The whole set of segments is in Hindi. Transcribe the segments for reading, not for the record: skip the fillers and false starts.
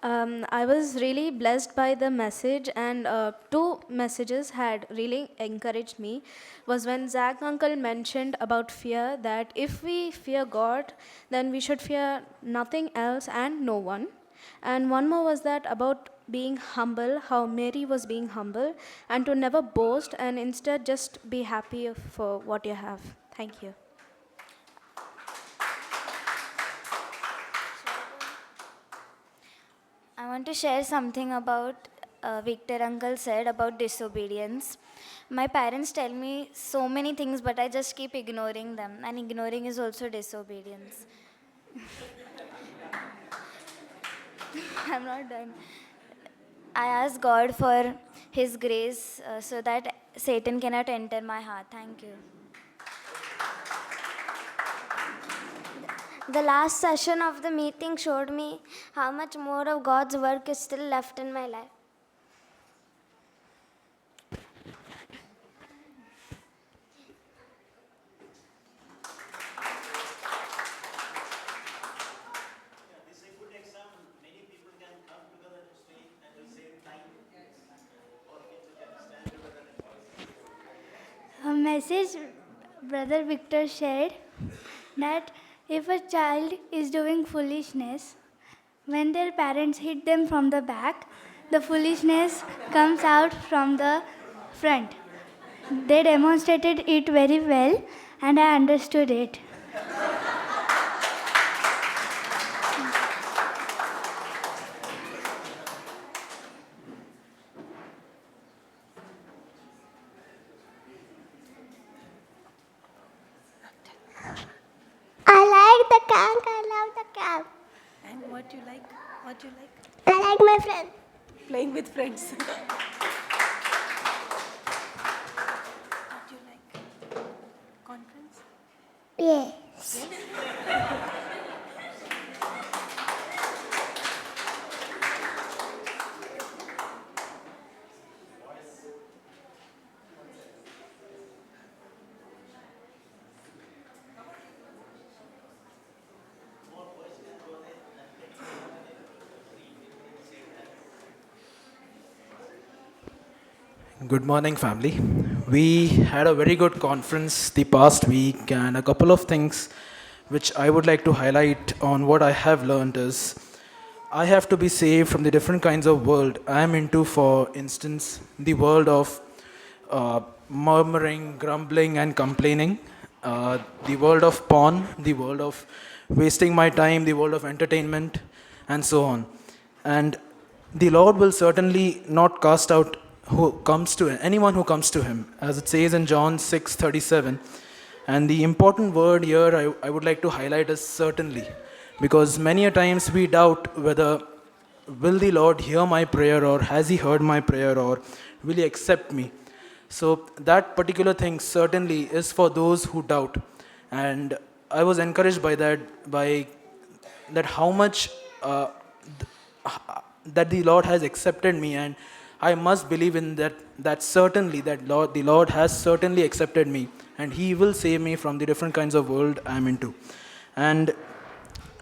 I was really blessed by the message, and two messages had really encouraged me. Was when Zach Uncle mentioned about fear, that if we fear God, then we should fear nothing else and no one. And one more was that about being humble, how Mary was being humble, and to never boast and instead just be happy for what you have. Thank you. I want to share something about Victor Uncle said about disobedience. My parents tell me so many things, but I just keep ignoring them, and ignoring is also disobedience. I'm not done. I ask God for His grace so that Satan cannot enter my heart. Thank you. The last session of the meeting showed me how much more of God's work is still left in my life. A message Brother Victor shared that if a child is doing foolishness, when their parents hit them from the back, the foolishness comes out from the front. They demonstrated it very well, and I understood it. I like the camp. I love the camp. And what you like? What you like? I like my friend. Playing with friends. What you like? Conference? Yes. Good morning, family. We had a very good conference the past week, and a couple of things which I would like to highlight on what I have learned is I have to be saved from the different kinds of world I am into. For instance, the world of murmuring, grumbling, and complaining, the world of porn, the world of wasting my time, the world of entertainment, and so on. And the Lord will certainly not cast out who comes to anyone who comes to him, as it says in John 6:37. And the important word here I would like to highlight is certainly, because many a times we doubt whether will the Lord hear my prayer, or has he heard my prayer, or will he accept me. So that particular thing certainly is for those who doubt. And I was encouraged by that how much that the Lord has accepted me, and I must believe in that certainly that the Lord has certainly accepted me, and He will save me from the different kinds of world I'm into. And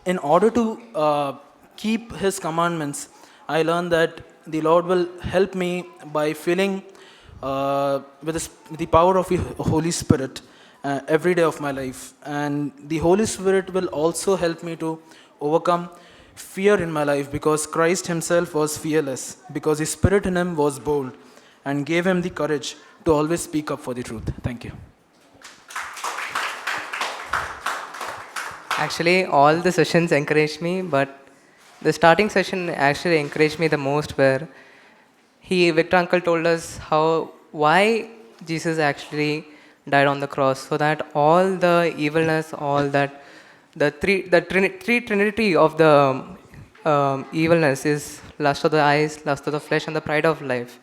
in order to keep His commandments, I learned that the Lord will help me by filling with the power of the Holy Spirit every day of my life. And the Holy Spirit will also help me to overcome fear in my life, because Christ Himself was fearless, because His Spirit in Him was bold and gave Him the courage to always speak up for the truth. Thank you. Actually, all the sessions encouraged me, but the starting session actually encouraged me the most, where Victor Uncle told us why Jesus actually died on the cross, so that all the evilness, all that, three trinity of the evilness is lust of the eyes, lust of the flesh, and the pride of life.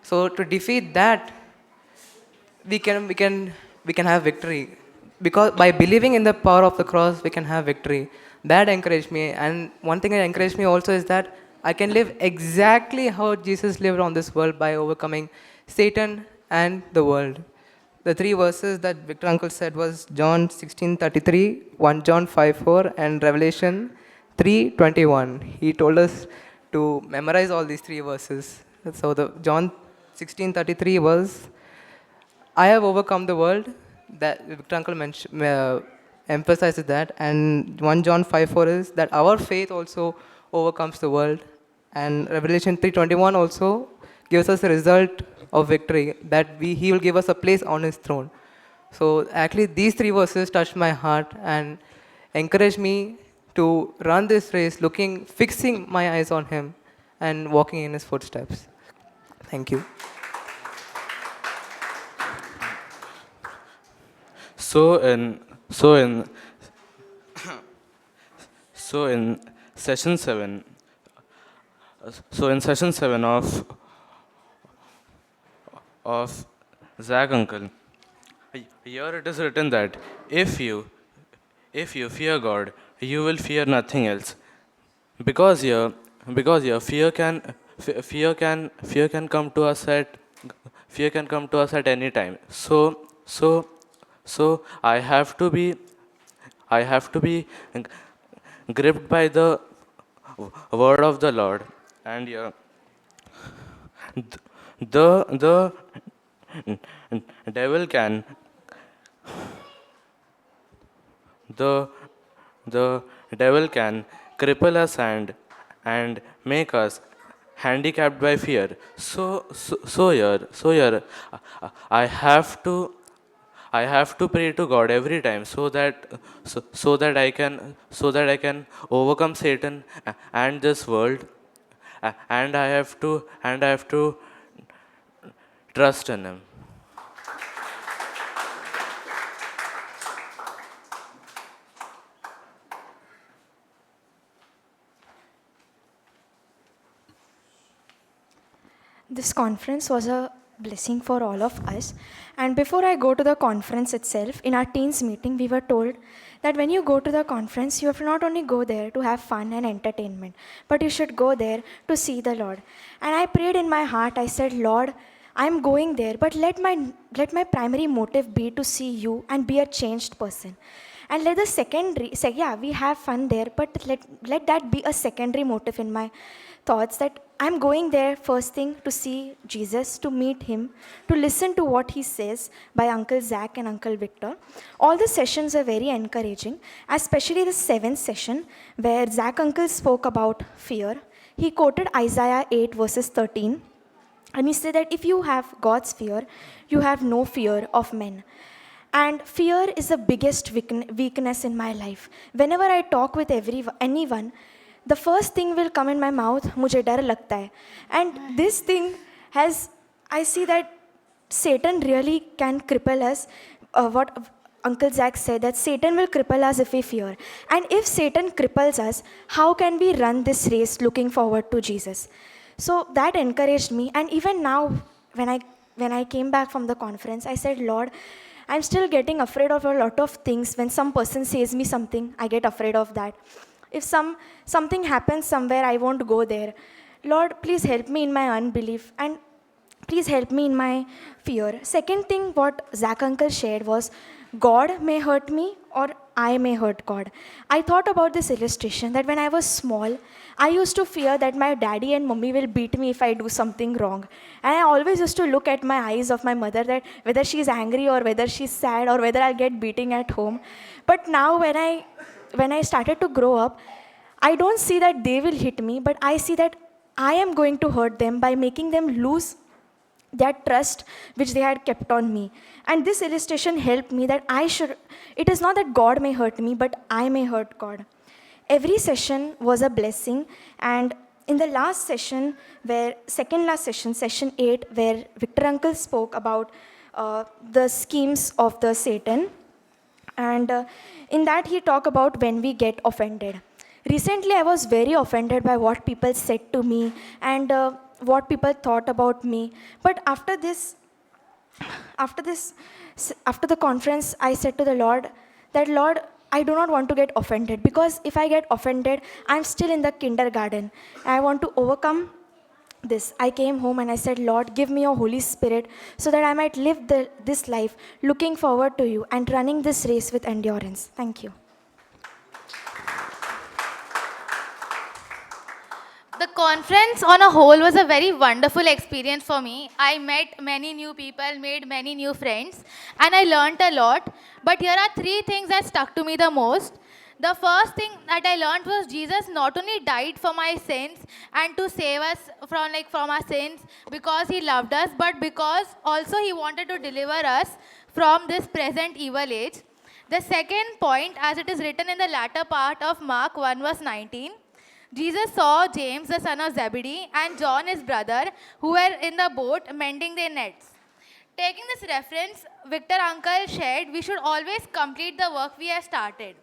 So to defeat that, we can have victory, because by believing in the power of the cross we can have victory. That encouraged me. And one thing that encouraged me also is that I can live exactly how Jesus lived on this world, by overcoming Satan and the world. The three verses that Victor Uncle said was John 16:33, 1 John 5:4, and Revelation 3:21. He told us to memorize all these three verses. So the John 16:33 was, I have overcome the world. That Victor Uncle emphasizes that. And 1 John 5:4 is that our faith also overcomes the world. And Revelation 3:21 also gives us the result of victory, that he will give us a place on his throne. So actually these three verses touched my heart and encouraged me to run this race fixing my eyes on him and walking in his footsteps. Thank you. So in so in so in session 7 in session 7 of Zach Uncle, here it is written that if you fear God, you will fear nothing else, because fear can come to us at any time. So I have to be gripped by the word of the Lord, and the devil can the devil can cripple us and make us handicapped by fear. So here I have to pray to God every time, so that I can overcome Satan and this world, and I have to trust in him. This conference was a blessing for all of us. And before I go to the conference itself, in our teens meeting, we were told that when you go to the conference, you have to not only go there to have fun and entertainment, but you should go there to see the Lord. And I prayed in my heart, I said, Lord, I'm going there, but let my primary motive be to see you and be a changed person. And let the secondary, say, yeah, we have fun there, but let that be a secondary motive in my thoughts, that I'm going there first thing to see Jesus, to meet him, to listen to what he says by Uncle Zach and Uncle Victor. All the sessions are very encouraging, especially the 7th session where Zach Uncle spoke about fear. He quoted Isaiah 8 verses 13, and he said that if you have God's fear, you have no fear of men. And fear is the biggest weakness in my life. Whenever I talk with anyone, the first thing will come in my mouth, mujhe dar lagta hai. And this thing I see that Satan really can cripple us. What Uncle Zach said, that Satan will cripple us if we fear. And if Satan cripples us, how can we run this race looking forward to Jesus? So that encouraged me. And even now, when I came back from the conference, I said, Lord, I'm still getting afraid of a lot of things. When some person says me something, I get afraid of that. If something happens somewhere, I won't go there. Lord, please help me in my unbelief, and please help me in my fear. Second thing what Zach Uncle shared was, God may hurt me or I may hurt God. I thought about this illustration that when I was small, I used to fear that my daddy and mummy will beat me if I do something wrong. And I always used to look at my eyes of my mother, that whether she's angry or whether she's sad or whether I'll get beating at home. But now when I started to grow up, I don't see that they will hit me, but I see that I am going to hurt them by making them lose that trust which they had kept on me. And this illustration helped me that it is not that God may hurt me, but I may hurt God. Every session was a blessing, and in the last session, second last session, session 8, where Victor Uncle spoke about the schemes of the Satan, and in that he talked about when we get offended. Recently, I was very offended by what people said to me and what people thought about me. But after the conference, I said to the Lord that, Lord, I do not want to get offended, because if I get offended, I'm still in the kindergarten. I want to overcome this. I came home and I said, Lord, give me your Holy Spirit so that I might live this life looking forward to you and running this race with endurance. Thank you. The conference on a whole was a very wonderful experience for me. I met many new people, made many new friends, and I learnt a lot. But here are three things that stuck to me the most. The first thing that I learned was Jesus not only died for my sins and to save us from our sins because he loved us, but because also he wanted to deliver us from this present evil age. The second point, as it is written in the latter part of Mark 1 verse 19, Jesus saw James, the son of Zebedee, and John, his brother, who were in the boat mending their nets. Taking this reference, Victor Uncle shared, we should always complete the work we have started.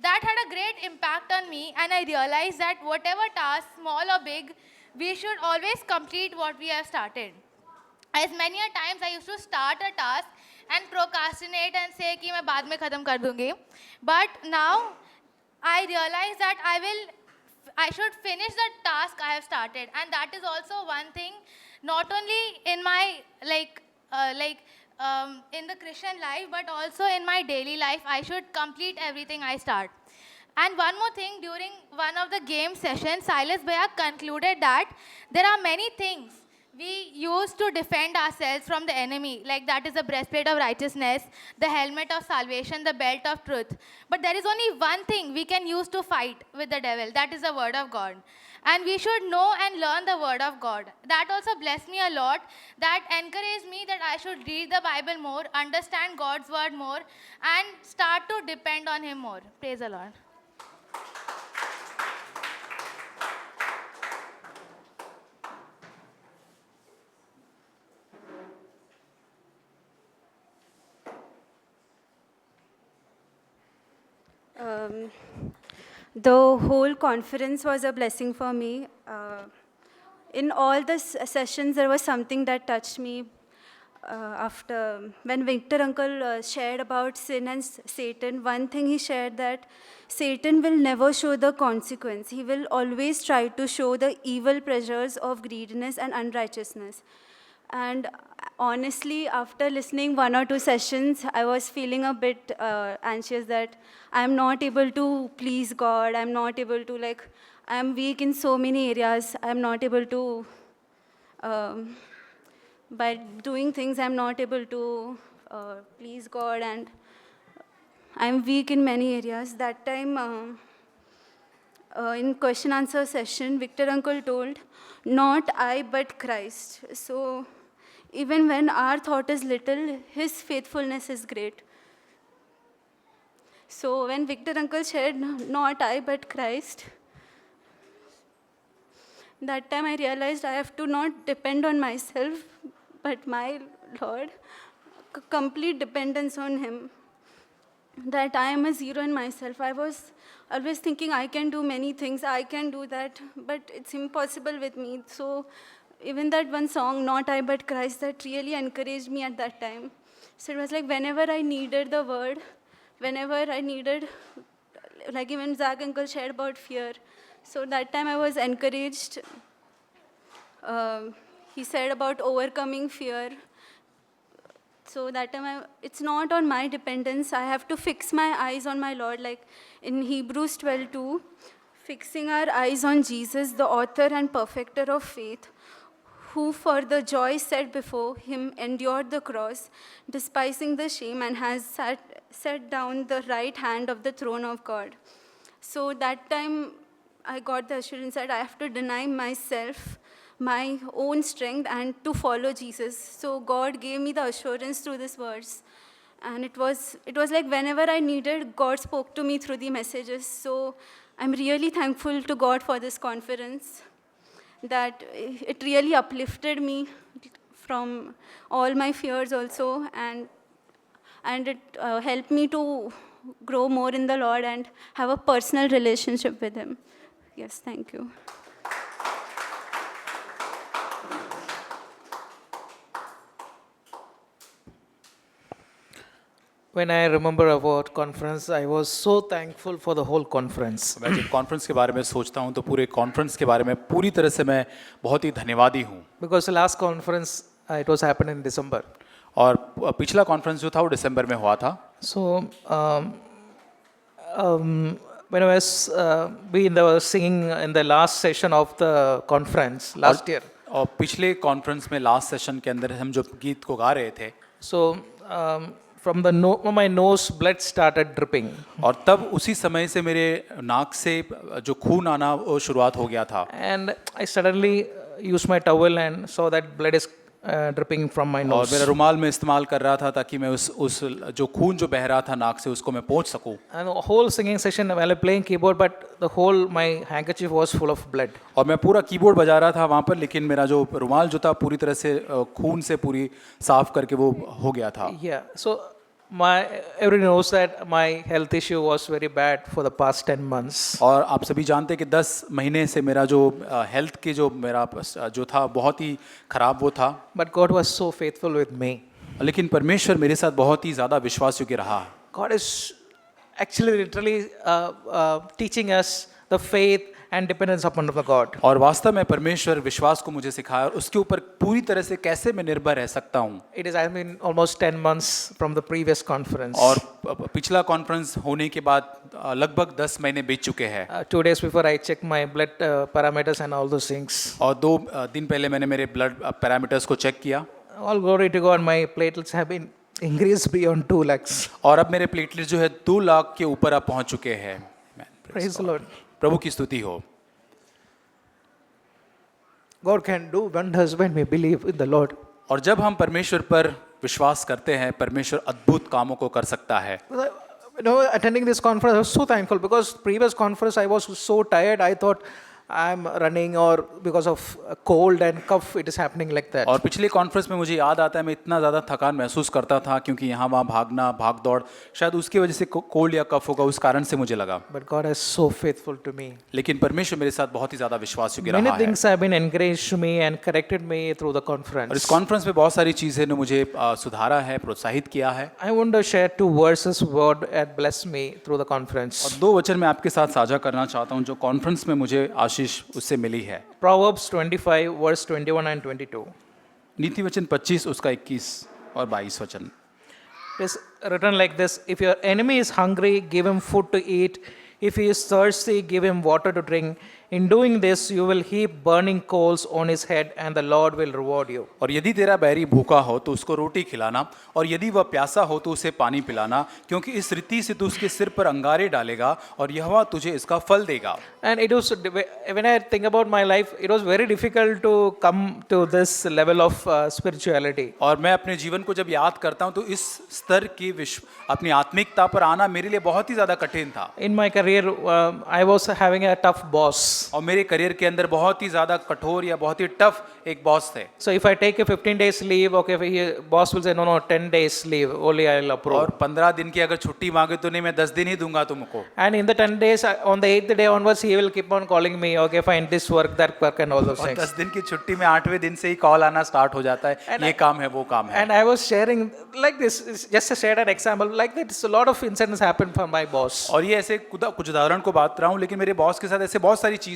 That had a great impact on me, and I realized that whatever task, small or big, we should always complete what we have started. As many a times I used to start a task and procrastinate and say कि मैं बाद में खत्म कर दूँगी. But now I realize that I should finish the task I have started, and that is also one thing. Not only in my in the Christian life, but also in my daily life, I should complete everything I start. And one more thing, during one of the game sessions, Silas Bhaiya concluded that there are many things we use to defend ourselves from the enemy, like that is the breastplate of righteousness, the helmet of salvation, the belt of truth. But there is only one thing we can use to fight with the devil, that is the word of God. And we should know and learn the word of God. That also blessed me a lot, that encouraged me that I should read the Bible more, understand God's word more, and start to depend on him more. Praise the Lord. The whole conference was a blessing for me. In all the sessions, there was something that touched me. After when Victor Uncle shared about sin and Satan, one thing he shared that Satan will never show the consequence. He will always try to show the evil pleasures of greediness and unrighteousness. And honestly, after listening one or two sessions, I was feeling a bit anxious that I'm not able to please God. I'm not able to, I'm weak in so many areas. I'm not able to, by doing things, I'm not able to please God, and I'm weak in many areas. That time, in question answer session, Victor Uncle told, not I, but Christ. So even when our thought is little, his faithfulness is great. So when Victor Uncle shared, not I, but Christ, that time I realized I have to not depend on myself, but my Lord, complete dependence on him. That I am a zero in myself. I was always thinking I can do many things, I can do that, but it's impossible with me. So even that one song, Not I But Christ, that really encouraged me at that time. So it was like whenever I needed the word, whenever I needed, like even Zach Uncle shared about fear. So that time I was encouraged. He said about overcoming fear. So that time, it's not on my dependence. I have to fix my eyes on my Lord. Like in Hebrews 12:2, fixing our eyes on Jesus, the author and perfecter of faith, who for the joy set before him endured the cross, despising the shame, and has sat down the right hand of the throne of God. So that time, I got the assurance that I have to deny myself, my own strength, and to follow Jesus. So God gave me the assurance through this verse. And it was like whenever I needed, God spoke to me through the messages. So I'm really thankful to God for this conference, that it really uplifted me from all my fears also, and it helped me to grow more in the Lord and have a personal relationship with him. Yes, thank you. When I remember about conference, I was so thankful for the whole conference. मैं जब कॉन्फ्रेंस के बारे में सोचता हूँ तो पूरे कॉन्फ्रेंस के बारे में पूरी तरह से मैं बहुत ही धन्यवादी हूँ. Because the last conference, it was happened in December. और पिछला कॉन्फ्रेंस जो था वो दिसंबर में हुआ था. So when I was singing in the last session of the conference last year. और पिछले कॉन्फ्रेंस में लास्ट सेशन के अंदर हम जो गीत को गा रहे थे, So from my nose, blood started dripping. और तब उसी समय से मेरे नाक से जो खून आना वो शुरुआत हो गया था, And I suddenly used my towel and saw that blood is dripping from my और nose. मेरा रुमाल में इस्तेमाल कर रहा था ताकि मैं उस जो खून जो बह रहा था नाक से उसको मैं पोंछ सकूं। And the whole singing session while I playing keyboard, but the whole my handkerchief was full of blood. और मैं पूरा कीबोर्ड बजा रहा था वहाँ पर, लेकिन मेरा जो रुमाल जो था पूरी तरह से खून से पूरी साफ करके वो हो गया था। Yeah, so everyone knows that my health issue was very bad for the past 10 months. और आप सभी जानते हैं कि 10 महीने से मेरा जो हेल्थ के जो मेरा जो था बहुत ही खराब वो था, But God was so faithful with me. लेकिन परमेश्वर मेरे साथ बहुत ही ज़्यादा विश्वासयोग्य रहा। God is actually literally teaching us the faith and dependence upon the God. और वास्तव में परमेश्वर विश्वास को मुझे सिखाया और उसके ऊपर पूरी तरह से कैसे मैं निर्भर रह सकता हूँ। It is, I mean, almost 10 months from the previous conference. और पिछला कॉन्फ्रेंस होने के बाद लगभग 10 महीने बीत चुके हैं। 2 days before I checked my blood parameters and all those things. और 2 दिन पहले मैंने मेरे ब्लड पैरामीटर्स को चेक किया। All glory to God, my platelets have been increased beyond 2 lakhs. और अब मेरे प्लेटलेट जो है 2 लाख के ऊपर अब पहुंच चुके हैं। Praise the Lord. प्रभु की स्तुति हो। God can do wonders when we believe in the Lord. और जब हम परमेश्वर पर विश्वास करते हैं, परमेश्वर अद्भुत कामों को कर सकता है। You know, attending this conference, I was so thankful because previous conference I was so tired. I thought I'm running or because of a cold and cough it is happening like that. और पिछले कॉन्फ्रेंस में मुझे याद आता है मैं इतना ज़्यादा थकान महसूस करता था क्योंकि यहाँ वहाँ भागना भाग दौड़, शायद उसकी वजह से कोल्ड या कफ होगा, उस कारण से मुझे लगा। But God is so faithful to me. लेकिन परमेश्वर मेरे साथ बहुत ही ज़्यादा विश्वासयोग्य रहा Many है। things have been encouraged me and corrected me through the conference. और इस कॉन्फ्रेंस में बहुत सारी चीज़ें ने मुझे सुधारा है, प्रोत्साहित किया है। I want to share 2 verses God had blessed me through the conference. और 2 वचन मैं आपके साथ साझा करना चाहता हूँ जो कॉन्फ्रेंस में मुझे आशीष उससे मिली है। Proverbs 25 verse 21 and 22. नीति वचन 25 उसका 21 और 22 वचन। It is written like this: If your enemy is hungry, give him food to eat. If he is thirsty, give him water to drink. In doing this, you will heap burning coals on his head, and the Lord will reward you. और यदि तेरा बैरी भूखा हो तो उसको रोटी खिलाना, और यदि वह प्यासा हो तो उसे पानी पिलाना, क्योंकि इस रीति से तू उसके सिर पर अंगारे डालेगा और यहोवा तुझे इसका फल देगा। And it was, when I think about my life, it was very difficult to come to this level of spirituality. और मैं अपने जीवन को जब याद करता हूँ तो इस स्तर की अपनी आत्मिकता पर आना मेरे लिए बहुत ही ज़्यादा कठिन था। In my career, I was having a tough boss. और मेरे करियर के अंदर बहुत ही ज़्यादा कठोर या बहुत ही टफ एक बॉस थे। So if I take a 15 days leave, okay, boss will say no, 10 days leave only I'll approve. और 15 दिन की अगर छुट्टी मांगे तो नहीं, मैं 10 दिन ही दूंगा तुमको। And in the 10 days, on the 8th day onwards, he will keep on calling me, okay, fine, this work, that work, and all those और things. 10 दिन की छुट्टी में 8वें दिन से ही कॉल आना स्टार्ट हो जाता है, ये काम है वो काम है। And I was sharing like this, just to share an example, like that. A lot of incidents happened for my boss. और ये ऐसे कुछ उदाहरण को बात रहा हूँ, लेकिन मेरे बॉस के साथ ऐसे बहुत सारी चीजें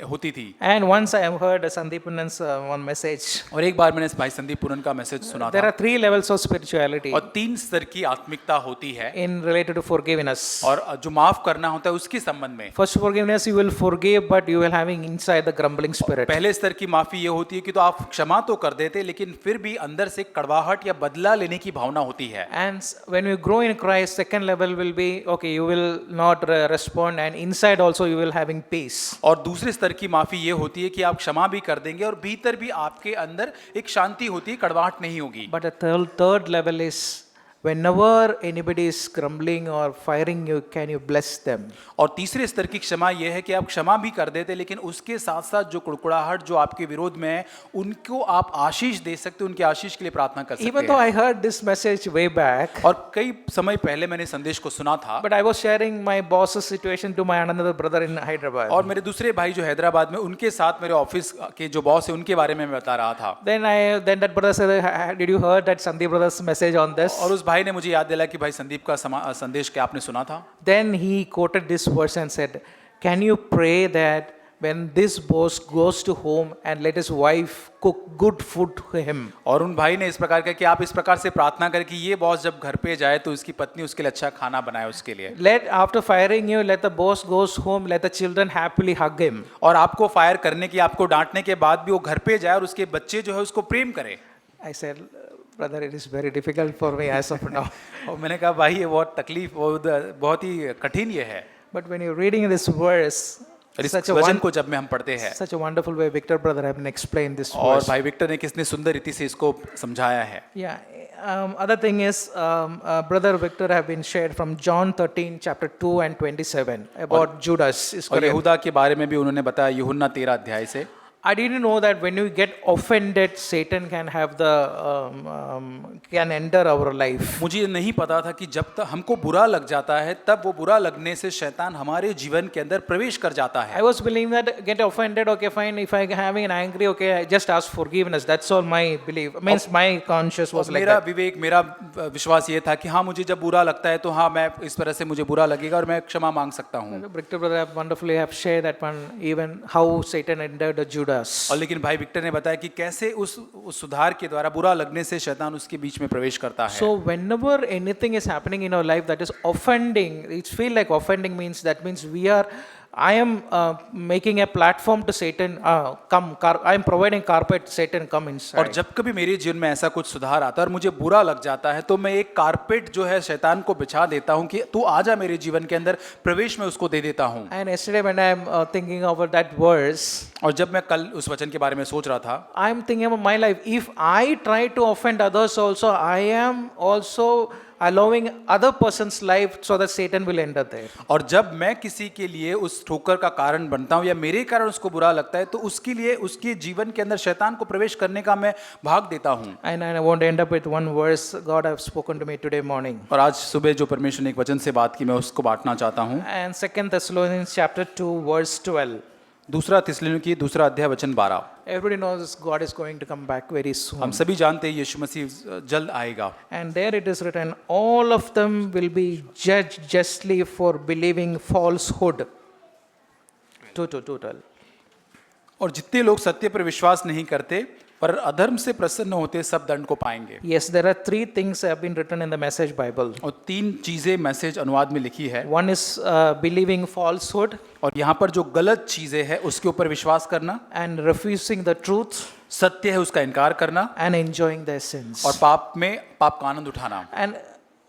होती थी। And once I have heard Sandeep Punan's one message. और एक बार मैंने भाई संदीप पूरन का मैसेज सुना There था। are 3 levels of spirituality. और 3 स्तर की आत्मिकता होती है। In related to forgiveness. और जो माफ करना होता है उसके संबंध में। First forgiveness, you will forgive, but you will having inside the grumbling spirit. पहले स्तर की माफी ये होती है कि तो आप क्षमा तो कर देते, लेकिन फिर भी अंदर से कड़वाहट या बदला लेने की भावना होती है। And when you grow in Christ, second level will be okay. You will not respond, and inside also you will having peace. और दूसरे स्तर की माफी ये होती है कि आप क्षमा भी कर देंगे और भीतर भी आपके अंदर एक शांति होती है, कड़वाहट नहीं होगी। But the third level is whenever anybody is grumbling or firing you, can you bless them? और तीसरे स्तर की क्षमा यह है कि आप क्षमा भी कर देते, लेकिन उसके साथ साथ जो कुड़कुड़ाहट जो आपके विरोध में है उनको आप आशीष दे सकते, उनके आशीष के लिए प्रार्थना कर सकते Even though I heard this message way back, और कई समय पहले मैंने संदेश को सुना था, but I was sharing my boss's situation to my another brother in Hyderabad. और मेरे दूसरे भाई जो हैदराबाद में, उनके साथ मेरे ऑफिस के जो बॉस है उनके बारे में मैं बता रहा था। Then that brother said, did you heard that Sandeep brother's message on this? और उस भाई ने मुझे याद दिलाया कि भाई संदीप का संदेश क्या आपने सुना था? Then he quoted this verse and said, can you pray that when this boss goes to home and let his wife cook good food to him. और उन भाई ने इस प्रकार कहा कि आप इस प्रकार से प्रार्थना करें कि ये बॉस जब घर पे जाए तो उसकी पत्नी उसके लिए अच्छा खाना बनाए उसके लिए। Let after firing you, let the boss goes home, let the children happily hug him. और आपको फायर करने की, आपको डांटने के बाद भी वो घर पे जाए और उसके बच्चे जो है उसको प्रेम करें। I said, brother, it is very difficult for me as of now. और मैंने कहा भाई ये बहुत ही कठिन ये है। But when you're reading this verse, और इस such a वचन को जब में हम पढ़ते हैं, such a wonderful way Victor brother have been explained this और verse. भाई विक्टर ने कितने सुंदर रीति से इसको समझाया है। Yeah. Other thing is, brother Victor have been shared from John 13 chapter 2 and 27 about Judas और Iscariot. यहूदा के बारे में भी उन्होंने बताया यूहन्ना 13 अध्याय से। I didn't know that when you get offended, Satan can have the can enter our life. मुझे नहीं पता था कि जब तक हमको बुरा लग जाता है तब वो बुरा लगने से शैतान हमारे जीवन के अंदर प्रवेश कर जाता है। I was believing that get offended, okay, fine. If I having an angry, okay, I just ask forgiveness. That's all my belief. Means my conscience was like मेरा that. विवेक, मेरा विश्वास ये था कि हाँ मुझे जब बुरा लगता है तो हाँ मैं इस तरह से मुझे बुरा लगेगा और मैं क्षमा मांग सकता हूँ। Victor brother have wonderfully have shared that one, even how Satan entered the Judas. और लेकिन भाई विक्टर ने बताया कि कैसे उस सुधार के द्वारा बुरा लगने से शैतान उसके बीच में प्रवेश करता है। So whenever anything is happening in our life that is offending, it feel like offending means that means I am making a platform to Satan I am providing carpet Satan come inside. और जब कभी मेरे जीवन में ऐसा कुछ सुधार आता है और मुझे बुरा लग जाता है तो मैं एक कारपेट जो है शैतान को बिछा देता हूँ कि तू आजा मेरे जीवन के अंदर, प्रवेश में उसको दे देता हूँ। And yesterday when I am thinking over that verse, और जब मैं कल उस वचन के बारे में सोच रहा था, I am thinking about my life. If I try to offend others also, I am also allowing other person's life so that Satan will enter there. और जब मैं किसी के लिए उस ठोकर का कारण बनता हूँ या मेरे कारण उसको बुरा लगता है तो उसके लिए उसके जीवन के अंदर शैतान को प्रवेश करने का मैं भाग देता हूँ। And I want to end up with one verse God have spoken to me today morning. और आज सुबह जो परमेश्वर ने एक वचन से बात की मैं उसको बांटना चाहता हूँ। And 2 Thessalonians chapter 2 verse 12. दूसरा थिस्सलुनीकी दूसरा अध्याय वचन 12। Everybody knows God is going to come back very soon. हम सभी जानते हैं यीशु मसीह जल्द आएगा। And there it is written, all of them will be judged justly for believing falsehood. 2:12. और जितने लोग सत्य पर विश्वास नहीं करते पर अधर्म से प्रसन्न होते सब दंड को पाएंगे। Yes, there are 3 things have been written in the Message Bible. और 3 चीजें मैसेज अनुवाद में लिखी है। One is believing falsehood, और यहाँ पर जो गलत चीजें हैं उसके ऊपर विश्वास करना, and refusing the truth, सत्य है उसका इनकार करना, and enjoying their sins. और पाप का आनंद उठाना। And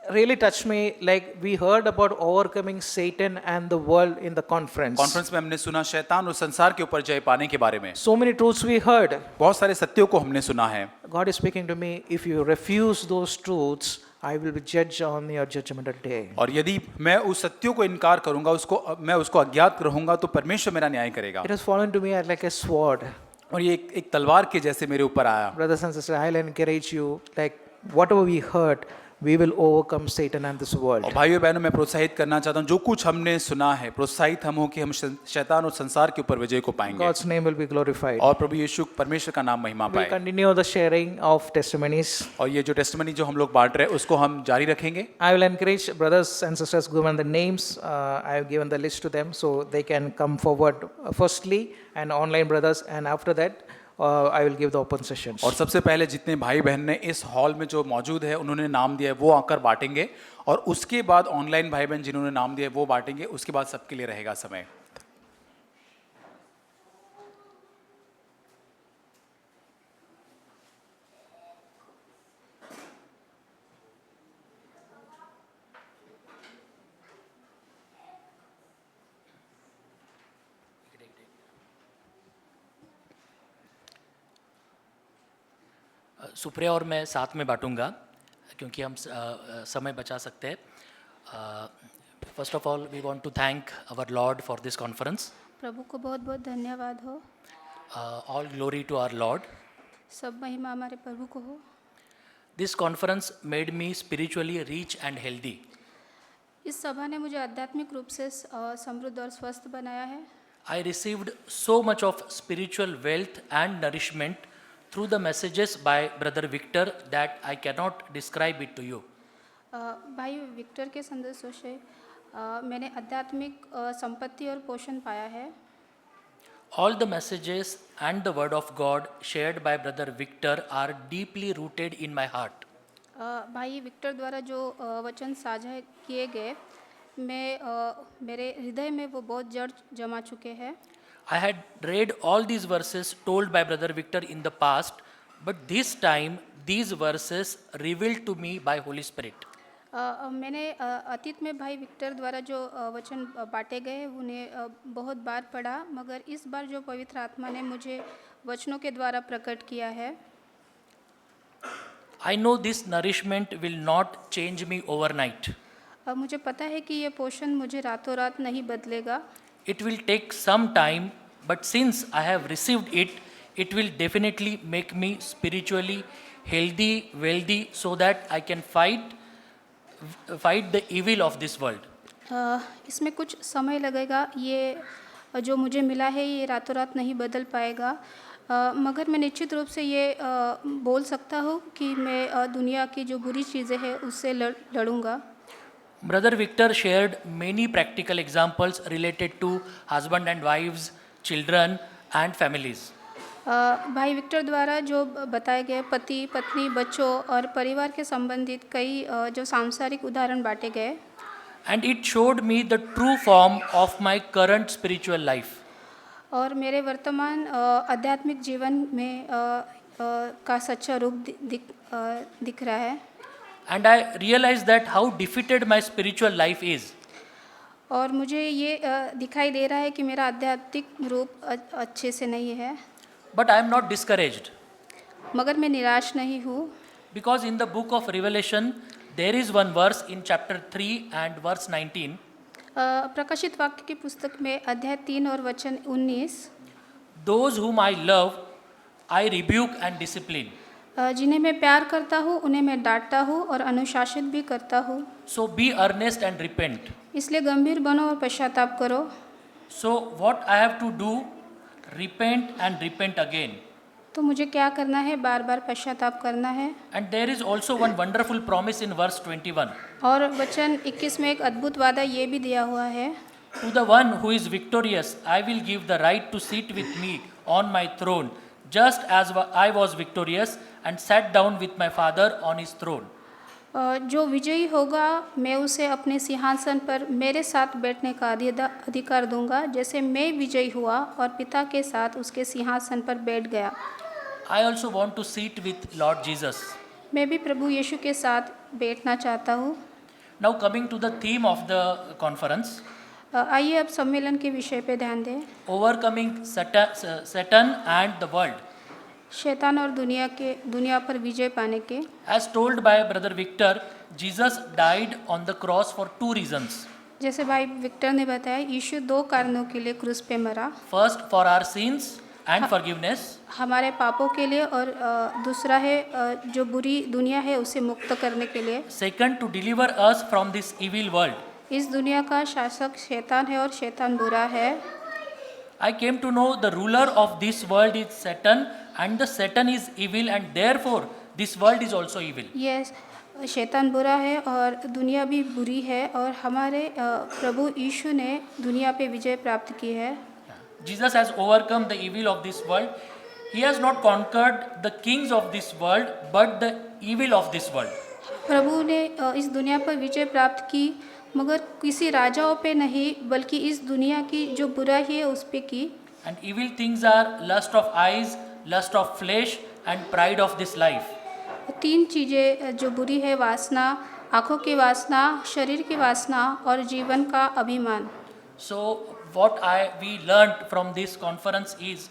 really touched me, like we heard about overcoming Satan and the world in the conference. Conference में हमने सुना शैतान और संसार के ऊपर जय पाने के बारे में। So many truths we heard. बहुत सारे सत्यों को हमने सुना है। God is speaking to me, if you refuse those truths, I will be judged on your judgmental day. और यदि मैं उस सत्यों को इनकार करूंगा, मैं उसको अज्ञात रहूंगा तो परमेश्वर मेरा न्याय करेगा। It has fallen to me like a sword. और ये एक तलवार के जैसे मेरे ऊपर आया। Brothers and sisters, I'll encourage you, like whatever we heard, we will overcome Satan and this world. और भाइयों बहनों मैं प्रोत्साहित करना चाहता हूँ, जो कुछ हमने सुना है प्रोत्साहित हम हो कि हम शैतान और संसार के ऊपर विजय को पाएंगे। God's name will be glorified. और प्रभु यीशु परमेश्वर का नाम महिमा We'll पाए। continue the sharing of testimonies. और ये जो टेस्टिमनी जो हम लोग बांट रहे हैं उसको हम जारी रखेंगे। I will encourage brothers and sisters given the names. I have given the list to them so they can come forward firstly, and online brothers, and after that I will give the open sessions. और सबसे पहले जितने भाई बहन ने इस हॉल में जो मौजूद है उन्होंने नाम दिया है वो आकर बांटेंगे, और उसके बाद ऑनलाइन भाई बहन जिन्होंने नाम दिया है वो बांटेंगे, उसके बाद सबके लिए रहेगा समय। सुप्रिया और मैं साथ में बांटूंगा क्योंकि हम समय बचा सकते हैं। First of all we want to thank our lord for this conference. प्रभु को बहुत बहुत धन्यवाद हो। All glory to our lord. सब महिमा हमारे प्रभु को हो। This conference made me spiritually rich and healthy. इस सभा ने मुझे आध्यात्मिक रूप से समृद्ध और स्वस्थ बनाया है। I received so much of spiritual wealth and nourishment through the messages by brother Victor that I cannot describe it to you. भाई विक्टर के संदेशों से मैंने आध्यात्मिक संपत्ति और पोषण पाया है। all the messages and the word of God shared by Brother Victor are deeply rooted in my heart. भाई विक्टर द्वारा जो वचन साझा किए गए मेरे हृदय में वो बहुत जड़ जमा चुके हैं. I had read all these verses told by Brother Victor in the past, but this time these verses revealed to me by Holy Spirit. मैंने अतीत में भाई विक्टर द्वारा जो वचन बांटे गए उन्हें बहुत बार पढ़ा, मगर इस बार जो पवित्र आत्मा ने मुझे वचनों के द्वारा प्रकट किया है. I know this nourishment will not change me overnight. मुझे पता है कि ये पोषण मुझे रातों रात नहीं बदलेगा. It will take some time, but since I have received it, it will definitely make me spiritually healthy, wealthy, so that I can fight the evil of this world. इसमें कुछ समय लगेगा. ये जो मुझे मिला है ये रातों रात नहीं बदल पाएगा, मगर मैं निश्चित रूप से ये बोल सकता हूँ कि मैं दुनिया की जो बुरी चीज़ें हैं उससे लड़ूंगा. Brother Victor shared many practical examples related to husband and wives, children and families. भाई विक्टर द्वारा जो बताए गए पति पत्नी बच्चों और परिवार के संबंधित कई जो सांसारिक उदाहरण बांटे गए. And it showed me the true form of my current spiritual life. और मेरे वर्तमान आध्यात्मिक जीवन में का सच्चा रूप दिख रहा है. And I realized that how defeated my spiritual life is. और मुझे ये दिखाई दे रहा है कि मेरा आध्यात्मिक रूप अच्छे से नहीं है. But I am not discouraged. मगर मैं निराश नहीं हूँ. Because in the book of Revelation, there is one verse in chapter 3 and verse 19. प्रकाशित वाक्य की पुस्तक में अध्याय 3 और वचन 19. Those whom I love, I rebuke and discipline. जिन्हें मैं प्यार करता हूँ उन्हें मैं डांटता हूँ और अनुशासित भी करता हूँ. So be earnest and repent. इसलिए गंभीर बनो और पश्चाताप करो. So what I have to do? Repent and repent again. तो मुझे क्या करना है? बार बार पश्चाताप करना है. And there is also one wonderful promise in verse 21. और वचन 21 में एक अद्भुत वादा ये भी दिया हुआ है. To the one who is victorious, I will give the right to sit with me on my throne, just as I was victorious and sat down with my father on his throne. जो विजयी होगा मैं उसे अपने सिंहासन पर मेरे साथ बैठने का अधिकार दूंगा, जैसे मैं विजयी हुआ और पिता के साथ उसके सिंहासन पर बैठ गया. I also want to sit with Lord Jesus. मैं भी प्रभु यीशु के साथ बैठना चाहता हूँ. Now coming to the theme of the conference. आइए अब सम्मेलन के विषय पे ध्यान दें. Overcoming Satan and the world. शैतान और दुनिया पर विजय पाने के. As told by Brother Victor, Jesus died on the cross for two reasons. जैसे भाई विक्टर ने बताया, यीशु 2 कारणों के लिए क्रूस पे मरा. First for our sins and forgiveness. हमारे पापों के लिए, और दूसरा है जो बुरी दुनिया है उसे मुक्त करने के लिए. Second to deliver us from this evil world. इस दुनिया का शासक शैतान है और शैतान बुरा है. I came to know the ruler of this world is Satan and the Satan is evil and therefore this world is also evil. Yes, शैतान बुरा है और दुनिया भी बुरी है, और हमारे प्रभु यीशु ने दुनिया पे विजय प्राप्त की है. Jesus has overcome the evil of this world. He has not conquered the kings of this world but the evil of this world. प्रभु ने इस दुनिया पर विजय प्राप्त की, मगर किसी राजाओं पे नहीं बल्कि इस दुनिया की जो बुराई है उस पे की. And evil things are lust of eyes, lust of flesh and pride of this life. 3 चीज़ें जो बुरी है, वासना, आँखों की वासना, शरीर की वासना और जीवन का अभिमान. So what we learned from this conference is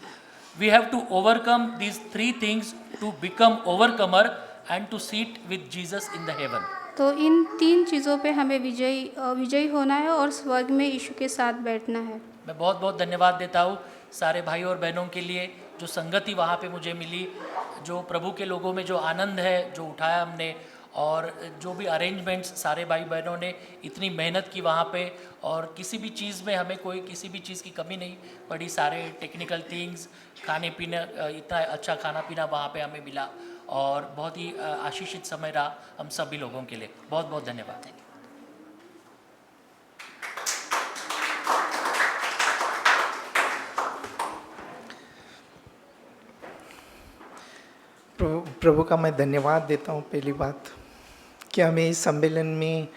we have to overcome these 3 things to become overcomer and to sit with Jesus in the heaven. तो इन 3 चीज़ों पे हमें विजयी होना है और स्वर्ग में यीशु के साथ बैठना है. मैं बहुत बहुत धन्यवाद देता हूँ सारे भाई और बहनों के लिए जो संगति वहाँ पे मुझे मिली, जो प्रभु के लोगों में जो आनंद है जो उठाया हमने, और जो भी अरेंजमेंट्स सारे भाई बहनों ने इतनी मेहनत की वहाँ पे, और किसी भी चीज़ में हमें कोई किसी भी चीज़ की कमी नहीं पड़ी. सारे टेक्निकल थिंग्स, खाने पीने, इतना अच्छा खाना पीना वहाँ पे हमें मिला और बहुत ही आशीषित समय रहा हम सभी लोगों के लिए. बहुत बहुत धन्यवाद. प्रभु का मैं धन्यवाद देता हूँ। पहली बात कि हमें इस सम्मेलन में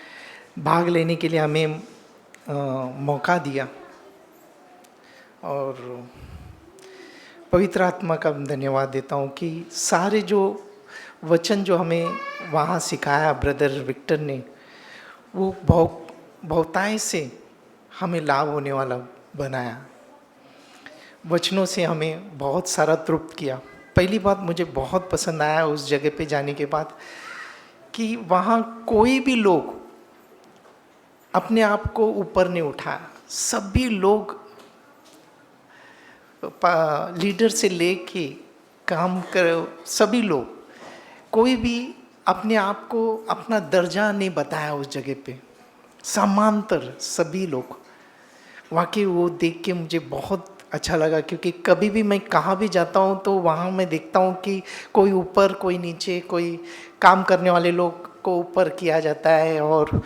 भाग लेने के लिए हमें मौका दिया, और पवित्र आत्मा का धन्यवाद देता हूँ कि सारे जो वचन जो हमें वहाँ सिखाया ब्रदर विक्टर ने, वो बहुतायत से हमें लाभ होने वाला बनाया। वचनों से हमें बहुत सारा तृप्त किया। पहली बात मुझे बहुत पसंद आया उस जगह पे जाने के बाद कि वहाँ कोई भी लोग अपने आप को ऊपर नहीं उठाया। सभी लोग लीडर से लेके काम कर, सभी लोग, कोई भी अपने आप को अपना दर्जा नहीं बताया उस जगह पे, समांतर सभी लोग। वाकई वो देख के मुझे बहुत अच्छा लगा, क्योंकि कभी भी मैं कहाँ भी जाता हूँ तो वहाँ मैं देखता हूँ कि कोई ऊपर कोई नीचे, कोई काम करने वाले लोग को ऊपर किया जाता है, और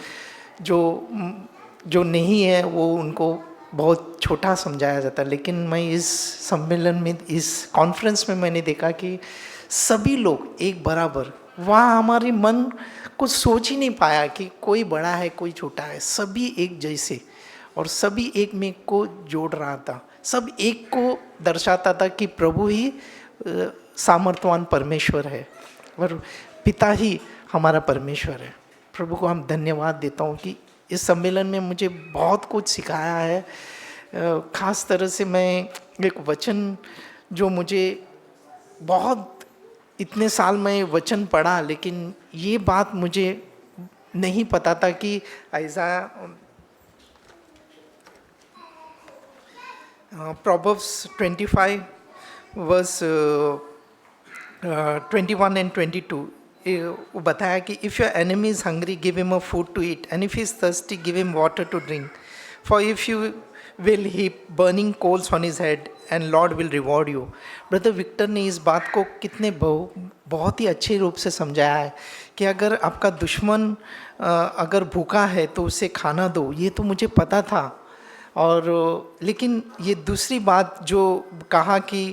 जो नहीं है वो उनको बहुत छोटा समझाया जाता है। लेकिन मैं इस सम्मेलन में, इस कॉन्फ्रेंस में मैंने देखा कि सभी लोग एक बराबर, वहाँ हमारे मन कुछ सोच ही नहीं पाया कि कोई बड़ा है कोई छोटा है, सभी एक जैसे, और सभी एक में को जोड़ रहा था। सब एक को दर्शाता था कि प्रभु ही सामर्थ्यवान परमेश्वर है और पिता ही हमारा परमेश्वर है। प्रभु को हम धन्यवाद देता हूँ कि इस सम्मेलन में मुझे बहुत कुछ सिखाया है। ख़ास तरह से मैं एक वचन जो मुझे बहुत, इतने साल में वचन पढ़ा, लेकिन ये बात मुझे नहीं पता था कि ऐसा Proverbs 25 verse 21 and 22 वो बताया कि if your enemy is hungry give him a food to eat, and if he is thirsty give him water to drink, for if you will heap burning coals on his head and Lord will reward you। Brother Victor ने इस बात को कितने बहुत ही अच्छे रूप से समझाया है कि अगर आपका दुश्मन अगर भूखा है तो उसे खाना दो। ये तो मुझे पता था, और लेकिन ये दूसरी बात जो कहा कि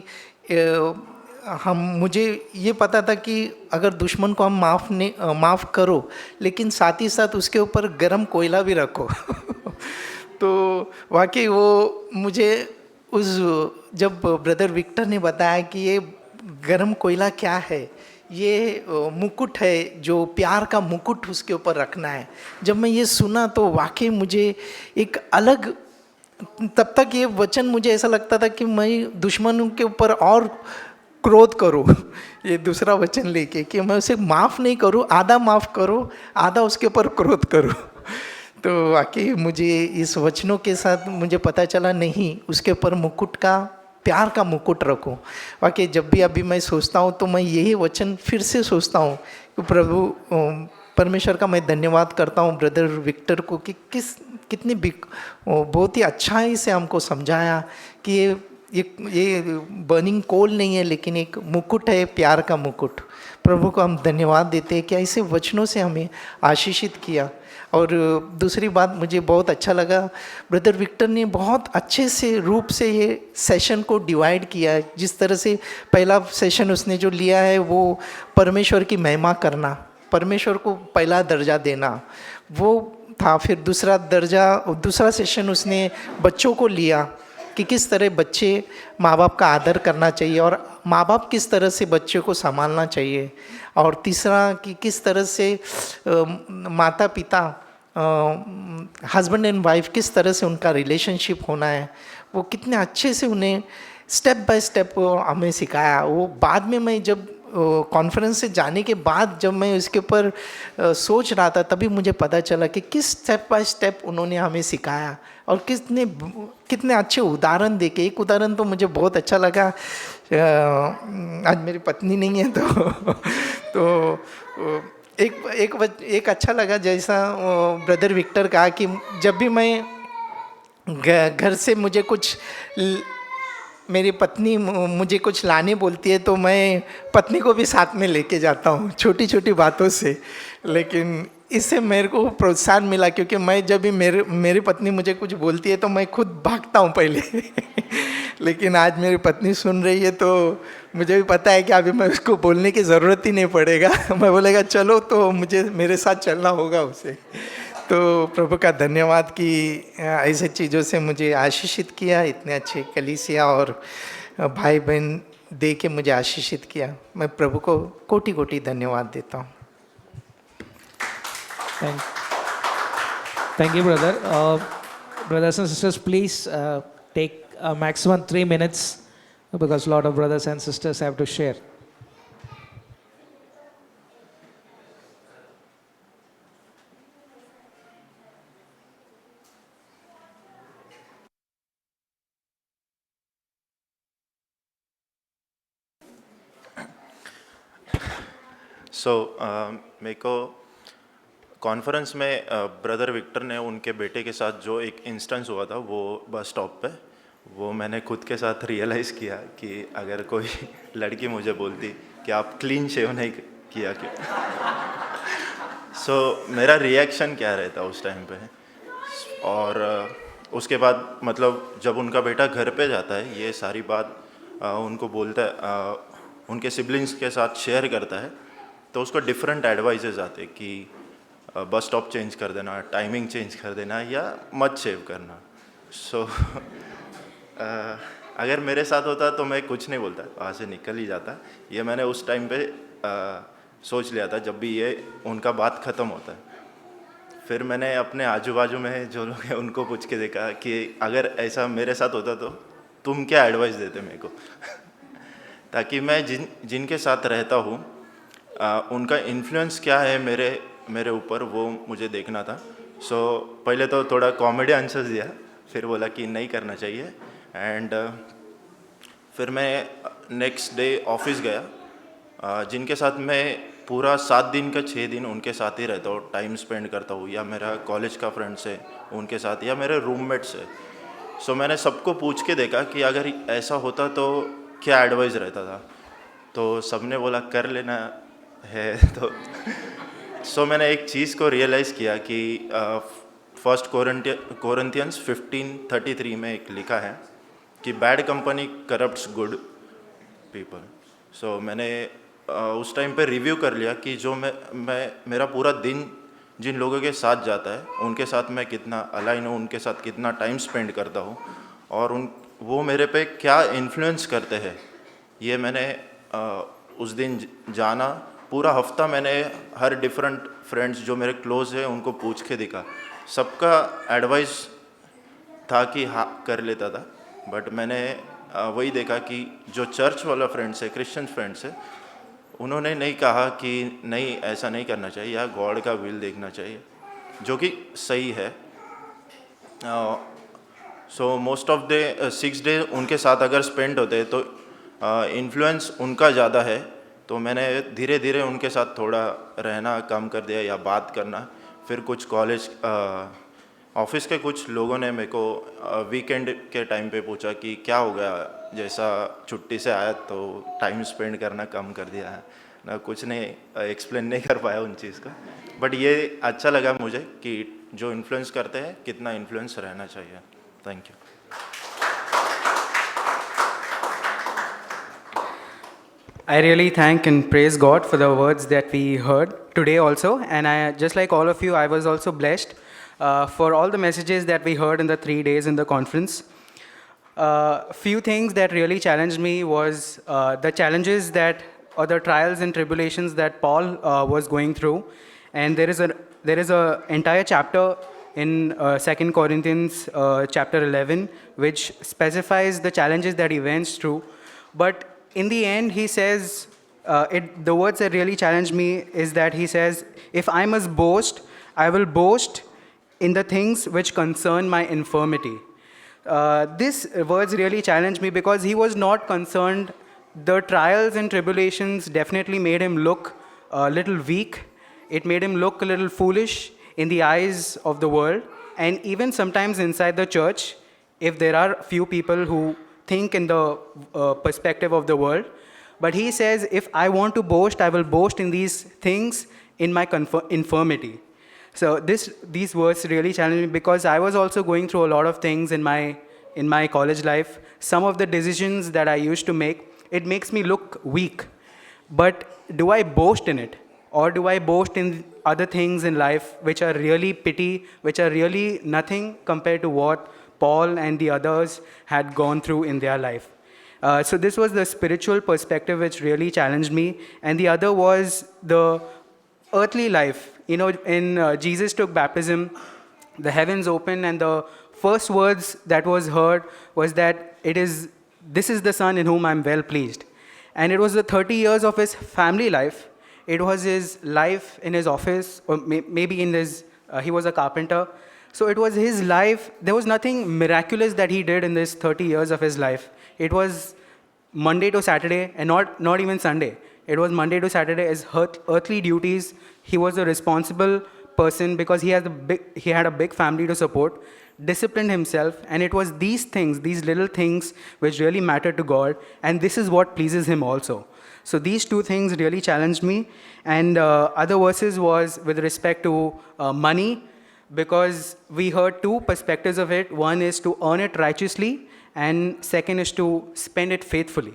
मुझे ये पता था कि अगर दुश्मन को हम माफ़ करो, लेकिन साथ ही साथ उसके ऊपर गरम कोयला भी रखो। तो वाकई वो मुझे जब ब्रदर विक्टर ने बताया कि ये गरम कोयला क्या है, ये मुकुट है, जो प्यार का मुकुट उसके ऊपर रखना है। जब मैं ये सुना तो वाकई मुझे एक अलग, तब तक ये वचन मुझे ऐसा लगता था कि मैं दुश्मन के ऊपर और क्रोध करूं। ये दूसरा वचन लेके कि मैं उसे माफ़ नहीं करूं, आधा माफ़ करो, आधा उसके ऊपर क्रोध करूं। तो वाकई मुझे इस वचनों के साथ मुझे पता चला, नहीं, उसके ऊपर मुकुट का, प्यार का मुकुट रखो। वाकई जब भी अभी मैं सोचता हूँ तो मैं यही वचन फिर से सोचता हूँ कि प्रभु परमेश्वर का मैं धन्यवाद करता हूँ ब्रदर विक्टर को कि कितनी बहुत ही अच्छाई से हमको समझाया कि ये बर्निंग कोल नहीं है, लेकिन एक मुकुट है, प्यार का मुकुट। प्रभु को हम धन्यवाद देते हैं कि ऐसे वचनों से हमें आशीषित किया। और दूसरी बात मुझे बहुत अच्छा लगा, ब्रदर विक्टर ने बहुत अच्छे से रूप से ये सेशन को डिवाइड किया है। जिस तरह से पहला सेशन उसने जो लिया है वो परमेश्वर की महिमा करना, परमेश्वर को पहला दर्जा देना, वो था। फिर दूसरा सेशन उसने बच्चों को लिया कि किस तरह बच्चे माँ बाप का आदर करना चाहिए और माँ बाप किस तरह से बच्चों को संभालना चाहिए। और तीसरा कि किस तरह से माता पिता, हस्बैंड एंड वाइफ, किस तरह से उनका रिलेशनशिप होना है, वो कितने अच्छे से उन्हें स्टेप बाय स्टेप हमें सिखाया। वो बाद में मैं जब कॉन्फ्रेंस से जाने के बाद जब मैं उसके ऊपर सोच रहा था, तभी मुझे पता चला कि किस स्टेप बाय स्टेप उन्होंने हमें सिखाया और कितने अच्छे उदाहरण देके। एक उदाहरण तो मुझे बहुत अच्छा लगा, आज मेरी पत्नी नहीं है तो एक अच्छा लगा, जैसा ब्रदर विक्टर कहा कि जब भी मैं घर से मुझे कुछ, मेरी पत्नी मुझे कुछ लाने बोलती है तो मैं पत्नी को भी साथ में लेके जाता हूँ छोटी छोटी बातों से। लेकिन इससे मेरे को प्रोत्साहन मिला, क्योंकि मैं जब भी मेरी पत्नी मुझे कुछ बोलती है तो मैं खुद भागता हूँ पहले लेकिन आज मेरी पत्नी सुन रही है तो मुझे भी पता है कि अभी मैं उसको बोलने की ज़रूरत ही नहीं पड़ेगा। मैं बोलेगा चलो तो मुझे मेरे साथ चलना होगा उसे। तो प्रभु का धन्यवाद कि ऐसे चीज़ों से मुझे आशीषित किया, इतने अच्छे कलीसिया और भाई बहन दे के मुझे आशीषित किया। मैं प्रभु को कोटि कोटि धन्यवाद देता हूँ। Thank you, brother. Brothers and sisters, please take maximum 3 minutes because a lot of brothers and sisters have to share. मेरे को कॉन्फ्रेंस में ब्रदर विक्टर ने उनके बेटे के साथ जो एक इंस्टेंस हुआ था वो बस स्टॉप पे, वो मैंने खुद के साथ रियलाइज़ किया कि अगर कोई लड़की मुझे बोलती कि आप क्लीन शेव नहीं किया क्यों, मेरा रिएक्शन क्या रहता उस टाइम पे। और उसके बाद मतलब जब उनका बेटा घर पे जाता है ये सारी बात उनको बोलता है, उनके सिबलिंग्स के साथ शेयर करता है, तो उसको डिफरेंट एडवाइजेज आते कि बस स्टॉप चेंज कर देना, टाइमिंग चेंज कर देना या मत शेव करना। अगर मेरे साथ होता तो मैं कुछ नहीं बोलता, वहाँ से निकल ही जाता। ये मैंने उस टाइम पे सोच लिया था जब भी ये उनका बात ख़त्म होता है। फिर मैंने अपने आजू बाजू में जो लोग हैं उनको पूछ के देखा कि अगर ऐसा मेरे साथ होता तो तुम क्या एडवाइस देते मेरे को ताकि मैं जिनके साथ रहता हूँ उनका इन्फ्लुएंस क्या है मेरे ऊपर, वो मुझे देखना था। पहले तो थोड़ा कॉमेडी आंसर्स दिया, फिर बोला कि नहीं करना चाहिए। एंड फिर मैं नेक्स्ट डे ऑफिस गया, जिनके साथ मैं पूरा 7 दिन का 6 दिन उनके साथ ही रहता हूँ, टाइम स्पेंड करता हूँ, या मेरा कॉलेज का फ्रेंड्स है उनके साथ, या मेरे रूममेट्स है। मैंने सबको पूछ के देखा कि अगर ऐसा होता तो क्या एडवाइस रहता था, तो सबने बोला कर लेना है। तो मैंने एक चीज़ को रियलाइज़ किया कि फर्स्ट कोरिन्थियंस 15:33 में एक लिखा है कि bad company corrupts good people. मैंने उस टाइम पे रिव्यू कर लिया कि जो मेरा पूरा दिन जिन लोगों के साथ जाता है उनके साथ मैं कितना अलाइन हूँ, उनके साथ कितना टाइम स्पेंड करता हूँ, और वो मेरे पे क्या इन्फ्लुएंस करते हैं, ये मैंने उस दिन जाना। पूरा हफ्ता मैंने हर डिफरेंट फ्रेंड्स जो मेरे क्लोज हैं उनको पूछ के देखा, सबका एडवाइस था कि हाँ कर लेता था, बट मैंने वही देखा कि जो चर्च वाला फ्रेंड्स है, क्रिश्चियन फ्रेंड्स है, उन्होंने नहीं कहा कि नहीं ऐसा नहीं करना चाहिए या गॉड का विल देखना चाहिए, जो कि सही है। मोस्ट ऑफ द 6 डे उनके साथ अगर स्पेंड होते तो इन्फ्लुएंस उनका ज़्यादा है, तो मैंने धीरे धीरे उनके साथ थोड़ा रहना कम कर दिया या बात करना। फिर कुछ कॉलेज ऑफिस के कुछ लोगों ने मेरे को वीकेंड के टाइम पे पूछा कि क्या हो गया, जैसा छुट्टी से आया तो टाइम स्पेंड करना कम कर दिया है ना, कुछ नहीं एक्सप्लेन नहीं कर पाया उन चीज़ का, बट ये अच्छा लगा मुझे कि जो इन्फ्लुएंस करते हैं कितना इन्फ्लुएंस रहना चाहिए। Thank you. I really thank and praise God for the words that we heard today also. And I, just like all of you, I was also blessed for all the messages that we heard in the 3 days in the conference. Few things that really challenged me was the challenges that, or the trials and tribulations that Paul was going through. And there is a entire chapter in 2 Corinthians chapter 11, which specifies the challenges that he went through. But in the end, he says, the words that really challenged me is that he says, if I must boast, I will boast in the things which concern my infirmity. This words really challenged me because he was not concerned. The trials and tribulations definitely made him look a little weak. It made him look a little foolish in the eyes of the world. And even sometimes inside the church, if there are few people who think in the perspective of the world. But he says, if I want to boast, I will boast in these things in my infirmity. So these words really challenged me because I was also going through a lot of things in my college life. Some of the decisions that I used to make it makes me look weak. But do I boast in it? Or do I boast in other things in life which are really petty, which are really nothing compared to what Paul and the others had gone through in their life? So this was the spiritual perspective which really challenged me. And the other was the earthly life. You know, in Jesus took baptism, the heavens opened, and the first words that was heard was that this is the Son in whom I'm well pleased. And it was the 30 years of his family life. It was his life in his office, or maybe in his, he was a carpenter. So it was his life. There was nothing miraculous that he did in this 30 years of his life. It was Monday to Saturday, and not even Sunday. It was Monday to Saturday as earthly duties. He was a responsible person because he had a big family to support, disciplined himself, and it was these things, these little things, which really mattered to God, and this is what pleases him also. So these two things really challenged me. And other verses was with respect to money, because we heard two perspectives of it. One is to earn it righteously, and second is to spend it faithfully.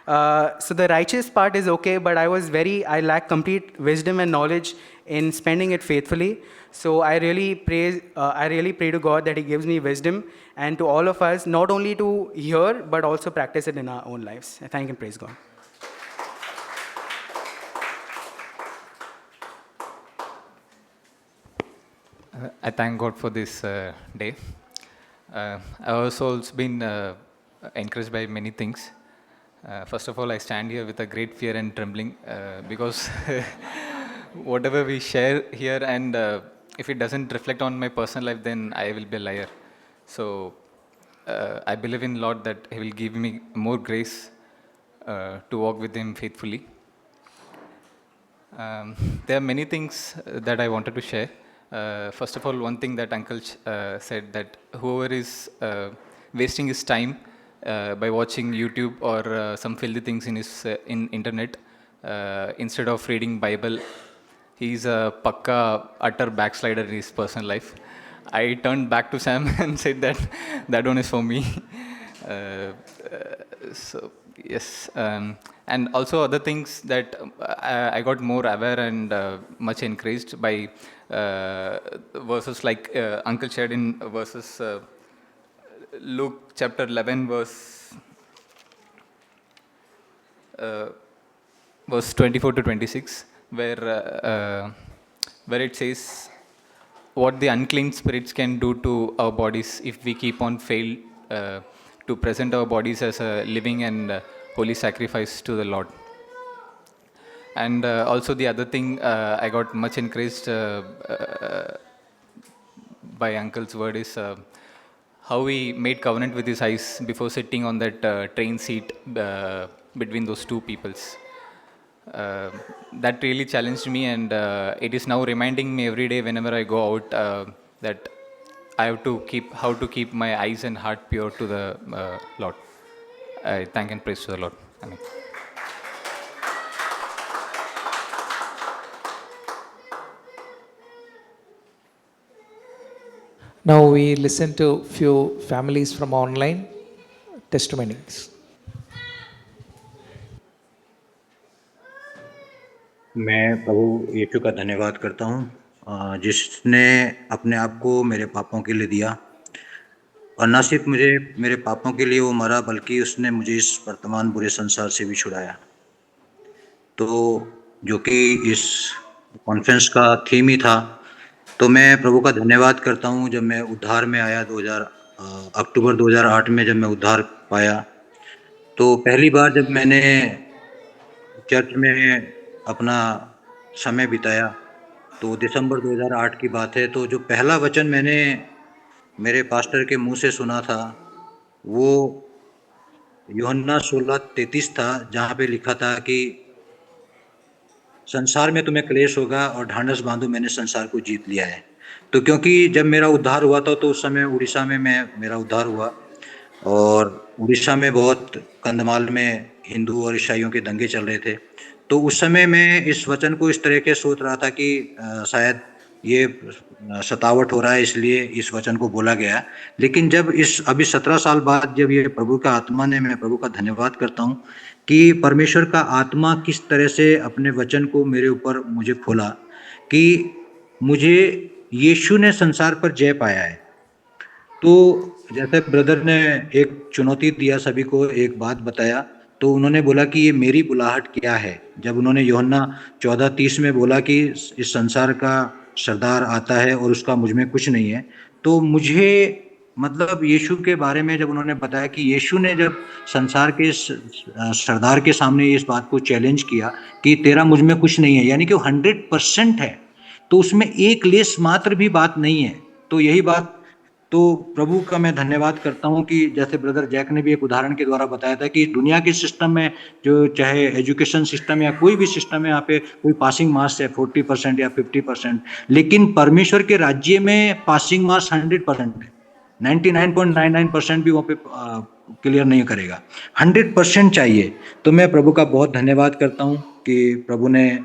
So the righteous part is okay, but I lack complete wisdom and knowledge in spending it faithfully. So I really pray to God that He gives me wisdom, and to all of us, not only to hear, but also practice it in our own lives. I thank and praise God. I thank God for this day. I also been encouraged by many things. First of all, I stand here with a great fear and trembling because whatever we share here, and if it doesn't reflect on my personal life, then I will be a liar. So I believe in Lord that He will give me more grace to walk with Him faithfully. There are many things that I wanted to share. First of all, one thing that Uncle said, that whoever is wasting his time by watching YouTube or some filthy things in internet instead of reading Bible, he's a pakka utter backslider in his personal life. I turned back to Sam and said that one is for me. So yes, and also other things that I got more aware and much encouraged by verses like Uncle shared in verses Luke chapter 11 verse 24 to 26, where it says what the unclean spirits can do to our bodies if we keep on fail to present our bodies as a living and holy sacrifice to the Lord. And also the other thing I got much encouraged by Uncle's word is how he made covenant with his eyes before sitting on that train seat between those two peoples. That really challenged me, and it is now reminding me every day whenever I go out that I have to keep my eyes and heart pure to the Lord. I thank and praise to the Lord. Amen. Now we listen to few families from online testimonies. मैं प्रभु यीशु का धन्यवाद करता हूँ जिसने अपने आप को मेरे पापों के लिए दिया, और न सिर्फ मुझे मेरे पापों के लिए वो मरा, बल्कि उसने मुझे इस वर्तमान बुरे संसार से भी छुड़ाया। तो जो कि इस कॉन्फ्रेंस का थीम ही था, तो मैं प्रभु का धन्यवाद करता हूँ। जब मैं उद्धार में आया अक्टूबर 2008 में जब मैं उद्धार पाया, तो पहली बार जब मैंने चर्च में अपना समय बिताया, तो दिसंबर 2008 की बात है। तो जो पहला वचन मैंने मेरे पास्टर के मुंह से सुना था, वो यूहन्ना 16:33 था, जहाँ पे लिखा था कि संसार में तुम्हें क्लेश होगा और ढांढस बांधो, मैंने संसार को जीत लिया है। तो क्योंकि जब मेरा उद्धार हुआ था, तो उस समय उड़ीसा में मेरा उद्धार हुआ, और उड़ीसा में बहुत कंधमाल में हिंदू और ईसाइयों के दंगे चल रहे थे। तो उस समय मैं इस वचन को इस तरह के सोच रहा था कि शायद ये सतावट हो रहा है इसलिए इस वचन को बोला गया है। लेकिन जब अभी 17 साल बाद जब ये प्रभु का आत्मा ने, मैं प्रभु का धन्यवाद करता हूँ कि परमेश्वर का आत्मा किस तरह से अपने वचन को मेरे ऊपर मुझे खोला कि मुझे यीशु ने संसार पर जय पाया है। तो जैसे ब्रदर ने एक चुनौती दिया सभी को, एक बात बताया, तो उन्होंने बोला कि ये मेरी बुलाहट क्या है। जब उन्होंने यूहन्ना 14:30 में बोला कि इस संसार का सरदार आता है और उसका मुझ में कुछ नहीं है, तो मुझे मतलब यीशु के बारे में जब उन्होंने बताया कि यीशु ने जब संसार के सरदार के सामने इस बात को चैलेंज किया कि तेरा मुझ में कुछ नहीं है, यानी कि वो 100% है, तो उसमें एक लेस मात्र भी बात नहीं है। तो यही बात, तो प्रभु का मैं धन्यवाद करता हूँ कि जैसे ब्रदर जैक ने भी एक उदाहरण के द्वारा बताया था कि दुनिया के सिस्टम में जो चाहे एजुकेशन सिस्टम या कोई भी सिस्टम है, यहाँ पे कोई पासिंग मार्क्स है 40% या 50%, लेकिन परमेश्वर के राज्य में पासिंग मार्क्स 100% है। 99.99% भी वहाँ पे क्लियर नहीं करेगा, 100% चाहिए। तो मैं प्रभु का बहुत धन्यवाद करता हूँ कि प्रभु ने,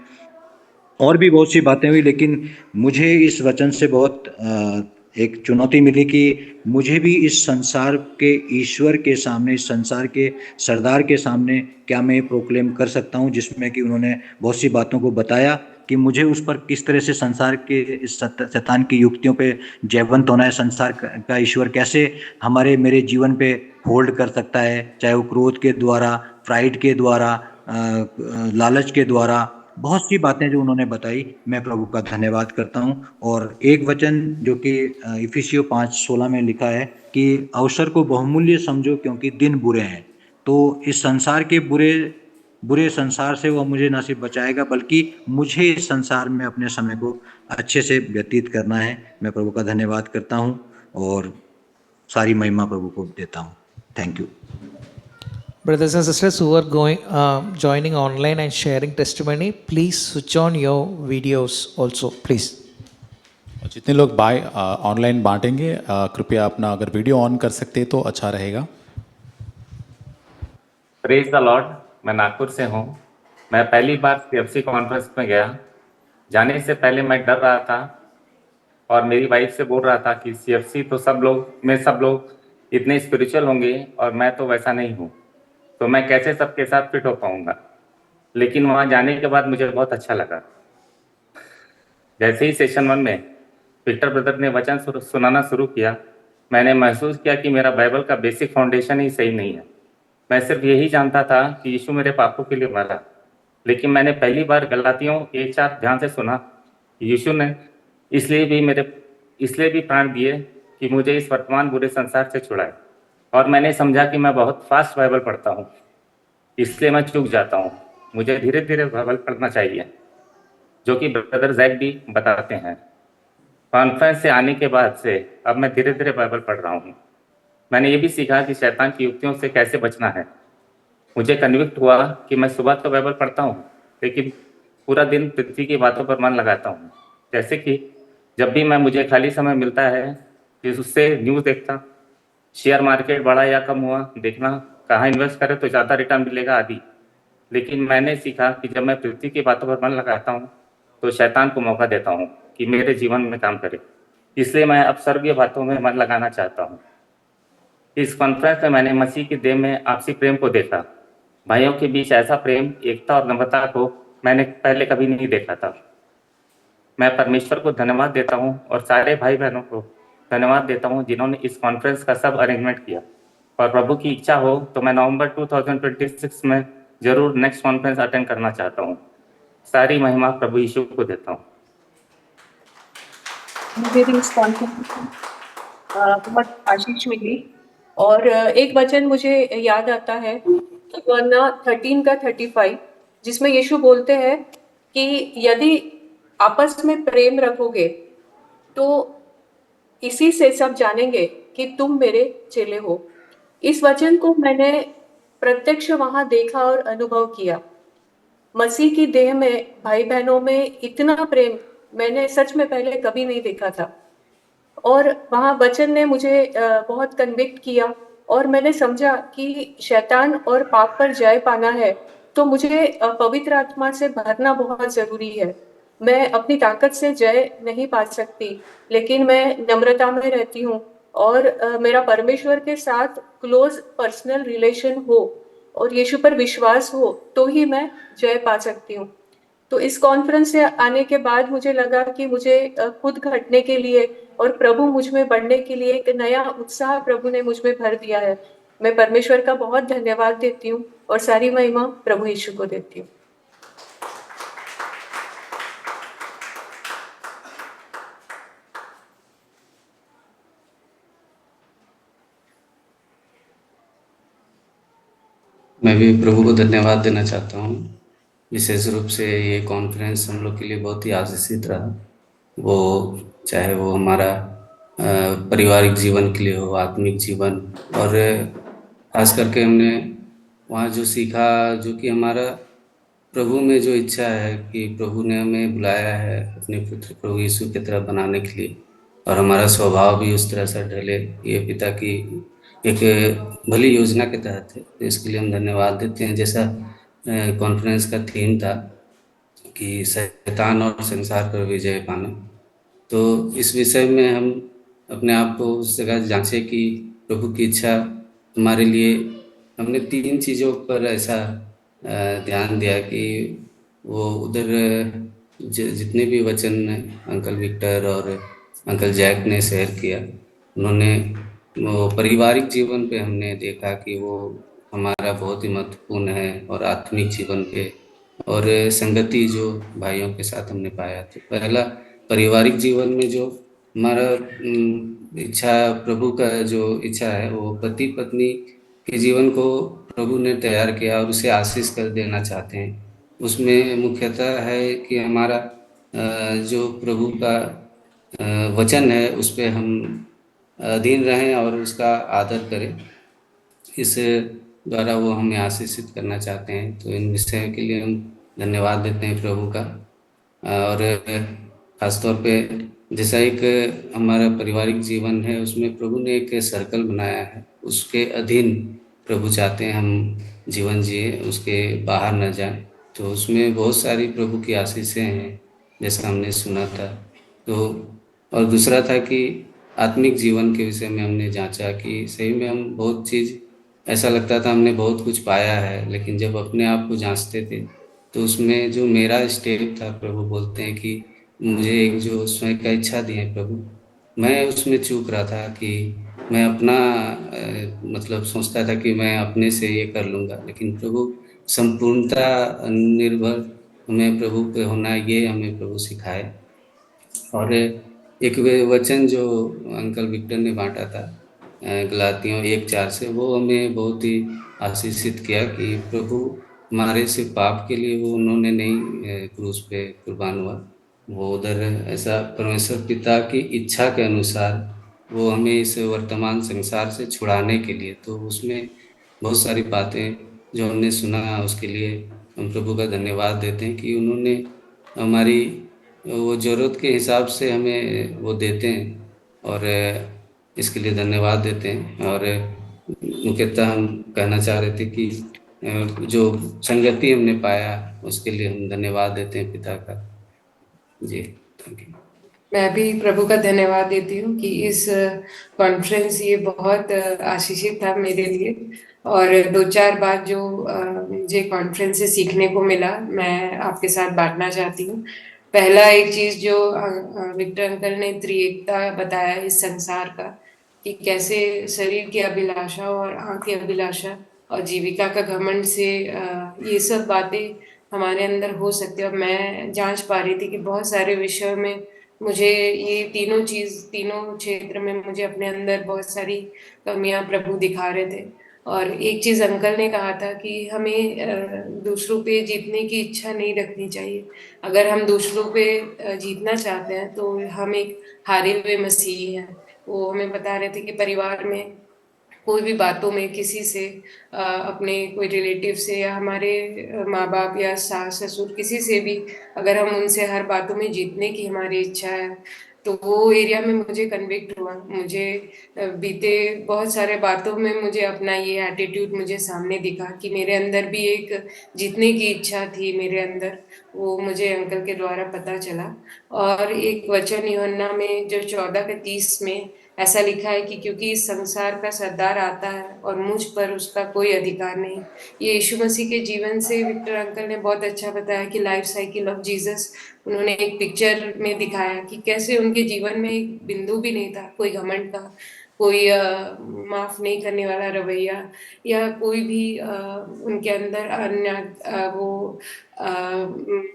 और भी बहुत सी बातें हुई, लेकिन मुझे इस वचन से बहुत एक चुनौती मिली कि मुझे भी इस संसार के ईश्वर के सामने, इस संसार के सरदार के सामने क्या मैं प्रोक्लेम कर सकता हूँ, जिसमें कि उन्होंने बहुत सी बातों को बताया कि मुझे उस पर किस तरह से संसार के इस शैतान की युक्तियों पे जयवंत होना है। संसार का ईश्वर कैसे मेरे जीवन पे होल्ड कर सकता है, चाहे वो क्रोध के द्वारा, प्राइड के द्वारा, लालच के द्वारा, बहुत सी बातें जो उन्होंने बताई। मैं प्रभु का धन्यवाद करता हूँ। और एक वचन जो कि इफिसियों 5:16 में लिखा है कि अवसर को बहुमूल्य समझो क्योंकि दिन बुरे हैं। तो इस संसार के बुरे संसार से वह मुझे न सिर्फ बचाएगा, बल्कि मुझे इस संसार में अपने समय को अच्छे से व्यतीत करना है। मैं प्रभु का धन्यवाद करता हूँ और सारी महिमा प्रभु को देता हूँ। Thank you. Brothers and sisters who are joining online and sharing testimony, please switch on your videos also, please. और जितने लोग ऑनलाइन बांटेंगे, कृपया अपना अगर वीडियो ऑन कर सकते तो अच्छा रहेगा। Praise the Lord. मैं नागपुर से हूँ। मैं पहली बार CFC कॉन्फ्रेंस में गया। जाने से पहले मैं डर रहा था और मेरी वाइफ से बोल रहा था कि CFC तो सब लोग इतने स्पिरिचुअल होंगे और मैं तो वैसा नहीं हूँ, तो मैं कैसे सबके साथ फिट हो पाऊंगा। लेकिन वहाँ जाने के बाद मुझे बहुत अच्छा लगा। जैसे ही सेशन 1 में विक्टर ब्रदर ने वचन सुनाना शुरू किया, मैंने महसूस किया कि मेरा बाइबल का बेसिक फाउंडेशन ही सही नहीं है। मैं सिर्फ यही जानता था कि यीशु मेरे पापों के लिए मरा, लेकिन मैंने पहली बार गलातियों 1:4 ध्यान से सुना। यीशु ने इसलिए भी प्राण दिए कि मुझे इस वर्तमान बुरे संसार से छुड़ाए। और मैंने समझा कि मैं बहुत फास्ट बाइबल पढ़ता हूँ, इसलिए मैं चूक जाता हूँ। मुझे धीरे धीरे बाइबल पढ़ना चाहिए, जो कि ब्रदर जैक भी बताते हैं। कॉन्फ्रेंस से आने के बाद से अब मैं धीरे धीरे बाइबल पढ़ रहा हूँ। मैंने ये भी सीखा कि शैतान की युक्तियों से कैसे बचना है। मुझे कन्विक्ट हुआ कि मैं सुबह तो बाइबल पढ़ता हूँ, लेकिन पूरा दिन पृथ्वी की बातों पर मन लगाता हूँ। जैसे कि जब भी मुझे खाली समय मिलता है कि उससे न्यूज़ देखता, शेयर मार्केट बढ़ा या कम हुआ देखना, कहाँ इन्वेस्ट करें तो ज़्यादा रिटर्न मिलेगा आदि। लेकिन मैंने सीखा कि जब मैं पृथ्वी की बातों पर मन लगाता हूँ तो शैतान को मौका देता हूँ कि मेरे जीवन में काम करे। इसलिए मैं अब स्वर्गीय बातों में मन लगाना चाहता हूँ। इस कॉन्फ्रेंस में मैंने मसीह की देह में आपसी प्रेम को देखा। भाइयों के बीच ऐसा प्रेम, एकता और नम्रता को मैंने पहले कभी नहीं देखा था। मैं परमेश्वर को धन्यवाद देता हूँ और सारे भाई बहनों को धन्यवाद देता हूँ जिन्होंने इस कॉन्फ्रेंस का सब अरेंजमेंट किया। और प्रभु की इच्छा हो तो मैं नवंबर 2026 में जरूर नेक्स्ट कॉन्फ्रेंस अटेंड करना चाहता हूँ। सारी महिमा प्रभु यीशु को देता हूँ। मुझे भी इस कॉन्फ्रेंस बहुत आशीष मिली और एक वचन मुझे याद आता है, यूहन्ना 13:35, जिसमें यीशु बोलते हैं कि यदि आपस में प्रेम रखोगे तो इसी से सब जानेंगे कि तुम मेरे चेले हो। इस वचन को मैंने प्रत्यक्ष वहां देखा और अनुभव किया। मसीह की देह में भाई बहनों में इतना प्रेम मैंने सच में पहले कभी नहीं देखा था। और वहाँ वचन ने मुझे बहुत कन्विक्ट किया और मैंने समझा कि शैतान और पाप पर जय पाना है तो मुझे पवित्र आत्मा से भरना बहुत ज़रूरी है। मैं अपनी ताकत से जय नहीं पा सकती, लेकिन मैं नम्रता में रहती हूँ और मेरा परमेश्वर के साथ क्लोज पर्सनल रिलेशन हो और यीशु पर विश्वास हो तो ही मैं जय पा सकती हूँ। तो इस कॉन्फ्रेंस से आने के बाद मुझे लगा कि मुझे खुद घटने के लिए और प्रभु मुझ में बढ़ने के लिए एक नया उत्साह प्रभु ने मुझ में भर दिया है। मैं परमेश्वर का बहुत धन्यवाद देती हूँ और सारी महिमा प्रभु यीशु को देती हूँ। मैं भी प्रभु को धन्यवाद देना चाहता हूँ। विशेष रूप से ये कॉन्फ्रेंस हम लोग के लिए बहुत ही आशीषित रहा। वो चाहे वो हमारा पारिवारिक जीवन के लिए हो, आत्मिक जीवन, और खास करके हमने वहाँ जो सीखा, जो कि हमारा प्रभु में जो इच्छा है कि प्रभु ने हमें बुलाया है अपने पुत्र प्रभु यीशु की तरह बनाने के लिए, और हमारा स्वभाव भी उस तरह से ढले, ये पिता की एक भली योजना के तहत है। तो इसके लिए हम धन्यवाद देते हैं। जैसा कॉन्फ्रेंस का थीम था कि शैतान और संसार पर विजय पाना, तो इस विषय में हम अपने आप को उस जगह जांचे कि प्रभु की इच्छा हमारे लिए, हमने 3 चीज़ों पर ऐसा ध्यान दिया कि वो उधर जितने भी वचन अंकल विक्टर और अंकल जैक ने शेयर किया, उन्होंने वो पारिवारिक जीवन पे हमने देखा कि वो हमारा बहुत ही महत्वपूर्ण है, और आत्मिक जीवन पे और संगति जो भाइयों के साथ हमने पाया। तो पहला पारिवारिक जीवन में जो हमारा इच्छा, प्रभु का जो इच्छा है, वो पति पत्नी के जीवन को प्रभु ने तैयार किया और उसे आशीष कर देना चाहते हैं। उसमें मुख्यतः है कि हमारा जो प्रभु का वचन है उस पर हम अधीन रहें और उसका आदर करें। इस द्वारा वो हमें आशीषित करना चाहते हैं। तो इन विषयों के लिए हम धन्यवाद देते हैं प्रभु का। और ख़ासतौर पे जैसा एक हमारा पारिवारिक जीवन है, उसमें प्रभु ने एक सर्कल बनाया है, उसके अधीन प्रभु चाहते हैं हम जीवन जिए, उसके बाहर न जाएं। तो उसमें बहुत सारी प्रभु की आशीषें हैं, जैसा हमने सुना था। तो और दूसरा था कि आत्मिक जीवन के विषय में हमने जांचा कि सही में हम बहुत चीज़, ऐसा लगता था हमने बहुत कुछ पाया है, लेकिन जब अपने आप को जांचते थे तो उसमें जो मेरा स्टेप था, प्रभु बोलते हैं कि मुझे एक जो स्वयं का इच्छा दी है प्रभु, मैं उसमें चूक रहा था कि मैं अपना मतलब सोचता था कि मैं अपने से ये कर लूँगा, लेकिन प्रभु संपूर्णता निर्भर हमें प्रभु पे होना, ये हमें प्रभु सिखाए। और एक वचन जो अंकल विक्टर ने बांटा था गलातियों 1:4 से, वो हमें बहुत ही आशीषित किया कि प्रभु हमारे सिर्फ पाप के लिए वो उन्होंने नहीं क्रूस पे कुर्बान हुआ, वो उधर ऐसा परमेश्वर पिता की इच्छा के अनुसार वो हमें इस वर्तमान संसार से छुड़ाने के लिए। तो उसमें बहुत सारी बातें जो हमने सुना, उसके लिए हम प्रभु का धन्यवाद देते हैं कि उन्होंने हमारी वो ज़रूरत के हिसाब से हमें वो देते हैं, और इसके लिए धन्यवाद देते हैं। और मुख्यतः हम कहना चाह रहे थे कि जो संगति हमने पाया उसके लिए हम धन्यवाद देते हैं पिता का। जी, थैंक यू। मैं भी प्रभु का धन्यवाद देती हूँ कि इस कॉन्फ्रेंस ये बहुत आशीषित था मेरे लिए, और 2-4 बात जो मुझे कॉन्फ्रेंस से सीखने को मिला, मैं आपके साथ बांटना चाहती हूँ। पहला एक चीज़ जो विक्टर अंकल ने त्रिएकता बताया इस संसार का, कि कैसे शरीर की अभिलाषा और आँख की अभिलाषा और जीविका का घमंड से ये सब बातें हमारे अंदर हो सकती है। और मैं जांच पा रही थी कि बहुत सारे विषयों में मुझे ये तीनों क्षेत्र में मुझे अपने अंदर बहुत सारी कमियां प्रभु दिखा रहे थे। और एक चीज़ अंकल ने कहा था कि हमें दूसरों पे जीतने की इच्छा नहीं रखनी चाहिए। अगर हम दूसरों पे जीतना चाहते हैं तो हम एक हारे हुए मसीही हैं। वो हमें बता रहे थे कि परिवार में कोई भी बातों में किसी से अपने कोई रिलेटिव से या हमारे माँ बाप या सास ससुर किसी से भी अगर हम उनसे हर बातों में जीतने की हमारी इच्छा है तो वो एरिया में मुझे कन्विक्ट हुआ। मुझे बीते बहुत सारे बातों में मुझे अपना ये एटीट्यूड मुझे सामने दिखा कि मेरे अंदर भी एक जीतने की इच्छा थी मेरे अंदर, वो मुझे अंकल के द्वारा पता चला। और एक वचन यूहन्ना में जो 14:30 में ऐसा लिखा है कि क्योंकि इस संसार का सरदार आता है और मुझ पर उसका कोई अधिकार नहीं। ये यीशु मसीह के जीवन से विक्टर अंकल ने बहुत अच्छा बताया कि लाइफ साइकिल ऑफ जीसस उन्होंने एक पिक्चर में दिखाया कि कैसे उनके जीवन में एक बिंदु भी नहीं था कोई घमंड का, कोई माफ नहीं करने वाला रवैया, या कोई भी उनके अंदर अन्य वो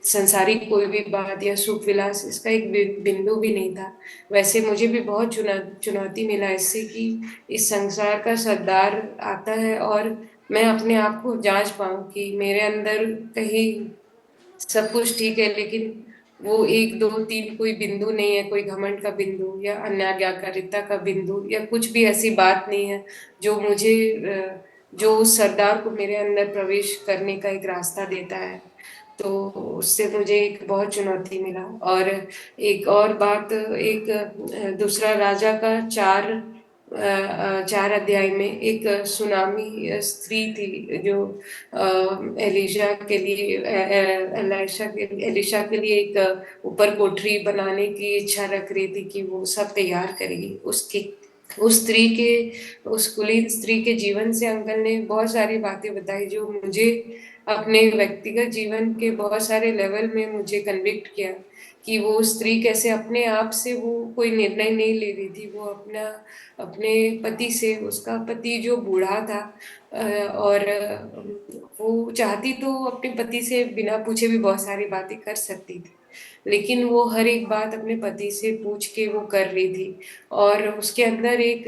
संसारिक कोई भी बात या सुख विलास, इसका एक बिंदु भी नहीं था। वैसे मुझे भी बहुत चुनौती मिला इससे कि इस संसार का सरदार आता है और मैं अपने आप को जांच पाऊं कि मेरे अंदर कहीं सब कुछ ठीक है, लेकिन वो 1 2 3 कोई बिंदु नहीं है, कोई घमंड का बिंदु या अन्याज्ञाकारिता का बिंदु या कुछ भी ऐसी बात नहीं है जो मुझे जो उस सरदार को मेरे अंदर प्रवेश करने का एक रास्ता देता है। तो उससे मुझे एक बहुत चुनौती मिला। और एक और बात, एक दूसरा राजा का 4 अध्याय में एक सुनामी स्त्री थी जो एलिशा के लिए एलिशा के लिए एक ऊपर कोठरी बनाने की इच्छा रख रही थी कि वो सब तैयार करेगी। उस स्त्री के, उस कुलीन स्त्री के जीवन से अंकल ने बहुत सारी बातें बताई जो मुझे अपने व्यक्तिगत जीवन के बहुत सारे लेवल में मुझे कन्विक्ट किया कि वो स्त्री कैसे अपने आप से वो कोई निर्णय नहीं ले रही थी। वो अपने पति से, उसका पति जो बूढ़ा था और वो चाहती तो अपने पति से बिना पूछे भी बहुत सारी बातें कर सकती थी, लेकिन वो हर एक बात अपने पति से पूछ के वो कर रही थी। और उसके अंदर एक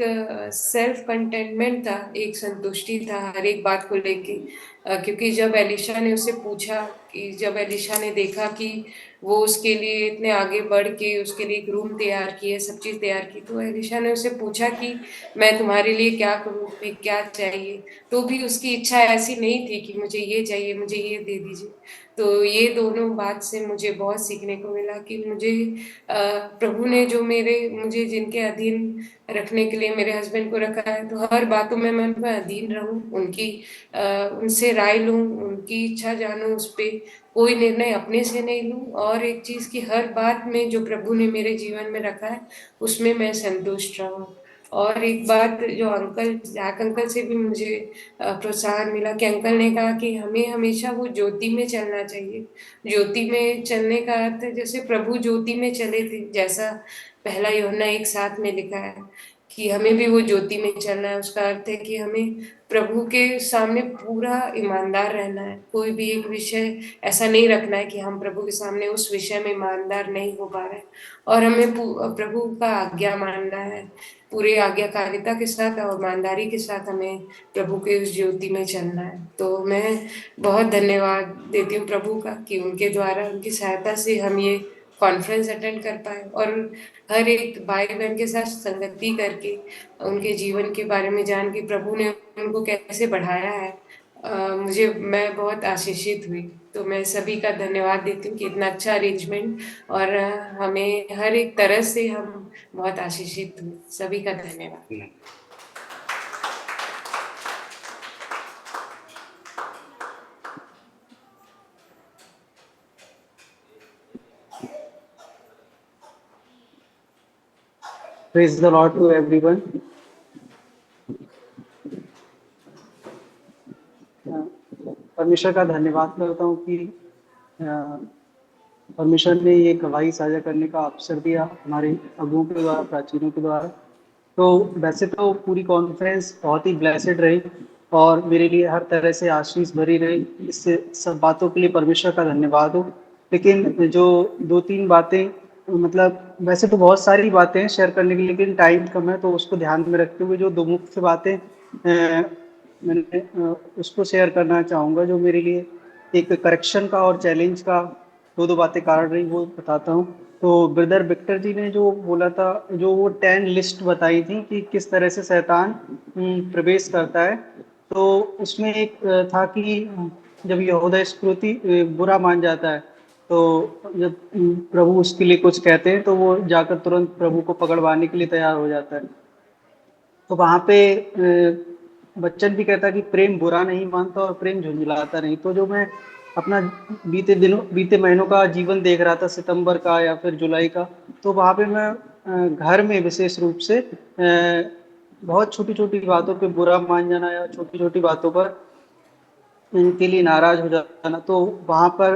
सेल्फ कंटेनमेंट था, एक संतुष्टि था हर एक बात को लेके। क्योंकि जब एलिशा ने उससे पूछा, कि जब एलिशा ने देखा कि वो उसके लिए इतने आगे बढ़ के उसके लिए एक रूम तैयार की है, सब चीज़ तैयार की, तो एलिशा ने उससे पूछा कि मैं तुम्हारे लिए क्या करूँ, तुम्हें क्या चाहिए? तो भी उसकी इच्छा ऐसी नहीं थी कि मुझे ये चाहिए, मुझे ये दे दीजिए। तो ये दोनों बात से मुझे बहुत सीखने को मिला कि मुझे प्रभु ने जो मुझे जिनके अधीन रखने के लिए मेरे हस्बैंड को रखा है, तो हर बातों में मैं उनका अधीन रहूं, उनसे राय लूं, उनकी इच्छा जानूं, उस पे कोई निर्णय अपने से नहीं लूं। और एक चीज़ की हर बात में जो प्रभु ने मेरे जीवन में रखा है उसमें मैं संतुष्ट रहूं। और एक बात जो जैक अंकल से भी मुझे प्रोत्साहन मिला कि अंकल ने कहा कि हमें हमेशा वो ज्योति में चलना चाहिए। ज्योति में चलने का अर्थ है जैसे प्रभु ज्योति में चले थे, जैसा पहला यूहन्ना 1:7 में लिखा है कि हमें भी वो ज्योति में चलना है। उसका अर्थ है कि हमें प्रभु के सामने पूरा ईमानदार रहना है, कोई भी एक विषय ऐसा नहीं रखना है कि हम प्रभु के सामने उस विषय में ईमानदार नहीं हो पा रहे, और हमें प्रभु का आज्ञा मानना है, पूरे आज्ञाकारिता के साथ और ईमानदारी के साथ हमें प्रभु के उस ज्योति में चलना है। तो मैं बहुत धन्यवाद देती हूँ प्रभु का कि उनके द्वारा, उनकी सहायता से हम ये कॉन्फ्रेंस अटेंड कर पाए और हर एक भाई बहन के साथ संगति करके उनके जीवन के बारे में जान के प्रभु ने उनको कैसे बढ़ाया है, मैं बहुत आशीषित हुई। तो मैं सभी का धन्यवाद देती हूँ कि इतना अच्छा अरेंजमेंट, और हमें हर एक तरह से हम बहुत आशीषित हुए। सभी का धन्यवाद। Praise the Lord to everyone. परमेश्वर का धन्यवाद करता हूँ कि परमेश्वर ने ये गवाही साझा करने का अवसर दिया हमारे अगुओं के द्वारा, प्राचीनों के द्वारा। तो वैसे तो पूरी कॉन्फ्रेंस बहुत ही ब्लेसेड रही और मेरे लिए हर तरह से आशीष भरी रही। इससे सब बातों के लिए परमेश्वर का धन्यवाद हो। लेकिन जो 2-3 बातें, मतलब वैसे तो बहुत सारी बातें शेयर करने की, लेकिन टाइम कम है, तो उसको ध्यान में रखते हुए जो 2 मुख्य बातें मैंने उसको शेयर करना चाहूँगा, जो मेरे लिए एक करेक्शन का और चैलेंज का 2 बातें कारण रही, वो बताता हूँ। तो ब्रदर विक्टर जी ने जो बोला था, जो वो 10 लिस्ट बताई थी कि किस तरह से शैतान प्रवेश करता है, तो उसमें एक था कि जब यहूदा इस्करियोती बुरा मान जाता है तो जब प्रभु उसके लिए कुछ कहते हैं तो वो जाकर तुरंत प्रभु को पकड़वाने के लिए तैयार हो जाता है। तो वहाँ पे बच्चन भी कहता है कि प्रेम बुरा नहीं मानता और प्रेम झुंझुलाता नहीं। तो जो मैं अपना बीते महीनों का जीवन देख रहा था, सितंबर का या फिर जुलाई का, तो वहाँ पे मैं घर में विशेष रूप से बहुत छोटी छोटी बातों पे बुरा मान जाना या छोटी छोटी बातों पर इनके लिए नाराज हो जाना, तो वहाँ पर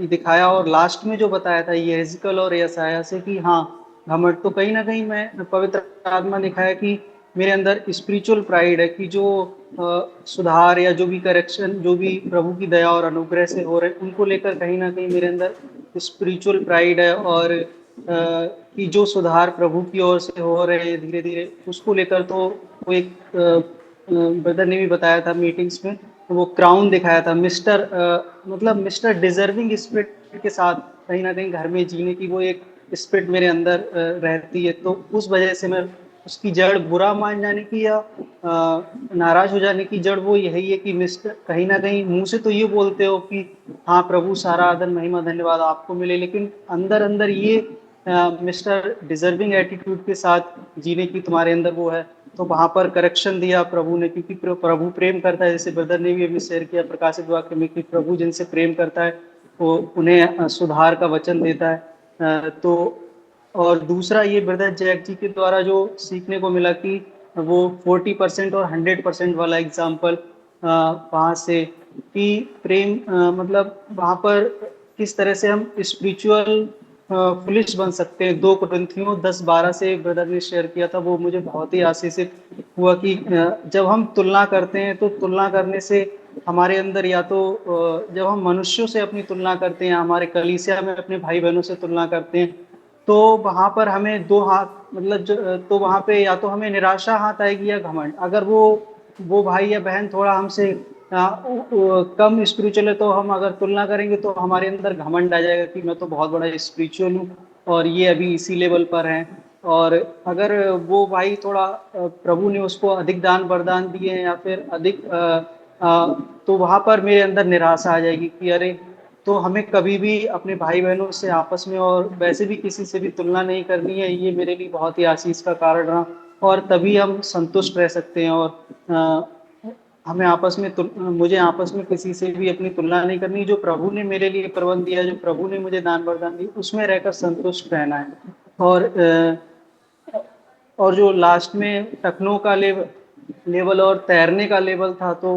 दिखाया। और लास्ट में जो बताया था यहेजकल और यशायाह से कि हाँ घमंड, तो कहीं ना कहीं मैं पवित्र आत्मा ने दिखाया कि मेरे अंदर स्पिरिचुअल प्राइड है कि जो सुधार या जो भी करेक्शन जो भी प्रभु की दया और अनुग्रह से हो रहे हैं उनको लेकर कहीं ना कहीं मेरे अंदर स्पिरिचुअल प्राइड है। और कि जो सुधार प्रभु की ओर से हो रहे हैं धीरे धीरे उसको लेकर, तो वो एक ब्रदर ने भी बताया था मीटिंग्स में, तो वो क्राउन दिखाया था मतलब मिस्टर डिजर्विंग स्पिरिट के साथ कहीं ना कहीं घर में जीने की वो एक स्पिरिट मेरे अंदर रहती है। तो उस वजह से मैं उसकी जड़ बुरा मान जाने की या नाराज हो जाने की जड़ वो यही है कि मिस्टर कहीं ना कहीं मुंह से तो ये बोलते हो कि हाँ प्रभु सारा आदर महिमा धन्यवाद आपको मिले, लेकिन अंदर अंदर ये मिस्टर डिजर्विंग एटीट्यूड के साथ जीने की तुम्हारे अंदर वो है। तो वहाँ पर करेक्शन दिया प्रभु ने, क्योंकि प्रभु प्रेम करता है, जैसे ब्रदर ने भी अभी शेयर किया प्रकाशित वाक्य में कि प्रभु जिनसे प्रेम करता है वो उन्हें सुधार का वचन देता है। तो और दूसरा ये ब्रदर जैक जी के द्वारा जो सीखने को मिला कि वो 40% और 100% वाला एग्जाम्पल वहाँ से कि प्रेम मतलब वहाँ पर किस तरह से हम स्पिरिचुअल पुलिस बन सकते हैं। 2 कुरिन्थियों 10-12 से ब्रदर ने शेयर किया था, वो मुझे बहुत ही आशीषित हुआ कि जब हम तुलना करते हैं तो तुलना करने से हमारे अंदर या तो जब हम मनुष्यों से अपनी तुलना करते हैं, हमारे कलीसिया में अपने भाई बहनों से तुलना करते हैं, तो वहाँ पर हमें 2 हाथ मतलब तो वहाँ पे या तो हमें निराशा हाथ आएगी या घमंड। अगर वो भाई या बहन थोड़ा हमसे कम स्पिरिचुअल है तो हम अगर तुलना करेंगे तो हमारे अंदर घमंड आ जाएगा कि मैं तो बहुत बड़ा स्पिरिचुअल हूँ और ये अभी इसी लेवल पर हैं। और अगर वो भाई थोड़ा प्रभु ने उसको अधिक दान वरदान दिए हैं या फिर अधिक तो वहाँ पर मेरे अंदर निराशा आ जाएगी कि अरे, तो हमें कभी भी अपने भाई बहनों से आपस में और वैसे भी किसी से भी तुलना नहीं करनी है। ये मेरे लिए बहुत ही आशीष का कारण रहा और तभी हम संतुष्ट रह सकते हैं। और हमें मुझे आपस में किसी से भी अपनी तुलना नहीं करनी। जो प्रभु ने मेरे लिए प्रबंध दिया, जो प्रभु ने मुझे दान वरदान दी, उसमें रहकर संतुष्ट रहना है। और जो लास्ट में टखनों का लेवल और तैरने का लेवल था, तो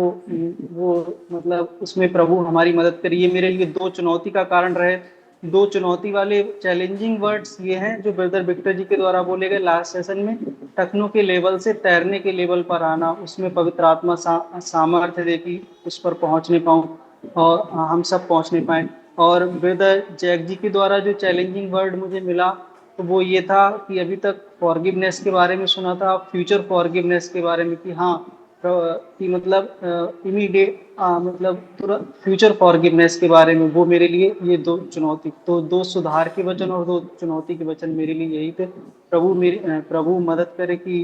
वो मतलब उसमें प्रभु हमारी मदद करी। ये मेरे लिए 2 चुनौती का कारण रहे। 2 चुनौती वाले चैलेंजिंग वर्ड्स ये हैं जो ब्रदर विक्टर जी के द्वारा बोले गए लास्ट सेशन में। टखनों के लेवल से तैरने के लेवल पर आना, उसमें पवित्र आत्मा सामर्थ्य दे कि उस पर पहुंचने पाऊँ और हम सब पहुंचने पाएँ। और ब्रदर जैक जी के द्वारा जो चैलेंजिंग वर्ड मुझे मिला तो वो ये था कि अभी तक फॉरगिवनेस के बारे में सुना था, फ्यूचर फॉरगिवनेस के बारे में कि हाँ कि मतलब इमीडिएट मतलब तुरंत फ्यूचर फॉरगिवनेस के बारे में। वो मेरे लिए ये 2 चुनौती, तो 2 सुधार के वचन और 2 चुनौती के वचन मेरे लिए यही थे। प्रभु मदद करे कि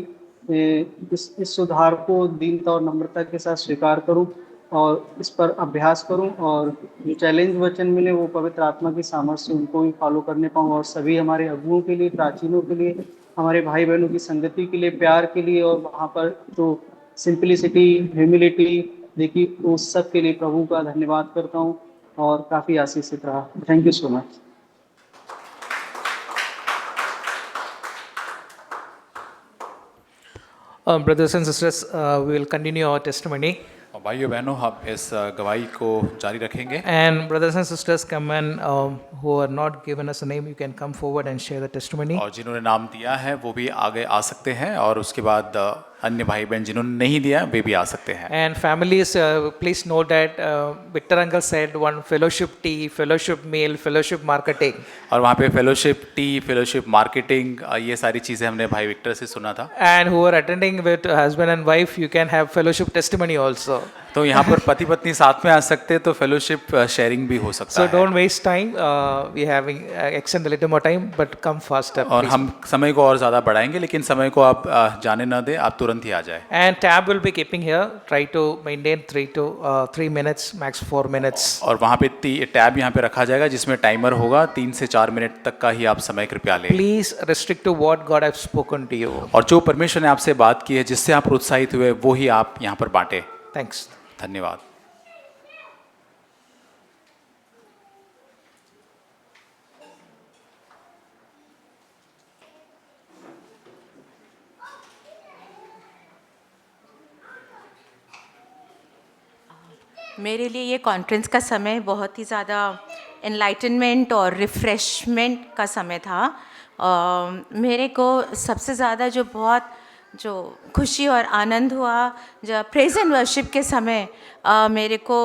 इस सुधार को दीनता और नम्रता के साथ स्वीकार करूं और इस पर अभ्यास करूं और जो चैलेंज वचन मिले वो पवित्र आत्मा की सामर्थ्य से उनको भी फॉलो करने पाऊं। और सभी हमारे अगुओं के लिए, प्राचीनों के लिए, हमारे भाई बहनों की संगति के लिए, प्यार के लिए और वहाँ पर जो सिंपलिसिटी, ह्यूमिलिटी देखी, उस सब के लिए प्रभु का धन्यवाद करता हूँ और काफ़ी आशीषित रहा। Thank you so much. Brothers and sisters, we will continue our testimony. भाइयों बहनों, हम इस गवाही को जारी रखेंगे। And brothers and sisters, come and who are not given us a name, you can come forward and share the testimony. और जिन्होंने नाम दिया है वो भी आगे आ सकते हैं और उसके बाद अन्य भाई बहन जिन्होंने नहीं दिया वे भी आ सकते हैं। And families, please note that Victor uncle said one fellowship tea, fellowship meal, fellowship marketing. और वहाँ पे फेलोशिप टी, फेलोशिप मार्केटिंग, ये सारी चीज़ें हमने भाई विक्टर से सुना था। And who are attending with husband and wife, you can have fellowship testimony also. तो यहाँ पर पति पत्नी साथ में आ सकते हैं, तो फेलोशिप शेयरिंग भी हो सकता So है। don't waste time. We having extend a little more time, but come faster. और please. हम समय को और ज़्यादा बढ़ाएंगे, लेकिन समय को आप जाने न दें, आप तुरंत ही आ जाए। And tab will be keeping here. Try to maintain 3 minutes, max 4 minutes. और वहाँ पे टैब यहाँ पे रखा जाएगा जिसमें टाइमर होगा, 3 से 4 मिनट तक का ही आप समय कृपया लें। Please restrict to what God has spoken to you. और जो परमेश्वर ने आपसे बात की है, जिससे आप प्रोत्साहित हुए, वो ही आप यहाँ पर बांटें। Thanks. धन्यवाद। मेरे लिए ये कॉन्फ्रेंस का समय बहुत ही ज़्यादा एनलाइटनमेंट और रिफ़्रेशमेंट का समय था। मेरे को सबसे ज़्यादा जो खुशी और आनंद हुआ जब प्रेज़ एंड वर्शिप के समय मेरे को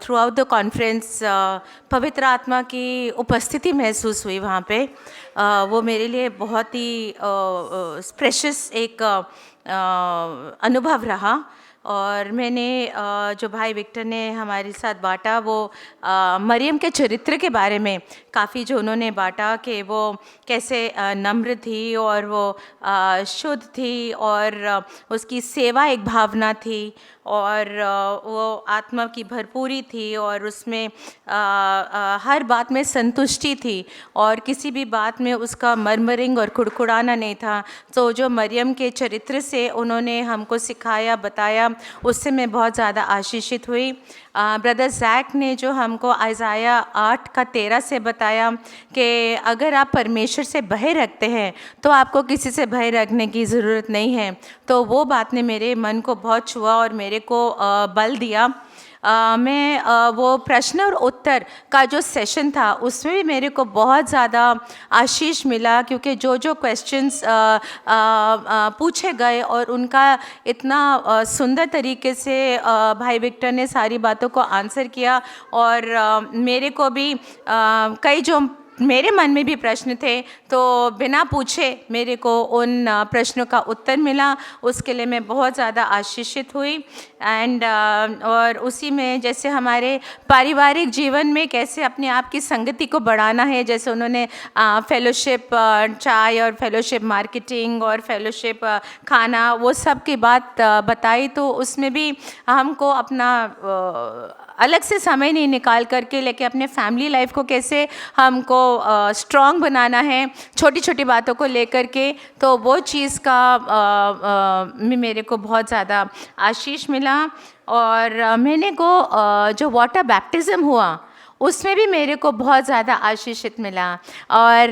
थ्रू आउट द कॉन्फ्रेंस पवित्र आत्मा की उपस्थिति महसूस हुई वहाँ पे। वो मेरे लिए बहुत ही प्रेशियस एक अनुभव रहा। और मैंने जो भाई विक्टर ने हमारे साथ बांटा वो मरियम के चरित्र के बारे में काफ़ी जो उन्होंने बांटा कि वो कैसे नम्र थी और वो शुद्ध थी और उसकी सेवा एक भावना थी और वो आत्मा की भरपूरी थी और उसमें हर बात में संतुष्टि थी और किसी भी बात में उसका मरमरिंग और कुड़कुड़ाना नहीं था। तो जो मरियम के चरित्र से उन्होंने हमको सिखाया बताया, उससे मैं बहुत ज़्यादा आशीषित हुई। ब्रदर जैक ने जो हमको आइज़ाया 8:13 से बताया कि अगर आप परमेश्वर से भय रखते हैं तो आपको किसी से भय रखने की ज़रूरत नहीं है, तो वो बात ने मेरे मन को बहुत छुआ और मेरे को बल दिया। मैं वो प्रश्न और उत्तर का जो सेशन था उसमें भी मेरे को बहुत ज़्यादा आशीष मिला, क्योंकि जो क्वेश्चंस पूछे गए और उनका इतना सुंदर तरीके से भाई विक्टर ने सारी बातों को आंसर किया और मेरे को भी कई जो मेरे मन में भी प्रश्न थे तो बिना पूछे मेरे को उन प्रश्नों का उत्तर मिला। उसके लिए मैं बहुत ज़्यादा आशीषित हुई। एंड और उसी में जैसे हमारे पारिवारिक जीवन में कैसे अपने आप की संगति को बढ़ाना है, जैसे उन्होंने फेलोशिप चाय और फेलोशिप मार्केटिंग और फेलोशिप खाना वो सब की बात बताई, तो उसमें भी हमको अपना अलग से समय नहीं निकाल करके लेके अपने फैमिली लाइफ को कैसे हमको स्ट्रॉन्ग बनाना है छोटी छोटी बातों को लेकर के, तो वो चीज़ का मेरे को बहुत ज़्यादा आशीष मिला। और मैंने को जो वाटर बैप्टिज़म हुआ उसमें भी मेरे को बहुत ज़्यादा आशीषित मिला। और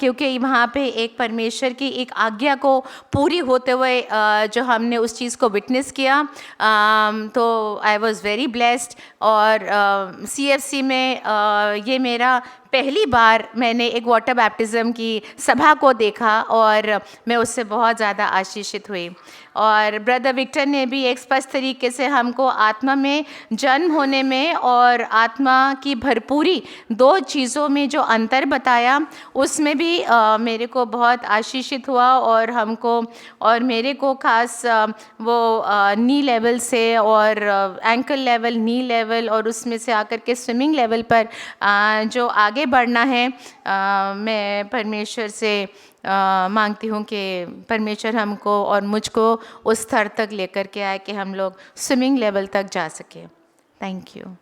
क्योंकि वहाँ पे एक परमेश्वर की एक आज्ञा को पूरी होते हुए जो हमने उस चीज़ को विटनेस किया, तो आई वॉज़ वेरी ब्लेस्ड। और CFC में ये मेरा पहली बार मैंने एक वाटर बैप्टिज़म की सभा को देखा और मैं उससे बहुत ज़्यादा आशीषित हुई। और ब्रदर विक्टर ने भी एक स्पष्ट तरीके से हमको आत्मा में जन्म होने में और आत्मा की भरपूरी दो चीज़ों में जो अंतर बताया, उसमें भी मेरे को बहुत आशीषित हुआ। और हमको और मेरे को खास वो नी लेवल से और एंकल लेवल, नी लेवल और उसमें से आकर के स्विमिंग लेवल पर जो आगे बढ़ना है, मैं परमेश्वर से मांगती हूँ कि परमेश्वर हमको और मुझको उस स्तर तक लेकर के आए कि हम लोग स्विमिंग लेवल तक जा सके। Thank you.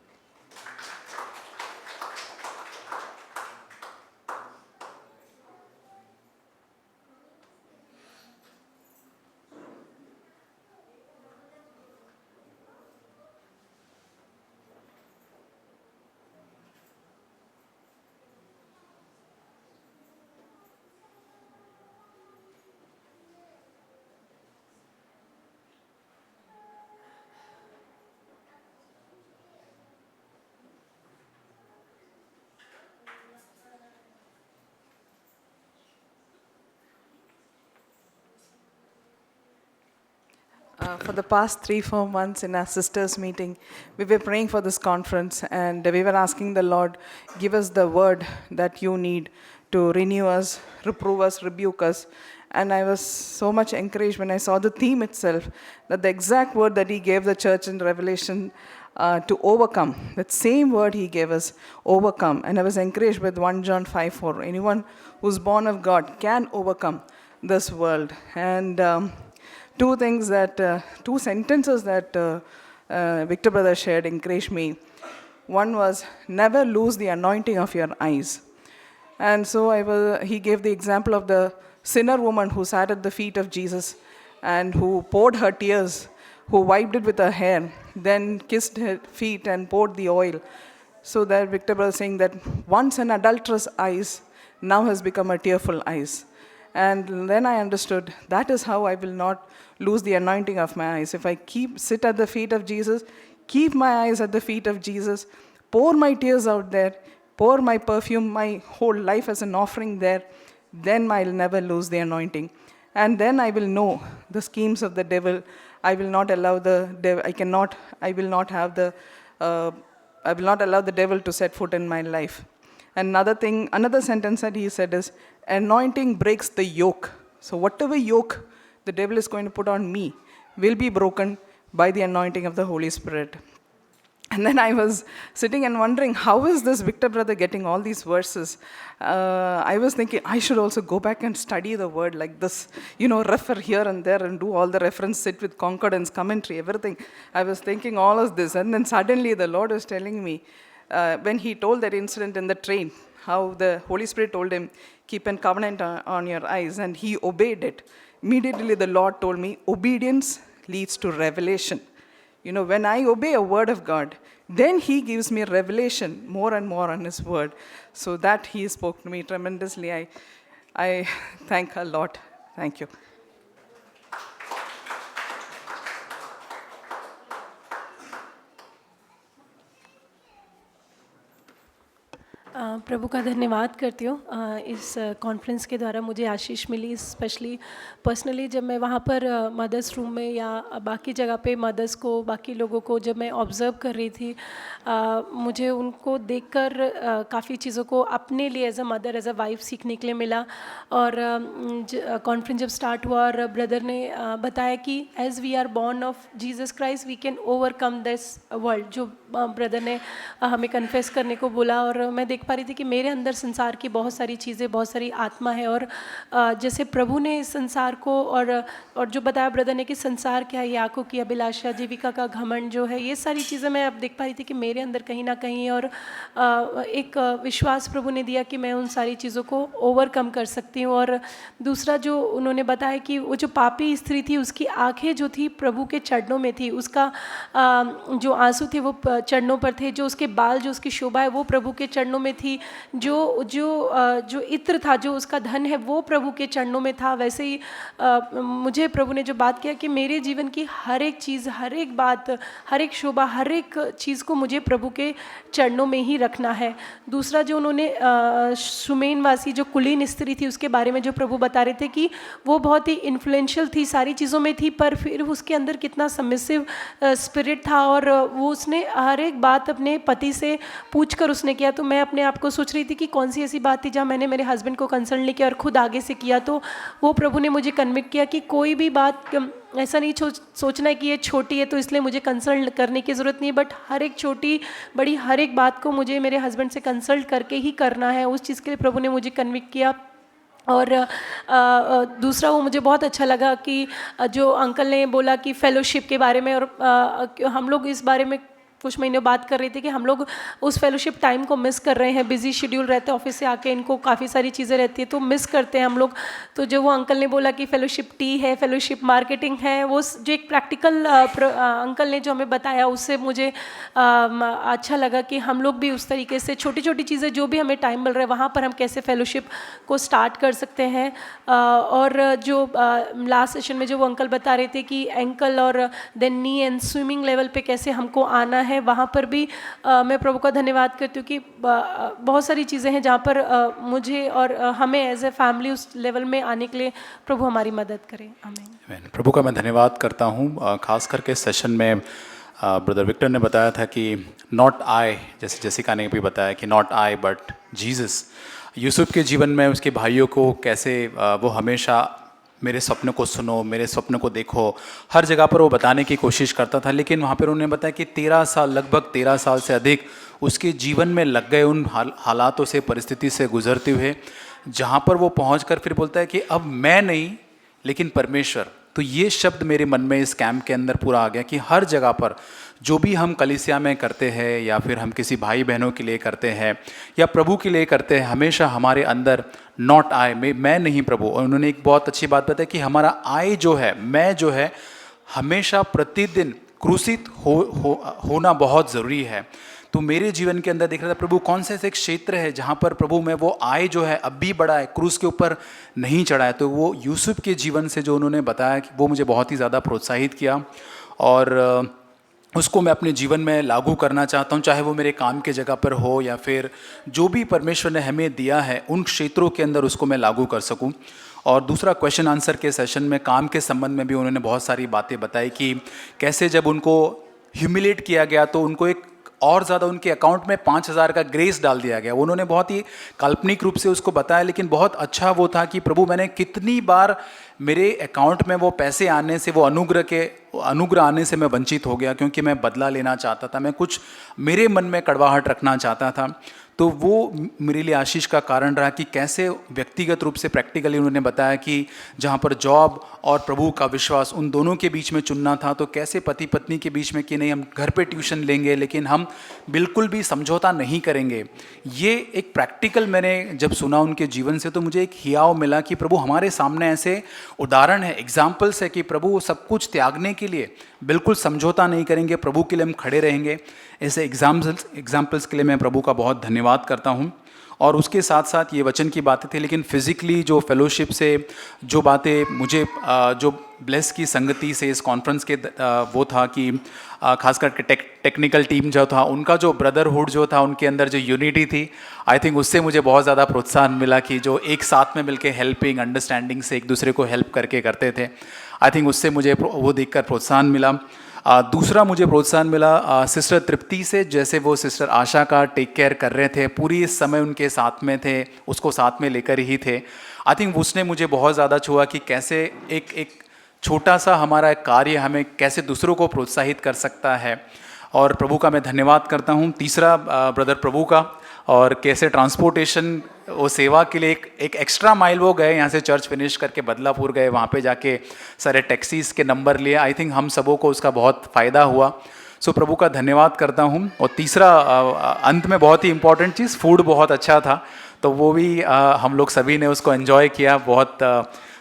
For the past 3-4 months in our sisters meeting, we were praying for this conference and we were asking the Lord, give us the word that you need to renew us, reprove us, rebuke us. And I was so much encouraged when I saw the theme itself, that the exact word that he gave the church in Revelation to overcome, that same word he gave us, overcome. And I was encouraged with 1 John 5:4. Anyone who's born of God can overcome this world. And two sentences that Victor Brother shared encouraged me. One was, never lose the anointing of your eyes. And so he gave the example of the sinner woman who sat at the feet of Jesus and who poured her tears, who wiped it with her hair, then kissed her feet and poured the oil. So that Victor Brother saying that once an adulterous eyes now has become a tearful eyes. And then I understood that is how I will not lose the anointing of my eyes. If I sit at the feet of Jesus, keep my eyes at the feet of Jesus, pour my tears out there, pour my perfume, my whole life as an offering there, then I'll never lose the anointing. And then I will know the schemes of the devil. I will not allow the devil, I will not allow the devil to set foot in my life. Another sentence that he said is, anointing breaks the yoke. So whatever yoke the devil is going to put on me will be broken by the anointing of the Holy Spirit. And then I was sitting and wondering, how is this Victor Brother getting all these verses? I was thinking, I should also go back and study the word like this, refer here and there and do all the reference, sit with concordance, commentary, everything. I was thinking all of this. And then suddenly the Lord was telling me, when he told that incident in the train, how the Holy Spirit told him, keep a covenant on your eyes, and he obeyed it. Immediately the Lord told me, obedience leads to revelation. When I obey a word of God, then he gives me revelation more and more on his word. So that he spoke to me tremendously. I thank a lot. Thank you. प्रभु का धन्यवाद करती हूँ। इस कॉन्फ्रेंस के द्वारा मुझे आशीष मिली, स्पेशली पर्सनली जब मैं वहाँ पर मदर्स रूम में या बाकी जगह पे मदर्स को, बाकी लोगों को जब मैं ऑब्ज़र्व कर रही थी, मुझे उनको देखकर काफ़ी चीज़ों को अपने लिए as a mother, as a wife सीखने के लिए मिला। और कॉन्फ्रेंस जब स्टार्ट हुआ और ब्रदर ने बताया कि as we are born of Jesus Christ we can overcome this world, जो ब्रदर ने हमें कन्फेस करने को बोला। और मैं देख पा रही थी कि मेरे अंदर संसार की बहुत सारी चीज़ें, बहुत सारी आत्मा है, और जैसे प्रभु ने इस संसार को और जो बताया ब्रदर ने कि संसार क्या है, ये आंखों की अभिलाषा, जीविका का घमंड जो है, ये सारी चीज़ें मैं अब देख पा रही थी कि मेरे अंदर कहीं ना कहीं, और एक विश्वास प्रभु ने दिया कि मैं उन सारी चीज़ों को ओवरकम कर सकती हूँ। और दूसरा जो उन्होंने बताया कि वो जो पापी स्त्री थी, उसकी आँखें जो थी प्रभु के चरणों में थी, उसका जो आंसू थे वो चरणों पर थे, जो उसके बाल, जो उसकी शोभा है वो प्रभु के चरणों में थी, जो इत्र था, जो उसका धन है वो प्रभु के चरणों में था। वैसे ही मुझे प्रभु ने जो बात किया कि मेरे जीवन की हर एक चीज़, हर एक बात, हर एक शोभा, हर एक चीज़ को मुझे प्रभु के चरणों में ही रखना है। दूसरा जो उन्होंने सुमेनवासी जो कुलीन स्त्री थी उसके बारे में जो प्रभु बता रहे थे कि वो बहुत ही इन्फ्लुएंशियल थी, सारी चीज़ों में थी, पर फिर उसके अंदर कितना सबमिसिव स्पिरिट था, और वो उसने हर एक बात अपने पति से पूछ कर उसने किया। तो मैं अपने आप को सोच रही थी कि कौन सी ऐसी बात थी जहाँ मैंने मेरे हस्बैंड को कंसल्ट नहीं किया और खुद आगे से किया। तो वो प्रभु ने मुझे कन्विक्ट किया कि कोई भी बात ऐसा नहीं सोचना है कि ये छोटी है तो इसलिए मुझे कंसल्ट करने की ज़रूरत नहीं, बट हर एक छोटी बड़ी हर एक बात को मुझे मेरे हस्बैंड से कंसल्ट करके ही करना है। उस चीज़ के लिए प्रभु ने मुझे कन्विक्ट किया। और दूसरा वो मुझे बहुत अच्छा लगा कि जो अंकल ने बोला कि फेलोशिप के बारे में, और हम लोग इस बारे में कुछ महीनों बात कर रही थी कि हम लोग उस फेलोशिप टाइम को मिस कर रहे हैं, बिजी शेड्यूल रहते हैं, ऑफिस से आके इनको काफ़ी सारी चीज़ें रहती है तो मिस करते हैं हम लोग। तो जो वो अंकल ने बोला कि फेलोशिप टी है, फेलोशिप मार्केटिंग है, वो जो एक प्रैक्टिकल अंकल ने जो हमें बताया उससे मुझे अच्छा लगा कि हम लोग भी उस तरीके से छोटी छोटी चीज़ें जो भी हमें टाइम मिल रहा है वहाँ पर हम कैसे फेलोशिप को स्टार्ट कर सकते हैं। और जो लास्ट सेशन में जो वो अंकल बता रहे थे कि एंकल और then knee and swimming level पे कैसे हमको आना है, वहाँ पर भी मैं प्रभु का धन्यवाद करती हूँ कि बहुत सारी चीज़ें हैं जहाँ पर मुझे और हमें एज ए फैमिली उस लेवल में आने के लिए प्रभु हमारी मदद करें। आमीन। प्रभु का मैं धन्यवाद करता हूँ। खास करके सेशन में ब्रदर विक्टर ने बताया था कि नॉट आई, जैसे जेसिका ने भी बताया कि not I but Jesus. Yusuf के जीवन में उसके भाइयों को कैसे वो हमेशा मेरे सपने को सुनो, मेरे सपने को देखो, हर जगह पर वो बताने की कोशिश करता था। लेकिन वहाँ पर उन्होंने बताया कि 13 साल, लगभग 13 साल से अधिक उसके जीवन में लग गए उन हालातों से, परिस्थिति से गुजरते हुए, जहाँ पर वो पहुँचकर फिर बोलता है कि अब मैं नहीं लेकिन परमेश्वर। तो ये शब्द मेरे मन में इस कैंप के अंदर पूरा आ गया कि हर जगह पर जो भी हम कलीसिया में करते हैं या फिर हम किसी भाई बहनों के लिए करते हैं या प्रभु के लिए करते हैं, हमेशा हमारे अंदर नॉट आई, मैं नहीं प्रभु। और उन्होंने एक बहुत अच्छी बात बताई कि हमारा आई जो है, मैं जो है, हमेशा प्रतिदिन क्रूसित होना बहुत ज़रूरी है। तो मेरे जीवन के अंदर देख रहा था प्रभु कौन से ऐसे क्षेत्र है जहाँ पर प्रभु मैं वो आय जो है अब भी बड़ा है, क्रूस के ऊपर नहीं चढ़ा है। तो वो यूसुफ के जीवन से जो उन्होंने बताया कि वो मुझे बहुत ही ज़्यादा प्रोत्साहित किया और उसको मैं अपने जीवन में लागू करना चाहता हूँ, चाहे वो मेरे काम के जगह पर हो या फिर जो भी परमेश्वर ने हमें दिया है उन क्षेत्रों के अंदर उसको मैं लागू कर सकूँ। और दूसरा क्वेश्चन आंसर के सेशन में काम के संबंध में भी उन्होंने बहुत सारी बातें बताई कि कैसे जब उनको ह्यूमिलेट किया गया तो उनको एक और ज़्यादा उनके अकाउंट में 5,000 का ग्रेस डाल दिया गया। उन्होंने बहुत ही काल्पनिक रूप से उसको बताया, लेकिन बहुत अच्छा वो था कि प्रभु मैंने कितनी बार मेरे अकाउंट में वो पैसे आने से, वो अनुग्रह आने से मैं वंचित हो गया क्योंकि मैं बदला लेना चाहता था, मैं कुछ मेरे मन में कड़वाहट रखना चाहता था। तो वो मेरे लिए आशीष का कारण रहा कि कैसे व्यक्तिगत रूप से प्रैक्टिकली उन्होंने बताया कि जहाँ पर जॉब और प्रभु का विश्वास उन दोनों के बीच में चुनना था, तो कैसे पति पत्नी के बीच में कि नहीं हम घर पे ट्यूशन लेंगे लेकिन हम बिल्कुल भी समझौता नहीं करेंगे। ये एक प्रैक्टिकल मैंने जब सुना उनके जीवन से तो मुझे एक हियाव मिला कि प्रभु हमारे सामने ऐसे उदाहरण है, एग्जाम्पल्स है कि प्रभु सब कुछ त्यागने के लिए बिल्कुल समझौता नहीं करेंगे, प्रभु के लिए हम खड़े रहेंगे। ऐसे एग्जाम्पल्स के लिए मैं प्रभु का बहुत धन्यवाद करता हूँ। और उसके साथ साथ ये वचन की बातें थी, लेकिन फिज़िकली जो फेलोशिप से जो बातें मुझे जो ब्लेस की संगति से इस कॉन्फ्रेंस के वो था कि खासकर के टेक्निकल टीम जो था उनका जो ब्रदरहुड जो था, उनके अंदर जो यूनिटी थी, आई थिंक उससे मुझे बहुत ज़्यादा प्रोत्साहन मिला कि जो एक साथ में मिलके हेल्पिंग, अंडरस्टैंडिंग से एक दूसरे को हेल्प करके करते थे। आई थिंक उससे मुझे वो देखकर प्रोत्साहन मिला। दूसरा मुझे प्रोत्साहन मिला सिस्टर तृप्ति से, जैसे वो सिस्टर आशा का टेक केयर कर रहे थे, पूरी इस समय उनके साथ में थे, उसको साथ में लेकर ही थे। आई थिंक उसने मुझे बहुत ज़्यादा छुआ कि कैसे एक छोटा सा हमारा कार्य हमें कैसे दूसरों को प्रोत्साहित कर सकता है। और प्रभु का मैं धन्यवाद करता हूँ। तीसरा ब्रदर प्रभु का, और कैसे ट्रांसपोर्टेशन वो सेवा के लिए एक एक्स्ट्रा माइल वो गए, यहाँ से चर्च फिनिश करके बदलापुर गए, वहाँ पे जाके सारे टैक्सीज़ के नंबर लिए। आई थिंक हम सबों को उसका बहुत फ़ायदा हुआ। सो प्रभु का धन्यवाद करता हूँ। और तीसरा अंत में बहुत ही इम्पॉर्टेंट चीज़, फूड बहुत अच्छा था, तो वो भी हम लोग सभी ने उसको एंजॉय किया। बहुत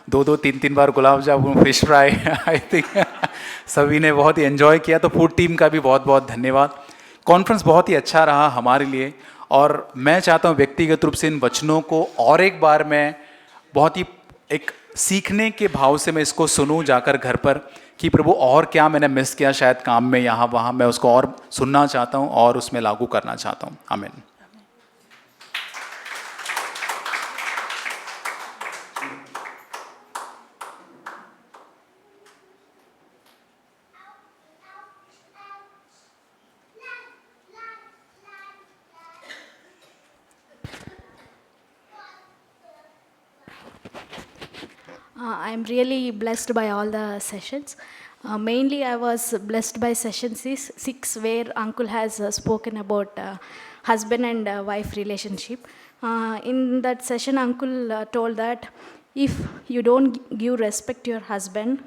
2-2, 3-3 बार gulab jamun, fish fry I think सभी ने बहुत ही एंजॉय किया। तो फूड टीम का भी बहुत बहुत धन्यवाद। कॉन्फ्रेंस बहुत ही अच्छा रहा हमारे लिए, और मैं चाहता हूँ व्यक्तिगत रूप से इन वचनों को और एक बार मैं बहुत ही एक सीखने के भाव से मैं इसको सुनूं जाकर घर पर कि प्रभु और क्या मैंने मिस किया शायद काम में, यहाँ वहाँ, मैं उसको और सुनना चाहता हूँ और उसमें लागू करना चाहता हूँ। आमीन। I'm really blessed by all the sessions. Mainly, I was blessed by session 6 where Uncle has spoken about husband and wife relationship. In that session, Uncle told that if you don't give respect to your husband,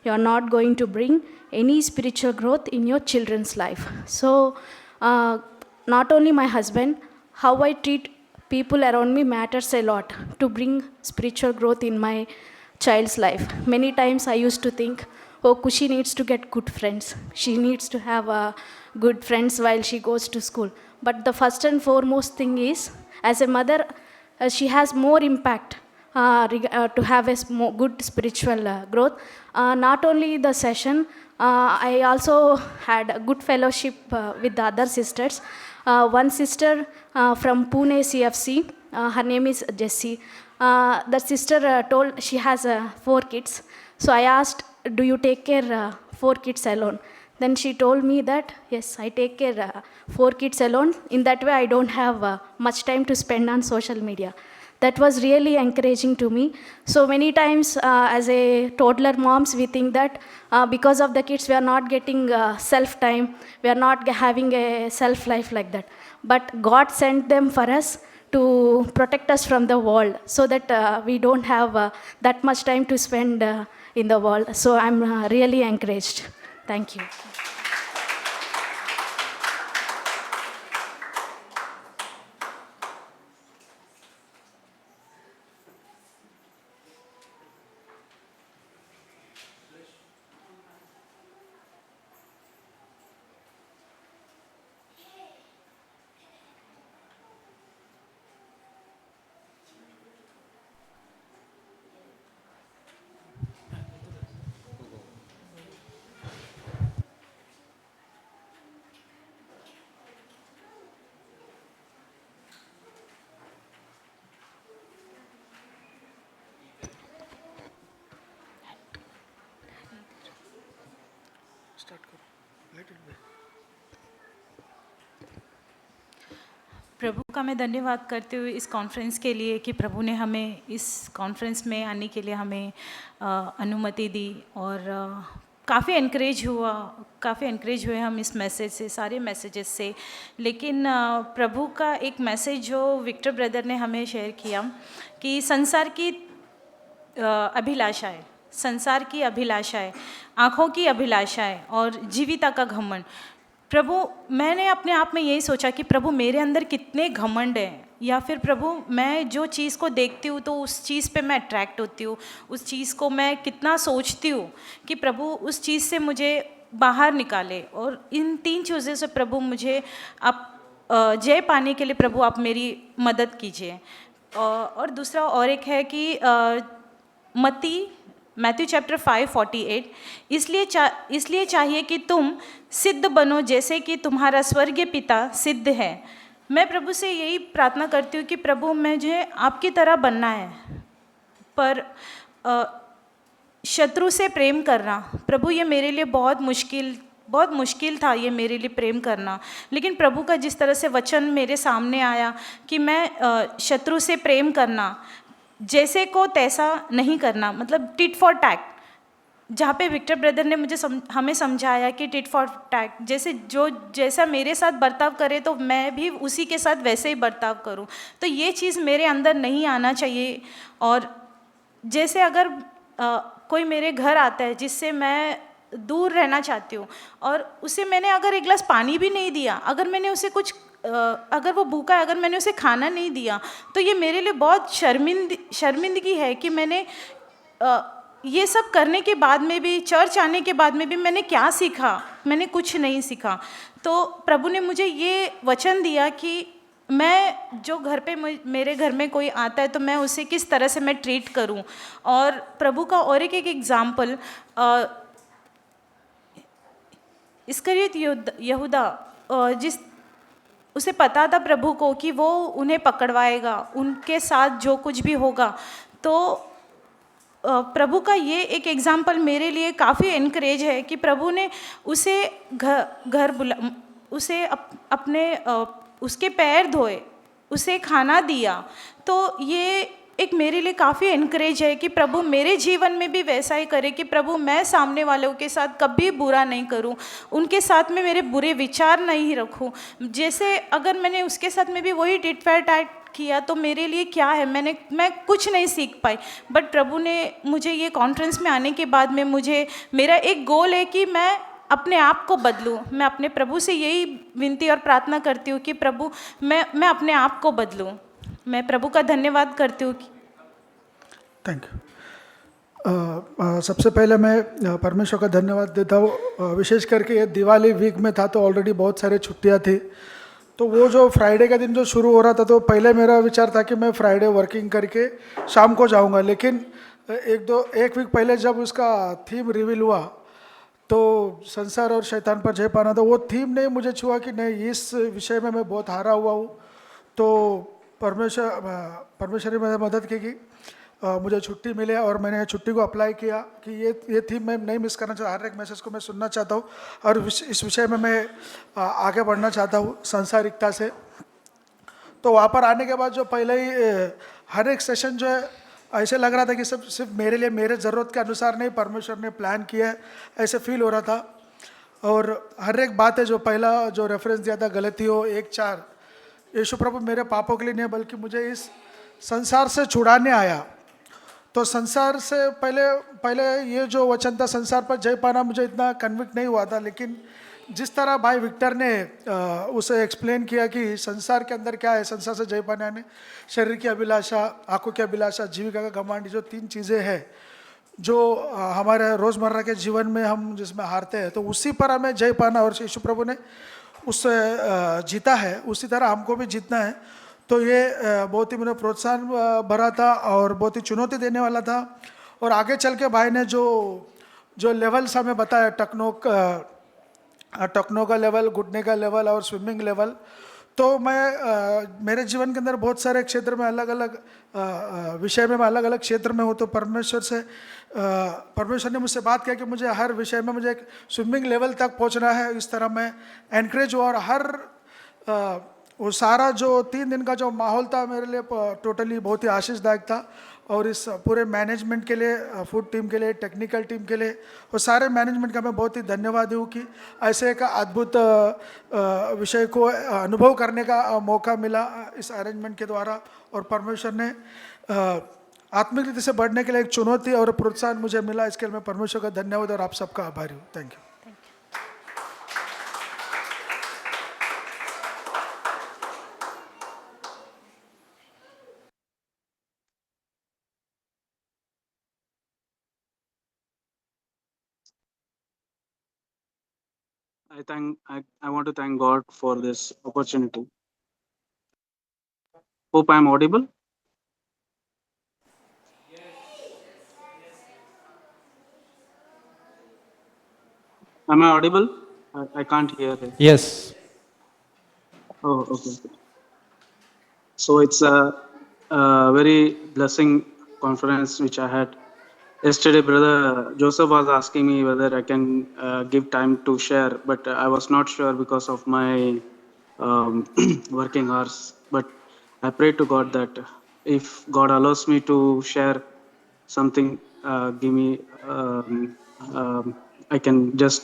you are not going to bring any spiritual growth in your children's life. So, not only my husband, how I treat people around me matters a lot to bring spiritual growth in my child's life. Many times I used to think, oh, Kushi needs to get good friends. She needs to have good friends while she goes to school. But the first and foremost thing is, as a mother, she has more impact to have a good spiritual growth. Not only the session, I also had a good fellowship with the other sisters. One sister from Pune CFC, her name is Jessie. The sister told she has 4 kids. So I asked, do you take care 4 kids alone? Then she told me that, yes, I take care 4 kids alone. In that way, I don't have much time to spend on social media. that was really encouraging to me. So many times as a toddler moms, we think that because of the kids we are not getting self time, we are not having a self life like that. But God sent them for us to protect us from the world, so that we don't have that much time to spend in the world. So I'm really encouraged. Thank you. प्रभु का मैं धन्यवाद करती हूँ इस कॉन्फ्रेंस के लिए कि प्रभु ने हमें इस कॉन्फ्रेंस में आने के लिए हमें अनुमति दी, और काफ़ी एनकरेज हुए हम इस मैसेज से, सारे मैसेजेस से। लेकिन प्रभु का एक मैसेज जो विक्टर ब्रदर ने हमें शेयर किया कि संसार की अभिलाषाएं, संसार की अभिलाषाएं, आँखों की अभिलाषाएं और जीविता का घमंड। प्रभु, मैंने अपने आप में यही सोचा कि प्रभु मेरे अंदर कितने घमंड हैं, या फिर प्रभु मैं जो चीज़ को देखती हूँ तो उस चीज़ पे मैं अट्रैक्ट होती हूँ, उस चीज़ को मैं कितना सोचती हूँ कि प्रभु उस चीज़ से मुझे बाहर निकाले। और इन 3 चीज़ों से प्रभु मुझे आप जय पाने के लिए प्रभु आप मेरी मदद कीजिए। और दूसरा और एक है कि मैथ्यू चैप्टर 5:48, इसलिए चाहिए कि तुम सिद्ध बनो जैसे कि तुम्हारा स्वर्गीय पिता सिद्ध है। मैं प्रभु से यही प्रार्थना करती हूँ कि प्रभु मुझे आपकी तरह बनना है, पर शत्रु से प्रेम करना, प्रभु ये मेरे लिए बहुत मुश्किल था, ये मेरे लिए प्रेम करना। लेकिन प्रभु का जिस तरह से वचन मेरे सामने आया कि मैं शत्रु से प्रेम करना, जैसे को तैसा नहीं करना, मतलब टिट फॉर टैट, जहाँ पे विक्टर ब्रदर ने हमें समझाया कि टिट फॉर टैट, जैसा मेरे साथ बर्ताव करे तो मैं भी उसी के साथ वैसे ही बर्ताव करूं। तो ये चीज़ मेरे अंदर नहीं आना चाहिए। और जैसे अगर कोई मेरे घर आता है जिससे मैं दूर रहना चाहती हूँ, और उसे मैंने अगर एक गिलास पानी भी नहीं दिया, अगर मैंने उसे कुछ अगर वो भूखा है, अगर मैंने उसे खाना नहीं दिया, तो ये मेरे लिए बहुत शर्मिंदगी है कि मैंने ये सब करने के बाद में भी, चर्च आने के बाद में भी मैंने क्या सीखा? मैंने कुछ नहीं सीखा। तो प्रभु ने मुझे ये वचन दिया कि मैं जो घर पे मेरे घर में कोई आता है तो मैं उसे किस तरह से मैं ट्रीट करूं। और प्रभु का और एक एग्जाम्पल, इस्करियोत यहूदा, जिस उसे पता था प्रभु को कि वो उन्हें पकड़वाएगा, उनके साथ जो कुछ भी होगा। तो प्रभु का ये एक एग्जाम्पल मेरे लिए काफ़ी इनकरेज है कि प्रभु ने उसे घर बुला, उसे अपने उसके पैर धोए, उसे खाना दिया। तो ये एक मेरे लिए काफ़ी इनकरेज है कि प्रभु मेरे जीवन में भी वैसा ही करे कि प्रभु मैं सामने वालों के साथ कभी बुरा नहीं करूं, उनके साथ में मेरे बुरे विचार नहीं रखूं। जैसे अगर मैंने उसके साथ में भी वही टिट फॉर टैट किया तो मेरे लिए क्या है, मैं कुछ नहीं सीख पाई। बट प्रभु ने मुझे ये कॉन्फ्रेंस में आने के बाद में मेरा एक गोल है कि मैं अपने आप को बदलूं। मैं अपने प्रभु से यही विनती और प्रार्थना करती हूँ कि प्रभु मैं अपने आप को बदलूं। मैं प्रभु का धन्यवाद करती हूँ। Thank you. सबसे पहले मैं परमेश्वर का धन्यवाद देता हूँ। विशेष करके ये दिवाली वीक में था तो ऑलरेडी बहुत सारे छुट्टियाँ थी, तो वो जो फ्राइडे का दिन जो शुरू हो रहा था तो पहले मेरा विचार था कि मैं फ्राइडे वर्किंग करके शाम को जाऊंगा। लेकिन एक वीक पहले जब उसका थीम रिवील हुआ तो संसार और शैतान पर जय पाना, तो वो थीम ने मुझे छुआ कि नहीं, इस विषय में मैं बहुत हारा हुआ हूँ। तो परमेश्वर ने मेरी मदद की कि मुझे छुट्टी मिले और मैंने छुट्टी को अप्लाई किया कि ये थीम मैं नहीं मिस करना चाहता। हर एक मैसेज को मैं सुनना चाहता हूँ और इस विषय में मैं आगे बढ़ना चाहता हूँ सांसारिकता से। तो वहाँ पर आने के बाद जो पहले ही हर एक सेशन जो है ऐसे लग रहा था कि सब सिर्फ मेरे लिए, मेरे ज़रूरत के अनुसार नहीं, परमेश्वर ने प्लान किया है, ऐसे फील हो रहा था। और हर एक बात है जो पहला जो रेफरेंस दिया था गलतियों 1:4, यीशु प्रभु मेरे पापों के लिए नहीं बल्कि मुझे इस संसार से छुड़ाने आया। तो संसार से पहले ये जो वचन था संसार पर जय पाना मुझे इतना कन्विक्ट नहीं हुआ था, लेकिन जिस तरह भाई विक्टर ने उसे एक्सप्लेन किया कि संसार के अंदर क्या है, संसार से जय पाने आने, शरीर की अभिलाषा, आंखों की अभिलाषा, जीविका का घमंड, जो 3 चीज़ें हैं जो हमारे रोज़मर्रा के जीवन में हम जिसमें हारते हैं, तो उसी पर हमें जय पाना और यीशु प्रभु ने उससे जीता है, उसी तरह हमको भी जीतना है। तो ये बहुत ही मुझे प्रोत्साहन भरा था और बहुत ही चुनौती देने वाला था। और आगे चल के भाई ने जो लेवल्स हमें बताया, टकनों का लेवल, घुटने का लेवल और स्विमिंग लेवल, तो मैं मेरे जीवन के अंदर बहुत सारे क्षेत्र में अलग अलग विषय में मैं अलग अलग क्षेत्र में हूँ। तो परमेश्वर ने मुझसे बात किया कि मुझे हर विषय में मुझे एक स्विमिंग लेवल तक पहुँचना है। इस तरह मैं एनकरेज हुआ और हर वो सारा जो 3 दिन का जो माहौल था मेरे लिए टोटली बहुत ही आशीषदायक था। और इस पूरे मैनेजमेंट के लिए, फूड टीम के लिए, टेक्निकल टीम के लिए और सारे मैनेजमेंट का मैं बहुत ही धन्यवाद हूँ कि ऐसे एक अद्भुत विषय को अनुभव करने का मौका मिला इस अरेंजमेंट के द्वारा। और परमेश्वर ने आत्मिक रीति से बढ़ने के लिए एक चुनौती और प्रोत्साहन मुझे मिला। इसके लिए मैं परमेश्वर का धन्यवाद और आप सबका आभारी हूँ। Thank you. I want to thank God for this opportunity. Hope I am audible. Am I audible? I can't hear it. Yes. Oh, okay. So it's a very blessing conference which I had. Yesterday, Brother Joseph was asking me whether I can give time to share, but I was not sure because of my working hours. But I prayed to God that if God allows me to share something, give me, I can just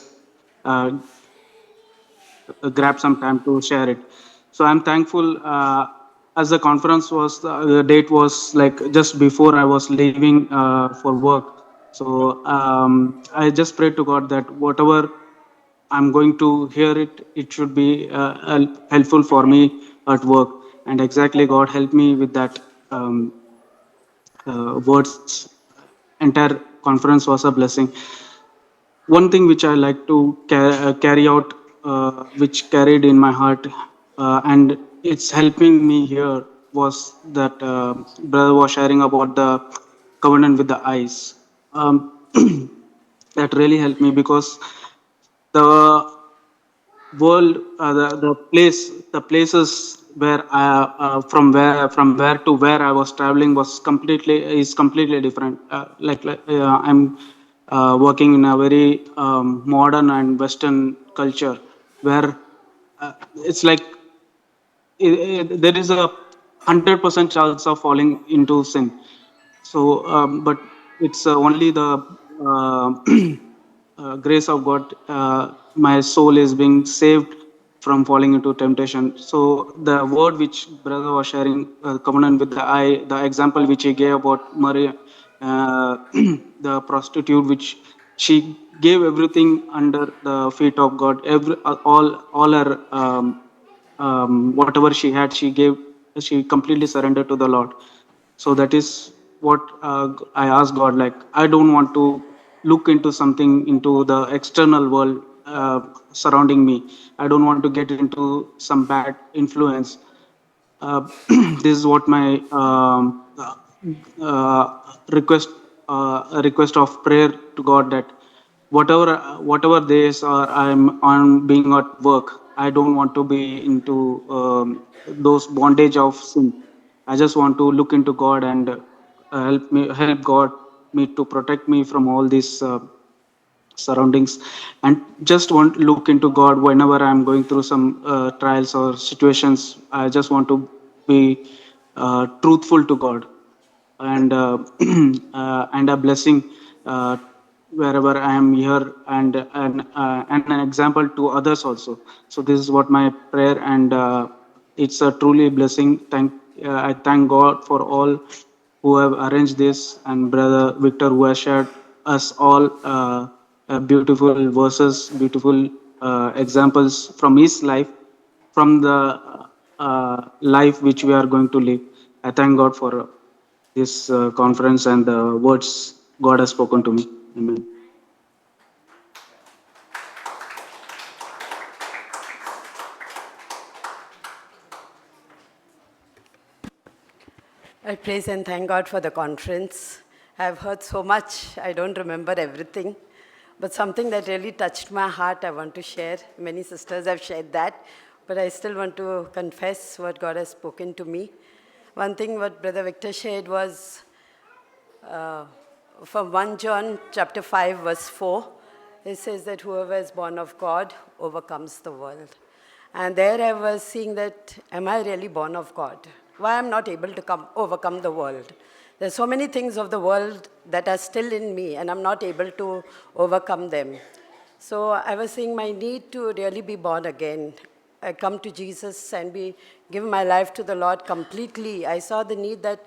grab some time to share it. So I'm thankful. As the conference was, the date was like just before I was leaving for work. So I just prayed to God that whatever I'm going to hear it should be helpful for me at work. And exactly God helped me with that words. Entire conference was a blessing. One thing which I like to carry out, which carried in my heart, and it's helping me here, was that brother was sharing about the covenant with the eyes. That really helped me because the world, the places where from where to where I was traveling is completely different. I'm working in a very modern and Western culture where it's like there is a 100% chance of falling into sin. So, but it's only the grace of God. My soul is being saved from falling into temptation. So the word which brother was sharing, covenant with the eye, the example which he gave about Maria, the prostitute, which she gave everything under the feet of God. All her whatever she had, she completely surrendered to the Lord. So that is what I asked God. Like, I don't want to look into something, into the external world surrounding me. I don't want to get into some bad influence. This is what my request of prayer to God, that whatever days I'm on being at work, I don't want to be into those bondage of sin. I just want to look into God and help God me to protect me from all these surroundings, and just want to look into God whenever I'm going through some trials or situations. I just want to be truthful to God. and and a blessing uh, wherever I am here, and an example to others also. So this is what my prayer, and it's a truly blessing. I thank God for all who have arranged this, and Brother Victor who has shared us all beautiful verses, beautiful examples from his life, from the life which we are going to live. I thank God for this conference and the words God has spoken to me. Amen. I praise and thank God for the conference. I've heard so much, I don't remember everything. But something that really touched my heart, I want to share. Many sisters have shared that, but I still want to confess what God has spoken to me. One thing what Brother Victor shared was from 1 John chapter 5, verse 4. It says that whoever is born of God overcomes the world. And there I was seeing that, am I really born of God? Why I'm not able to overcome the world? There's so many things of the world that are still in me, and I'm not able to overcome them. So I was seeing my need to really be born again. I come to Jesus and give my life to the Lord completely. I saw the need that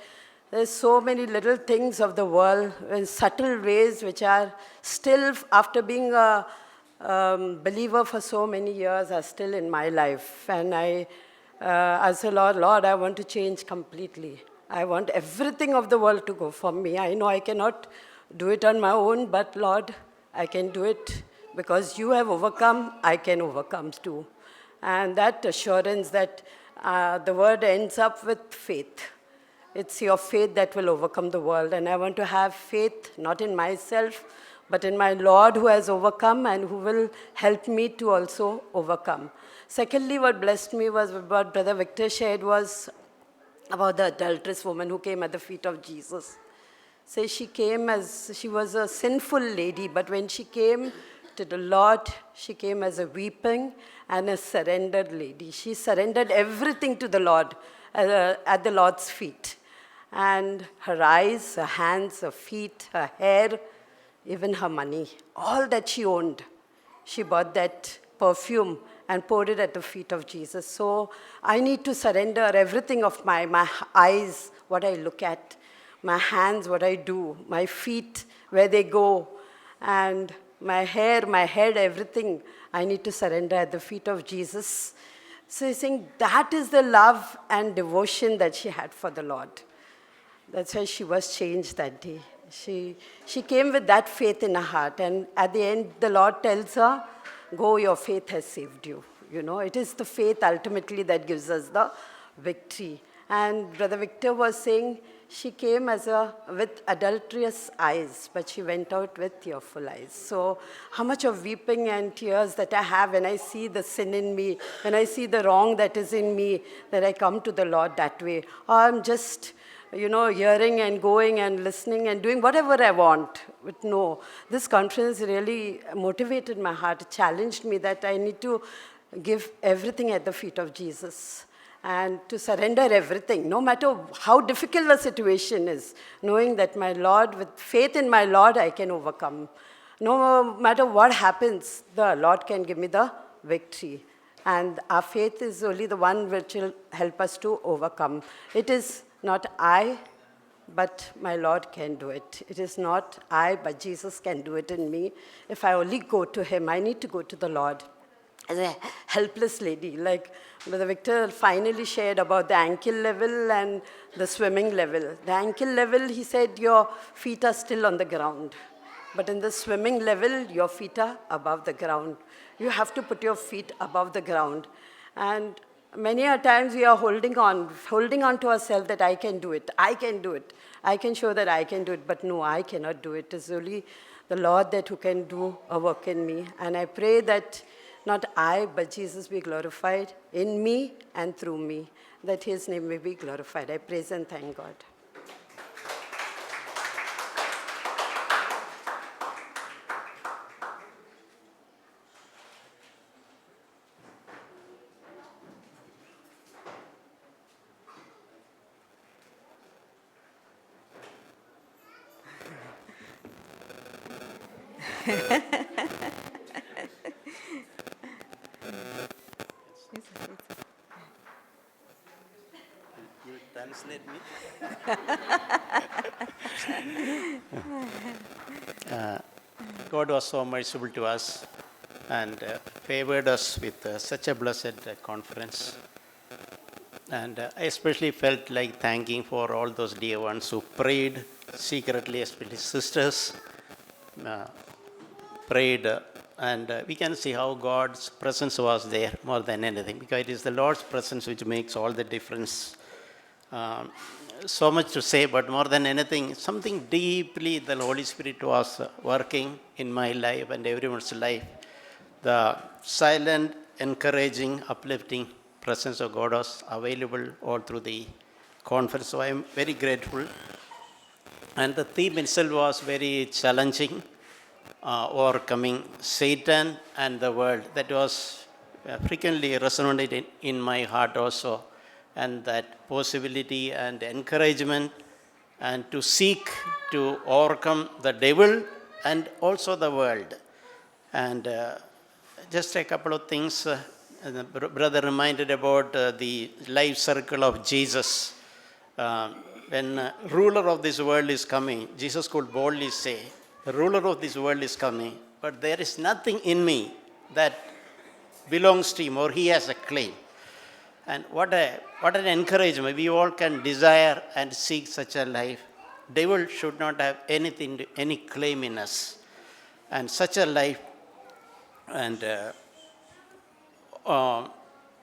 there's so many little things of the world in subtle ways which are still, after being a believer for so many years, are still in my life. And I said, Lord, I want to change completely. I want everything of the world to go from me. I know I cannot do it on my own, but Lord, I can do it because you have overcome, I can overcome too. And that assurance that the word ends up with faith. It's your faith that will overcome the world. And I want to have faith, not in myself, but in my Lord who has overcome and who will help me to also overcome. Secondly, what blessed me was what Brother Victor shared was about the adulterous woman who came at the feet of Jesus. So she came as, she was a sinful lady, but when she came to the Lord, she came as a weeping and a surrendered lady. She surrendered everything to the Lord at the Lord's feet. And her eyes, her hands, her feet, her hair, even her money, all that she owned, she bought that perfume and poured it at the feet of Jesus. So I need to surrender everything of my eyes, what I look at, my hands, what I do, my feet, where they go, and my hair, my head, everything, I need to surrender at the feet of Jesus. So he's saying that is the love and devotion that she had for the Lord. That's why she was changed that day. She came with that faith in her heart, and at the end, the Lord tells her, go, your faith has saved you. You know, it is the faith ultimately that gives us the victory. And Brother Victor was saying she came with adulterous eyes, but she went out with tearful eyes. So how much of weeping and tears that I have when I see the sin in me, when I see the wrong that is in me, that I come to the Lord that way. Or I'm just, hearing and going and listening and doing whatever I want. But no, this conference really motivated my heart, challenged me that I need to give everything at the feet of Jesus and to surrender everything, no matter how difficult the situation is, knowing that my Lord, with faith in my Lord, I can overcome. No matter what happens, the Lord can give me the victory. And our faith is only the one which will help us to overcome. It is not I, but my Lord can do it. It is not I, but Jesus can do it in me. If I only go to him, I need to go to the Lord. As a helpless lady, like Brother Victor finally shared about the ankle level and the swimming level. The ankle level, he said, your feet are still on the ground. But in the swimming level, your feet are above the ground. You have to put your feet above the ground. And many a times we are holding on to ourselves that I can do it, I can do it. I can show that I can do it, but no, I cannot do it. It's only the Lord that who can do a work in me. And I pray that not I, but Jesus be glorified in me and through me, that his name may be glorified. I praise and thank God. You translate me. God was so merciful to us and favored us with such a blessed conference. And I especially felt like thanking for all those dear ones who prayed secretly, especially sisters prayed. And we can see how God's presence was there more than anything, because it is the Lord's presence which makes all the difference. So much to say, but more than anything, something deeply the Holy Spirit was working in my life and everyone's life. The silent, encouraging, uplifting presence of God was available all through the conference. So I am very grateful. And the theme itself was very challenging, overcoming Satan and the world. That was frequently resonated in my heart also. And that possibility and encouragement, and to seek to overcome the devil and also the world. And just a couple of things. The brother reminded about the life circle of Jesus. When ruler of this world is coming, Jesus could boldly say, the ruler of this world is coming, but there is nothing in me that belongs to him or he has a claim. And what an encouragement. We all can desire and seek such a life. Devil should not have anything, any claim in us. And such a life. And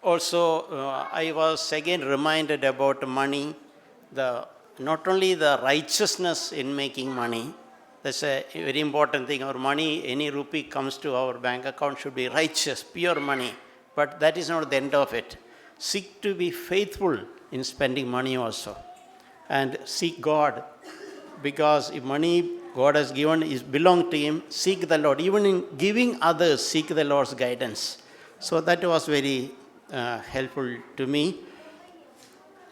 also, I was again reminded about money. Not only the righteousness in making money, that's a very important thing. Our money, any rupee comes to our bank account should be righteous, pure money. But that is not the end of it. Seek to be faithful in spending money also. And seek God. Because if money God has given is belong to Him, seek the Lord. Even in giving others, seek the Lord's guidance. So that was very helpful to me.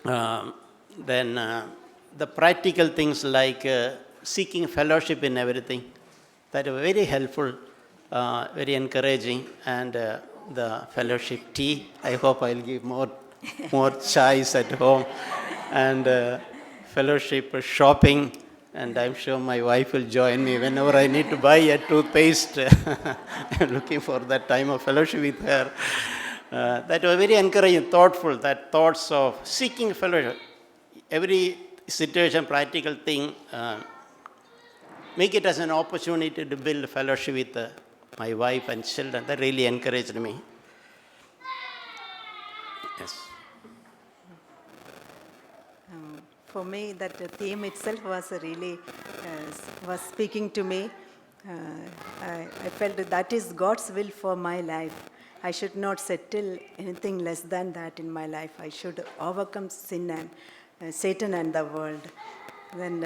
Then the practical things like seeking fellowship in everything, that were very helpful, very encouraging. And the fellowship tea, I hope I'll give more chais at home. And fellowship shopping, and I'm sure my wife will join me whenever I need to buy a toothpaste. I'm looking for that time of fellowship with her. That was very encouraging, thoughtful, that thoughts of seeking fellowship. Every situation, practical thing, make it as an opportunity to build fellowship with my wife and children. That really encouraged me. Yes. For me, that theme itself was really was speaking to me. I felt that is God's will for my life. I should not settle anything less than that in my life. I should overcome sin and Satan and the world. Then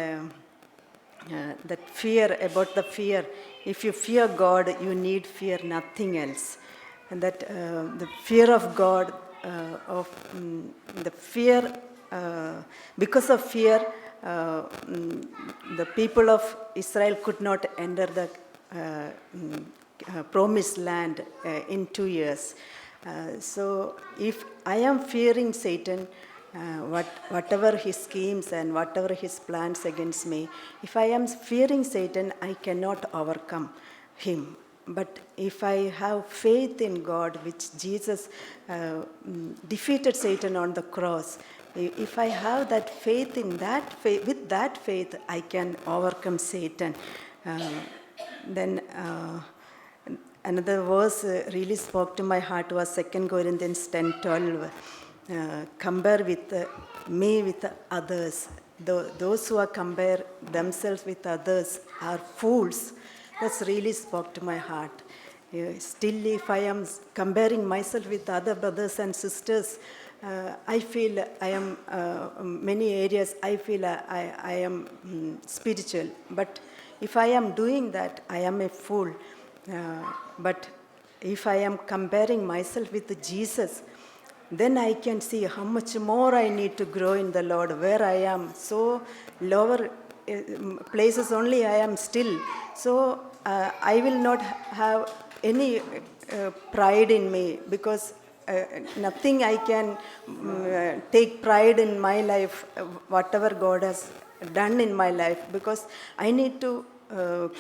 that fear, about the fear. If you fear God, you need fear nothing else. And that the fear of God, the fear. Because of fear, the people of Israel could not enter the promised land in 2 years. So if I am fearing Satan, whatever his schemes and whatever his plans against me, if I am fearing Satan, I cannot overcome him. But if I have faith in God, which Jesus defeated Satan on the cross, if I have that faith in that faith, with that faith, I can overcome Satan. Then another verse really spoke to my heart was 2 Corinthians 10:12. Compare with me with others. Those who are compare themselves with others are fools. That's really spoke to my heart. Still, if I am comparing myself with other brothers and sisters, I feel I am, many areas, I feel I am spiritual. But if I am doing that, I am a fool. But if I am comparing myself with Jesus, then I can see how much more I need to grow in the Lord, where I am so lower places only I am still. So I will not have any pride in me, because nothing I can take pride in my life, whatever God has done in my life, because I need to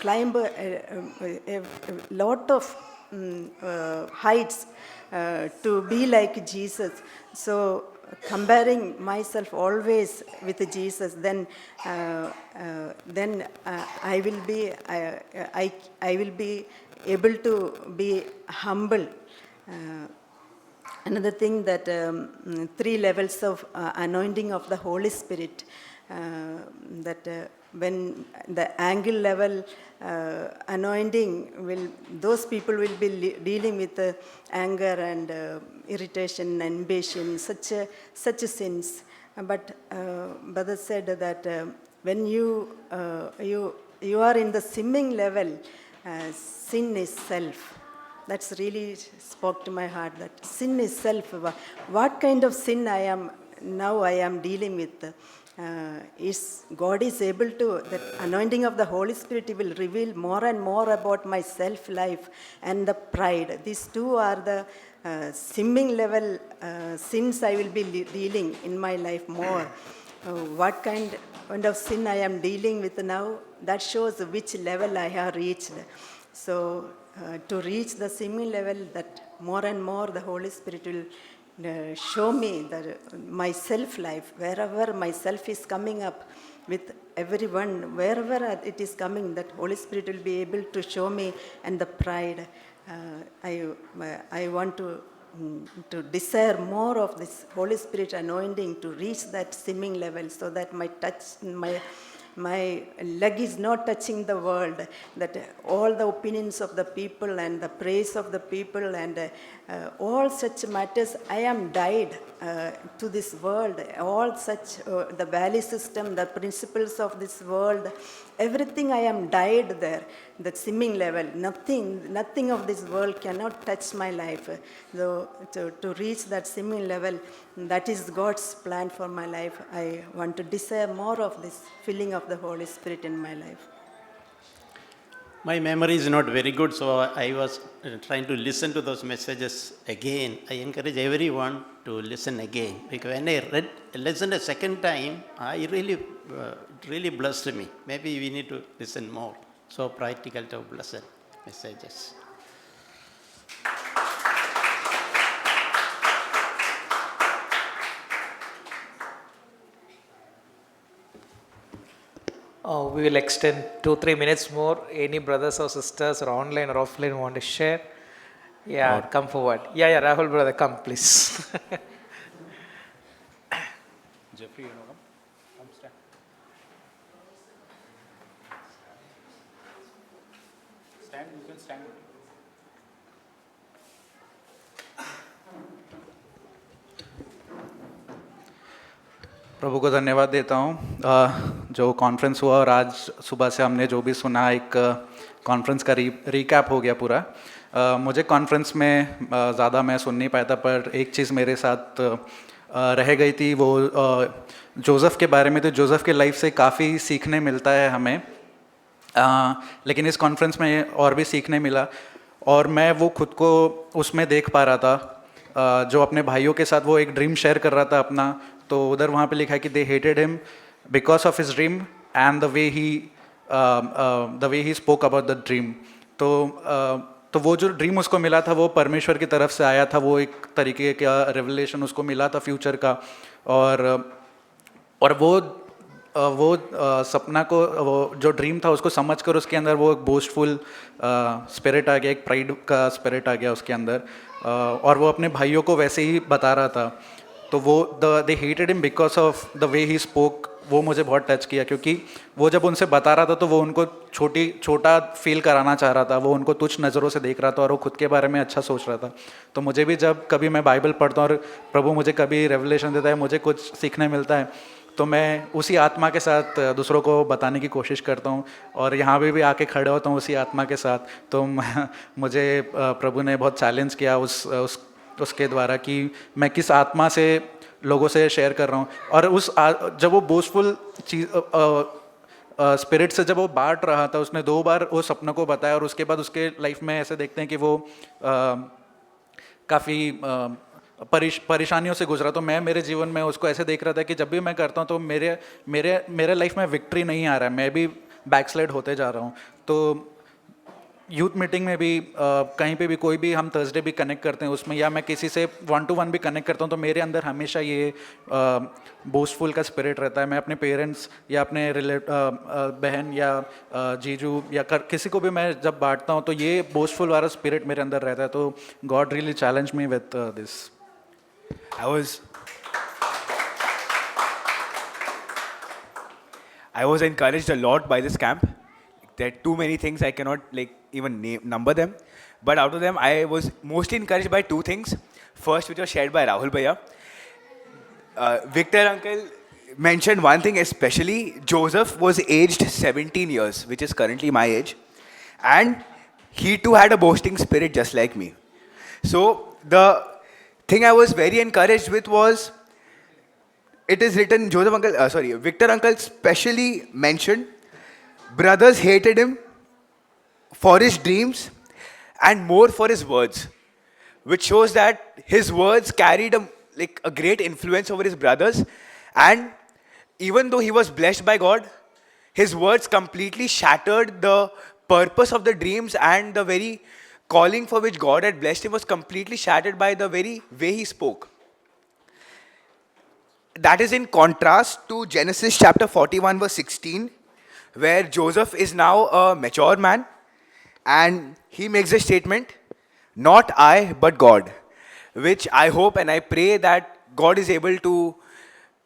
climb a lot of heights to be like Jesus. So comparing myself always with Jesus, then I will be I will be able to be humble. Another thing that 3 levels of anointing of the Holy Spirit, that when the angle level anointing those people will be dealing with anger and irritation, ambition, such sins. But Brother said that when you are in the simming level, sin is self. That's really spoke to my heart, that sin is self. What kind of sin I am dealing with? Is God is able to, that anointing of the Holy Spirit will reveal more and more about my self-life and the pride. These 2 are the simming level sins I will be dealing in my life more. What kind of sin I am dealing with now, that shows which level I have reached. So to reach the simming level, that more and more the Holy Spirit will show me my self-life, wherever my self is coming up with everyone, wherever it is coming, that Holy Spirit will be able to show me, and the pride. I want to desire more of this Holy Spirit anointing to reach that simming level, so that my leg is not touching the world, that all the opinions of the people and the praise of the people and all such matters, I am died to this world. All such, the value system, the principles of this world, everything I am died there, that simming level. Nothing of this world cannot touch my life. So to reach that simming level, that is God's plan for my life. I want to desire more of this filling of the Holy Spirit in my life. My memory is not very good, so I was trying to listen to those messages again. I encourage everyone to listen again, because when I listened a second time, it really blessed me. Maybe we need to listen more. So practical to blessed messages. We will extend 2-3 minutes more. Any brothers or sisters or online or offline want to share? Yeah, come forward. Yeah, Rahul brother, come please. Jeffrey, you know, come stand. Stand, you can stand. प्रभु को धन्यवाद देता हूँ जो कॉन्फ्रेंस हुआ, और आज सुबह से हमने जो भी सुना, एक कॉन्फ्रेंस का रिकैप हो गया पूरा। मुझे कॉन्फ्रेंस में ज़्यादा मैं सुन नहीं पाया था, पर एक चीज़ मेरे साथ रह गई थी, वो जोसेफ के बारे में। तो जोसेफ के लाइफ से काफ़ी सीखने मिलता है हमें, लेकिन इस कॉन्फ्रेंस में और भी सीखने मिला, और मैं वो खुद को उसमें देख पा रहा था। जो अपने भाइयों के साथ वो एक ड्रीम शेयर कर रहा था अपना, तो उधर वहाँ पे लिखा है कि they hated him because of his dream and the way he spoke about the dream. तो वो जो ड्रीम उसको मिला था वो परमेश्वर की तरफ से आया था, वो एक तरीके का रेवलेशन उसको मिला था फ्यूचर का। और वो सपना को, वो जो ड्रीम था उसको समझकर उसके अंदर वो एक बोस्टफुल स्पिरिट आ गया, एक प्राइड का स्पिरिट आ गया उसके अंदर, और वो अपने भाइयों को वैसे ही बता रहा था। तो वो they hated him because of the way he spoke, वो मुझे बहुत टच किया, क्योंकि वो जब उनसे बता रहा था तो वो उनको छोटा फील कराना चाह रहा था, वो उनको तुच्छ नज़रों से देख रहा था, और वो खुद के बारे में अच्छा सोच रहा था। तो मुझे भी जब कभी मैं बाइबल पढ़ता हूँ और प्रभु मुझे कभी रेवलेशन देता है, मुझे कुछ सीखने मिलता है, तो मैं उसी आत्मा के साथ दूसरों को बताने की कोशिश करता हूँ, और यहाँ भी आके खड़े होता हूँ उसी आत्मा के साथ। तो मुझे प्रभु ने बहुत चैलेंज किया उसके द्वारा कि मैं किस आत्मा से लोगों से शेयर कर रहा हूँ। और जब वो बोस्टफुल चीज़ स्पिरिट से जब वो बांट रहा था, उसने 2 बार वो सपनों को बताया और उसके बाद उसके लाइफ में ऐसे देखते हैं कि वो काफ़ी परेशानियों से गुजरा। तो मैं मेरे जीवन में उसको ऐसे देख रहा था कि जब भी मैं करता हूँ तो मेरे लाइफ में विक्ट्री नहीं आ रहा है, मैं भी बैकस्लाइड होते जा रहा हूँ। तो यूथ मीटिंग में भी कहीं पे भी कोई भी हम थर्सडे भी कनेक्ट करते हैं उसमें, या मैं किसी से 1-to-1 भी कनेक्ट करता हूँ, तो मेरे अंदर हमेशा ये बोस्टफुल का स्पिरिट रहता है। मैं अपने पेरेंट्स या अपने बहन या जीजू या किसी को भी मैं जब बांटता हूँ तो ये बोस्टफुल वाला स्पिरिट मेरे अंदर रहता है। तो God really challenge me with this. I was encouraged a lot by this camp. There are too many things I cannot even number them. But out of them, I was mostly encouraged by 2 things. First, which was shared by Rahul Bhaiya. Victor uncle mentioned one thing especially. Joseph was aged 17 years, which is currently my age. And he too had a boasting spirit just like me. So the thing I was very encouraged with was, it is written, Victor uncle specially mentioned, brothers hated him for his dreams and more for his words, which shows that his words carried a great influence over his brothers. And even though he was blessed by God, his words completely shattered the purpose of the dreams, and the very calling for which God had blessed him was completely shattered by the very way he spoke. That is in contrast to Genesis chapter 41 verse 16, where Joseph is now a mature man and he makes a statement, not I but God, which I hope and I pray that God is able to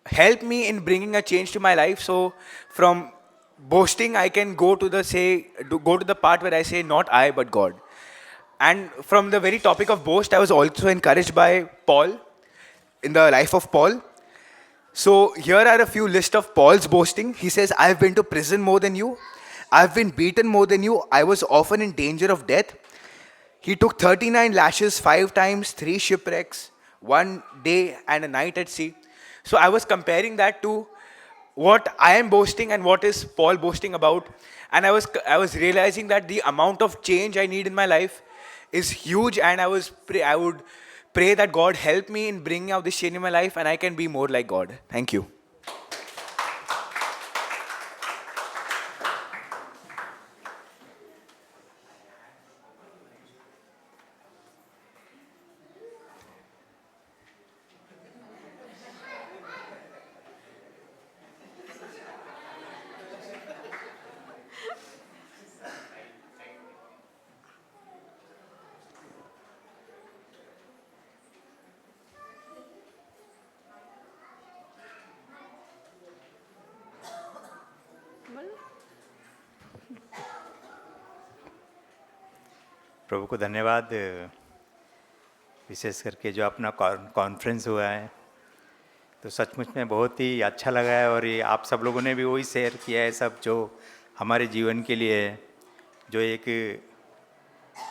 help me in bringing a change to my life. So from boasting I can go to the part where I say not I but God. And from the very topic of boast, I was also encouraged by Paul, in the life of Paul. So here are a few list of Paul's boasting. He says, I have been to prison more than you. I have been beaten more than you. I was often in danger of death. He took 39 lashes 5 times, 3 shipwrecks, 1 day and a night at sea. So I was comparing that to what I am boasting and what is Paul boasting about. And I was realizing that the amount of change I need in my life is huge, and I would pray that God help me in bringing out this change in my life and I can be more like God. Thank you. प्रभु को धन्यवाद, विशेष करके जो अपना कॉन्फ्रेंस हुआ है तो सचमुच में बहुत ही अच्छा लगा है। और ये आप सब लोगों ने भी वही शेयर किया है सब जो हमारे जीवन के लिए है। जो एक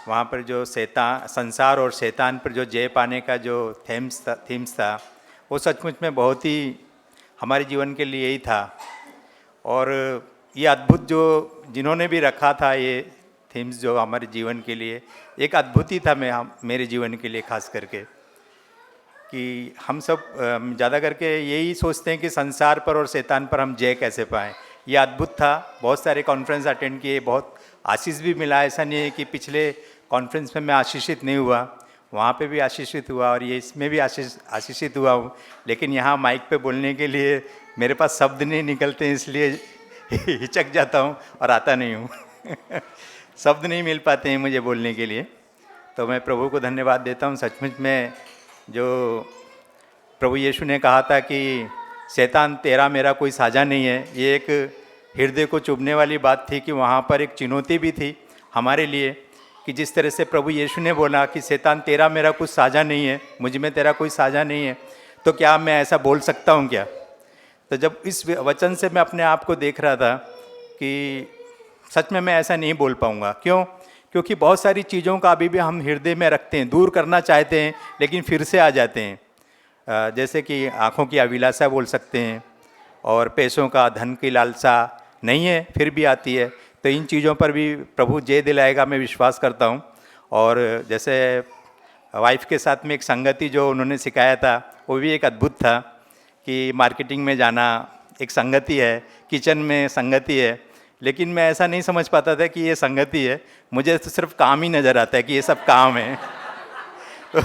वहाँ पर जो संसार और शैतान पर जो जय पाने का जो थीम्स था वो सचमुच में बहुत ही हमारे जीवन के लिए ही था। और ये अद्भुत जो जिन्होंने भी रखा था ये थीम्स जो हमारे जीवन के लिए एक अद्भुत ही था, मेरे जीवन के लिए खास करके, कि हम सब ज़्यादा करके यही सोचते हैं कि संसार पर और शैतान पर हम जय कैसे पाएँ। ये अद्भुत था। बहुत सारे कॉन्फ्रेंस अटेंड किए, बहुत आशीष भी मिला। ऐसा नहीं है कि पिछले कॉन्फ्रेंस में मैं आशीषित नहीं हुआ, वहाँ पे भी आशीषित हुआ और ये इसमें भी आशीषित हुआ हूँ। लेकिन यहाँ माइक पे बोलने के लिए मेरे पास शब्द नहीं निकलते, इसलिए हिचक जाता हूँ और आता नहीं हूँ शब्द नहीं मिल पाते हैं मुझे बोलने के लिए। तो मैं प्रभु को धन्यवाद देता हूँ। सचमुच में जो प्रभु यीशु ने कहा था कि शैतान तेरा मेरा कोई साझा नहीं है, ये एक हृदय को चुभने वाली बात थी कि वहाँ पर एक चुनौती भी थी हमारे लिए कि जिस तरह से प्रभु यीशु ने बोला कि शैतान तेरा मेरा कुछ साझा नहीं है, मुझ में तेरा कोई साझा नहीं है, तो क्या मैं ऐसा बोल सकता हूँ क्या? तो जब इस वचन से मैं अपने आप को देख रहा था कि सच में मैं ऐसा नहीं बोल पाऊँगा। क्यों? क्योंकि बहुत सारी चीज़ों का अभी भी हम हृदय में रखते हैं, दूर करना चाहते हैं लेकिन फिर से आ जाते हैं। जैसे कि आँखों की अभिलाषा बोल सकते हैं, और पैसों का, धन की लालसा, नहीं है फिर भी आती है। तो इन चीज़ों पर भी प्रभु जय दिलाएगा, मैं विश्वास करता हूँ। और जैसे वाइफ के साथ में एक संगति जो उन्होंने सिखाया था वो भी एक अद्भुत था कि मार्केटिंग में जाना एक संगति है, किचन में संगति है, लेकिन मैं ऐसा नहीं समझ पाता था कि ये संगति है। मुझे तो सिर्फ काम ही नज़र आता है कि ये सब काम है तो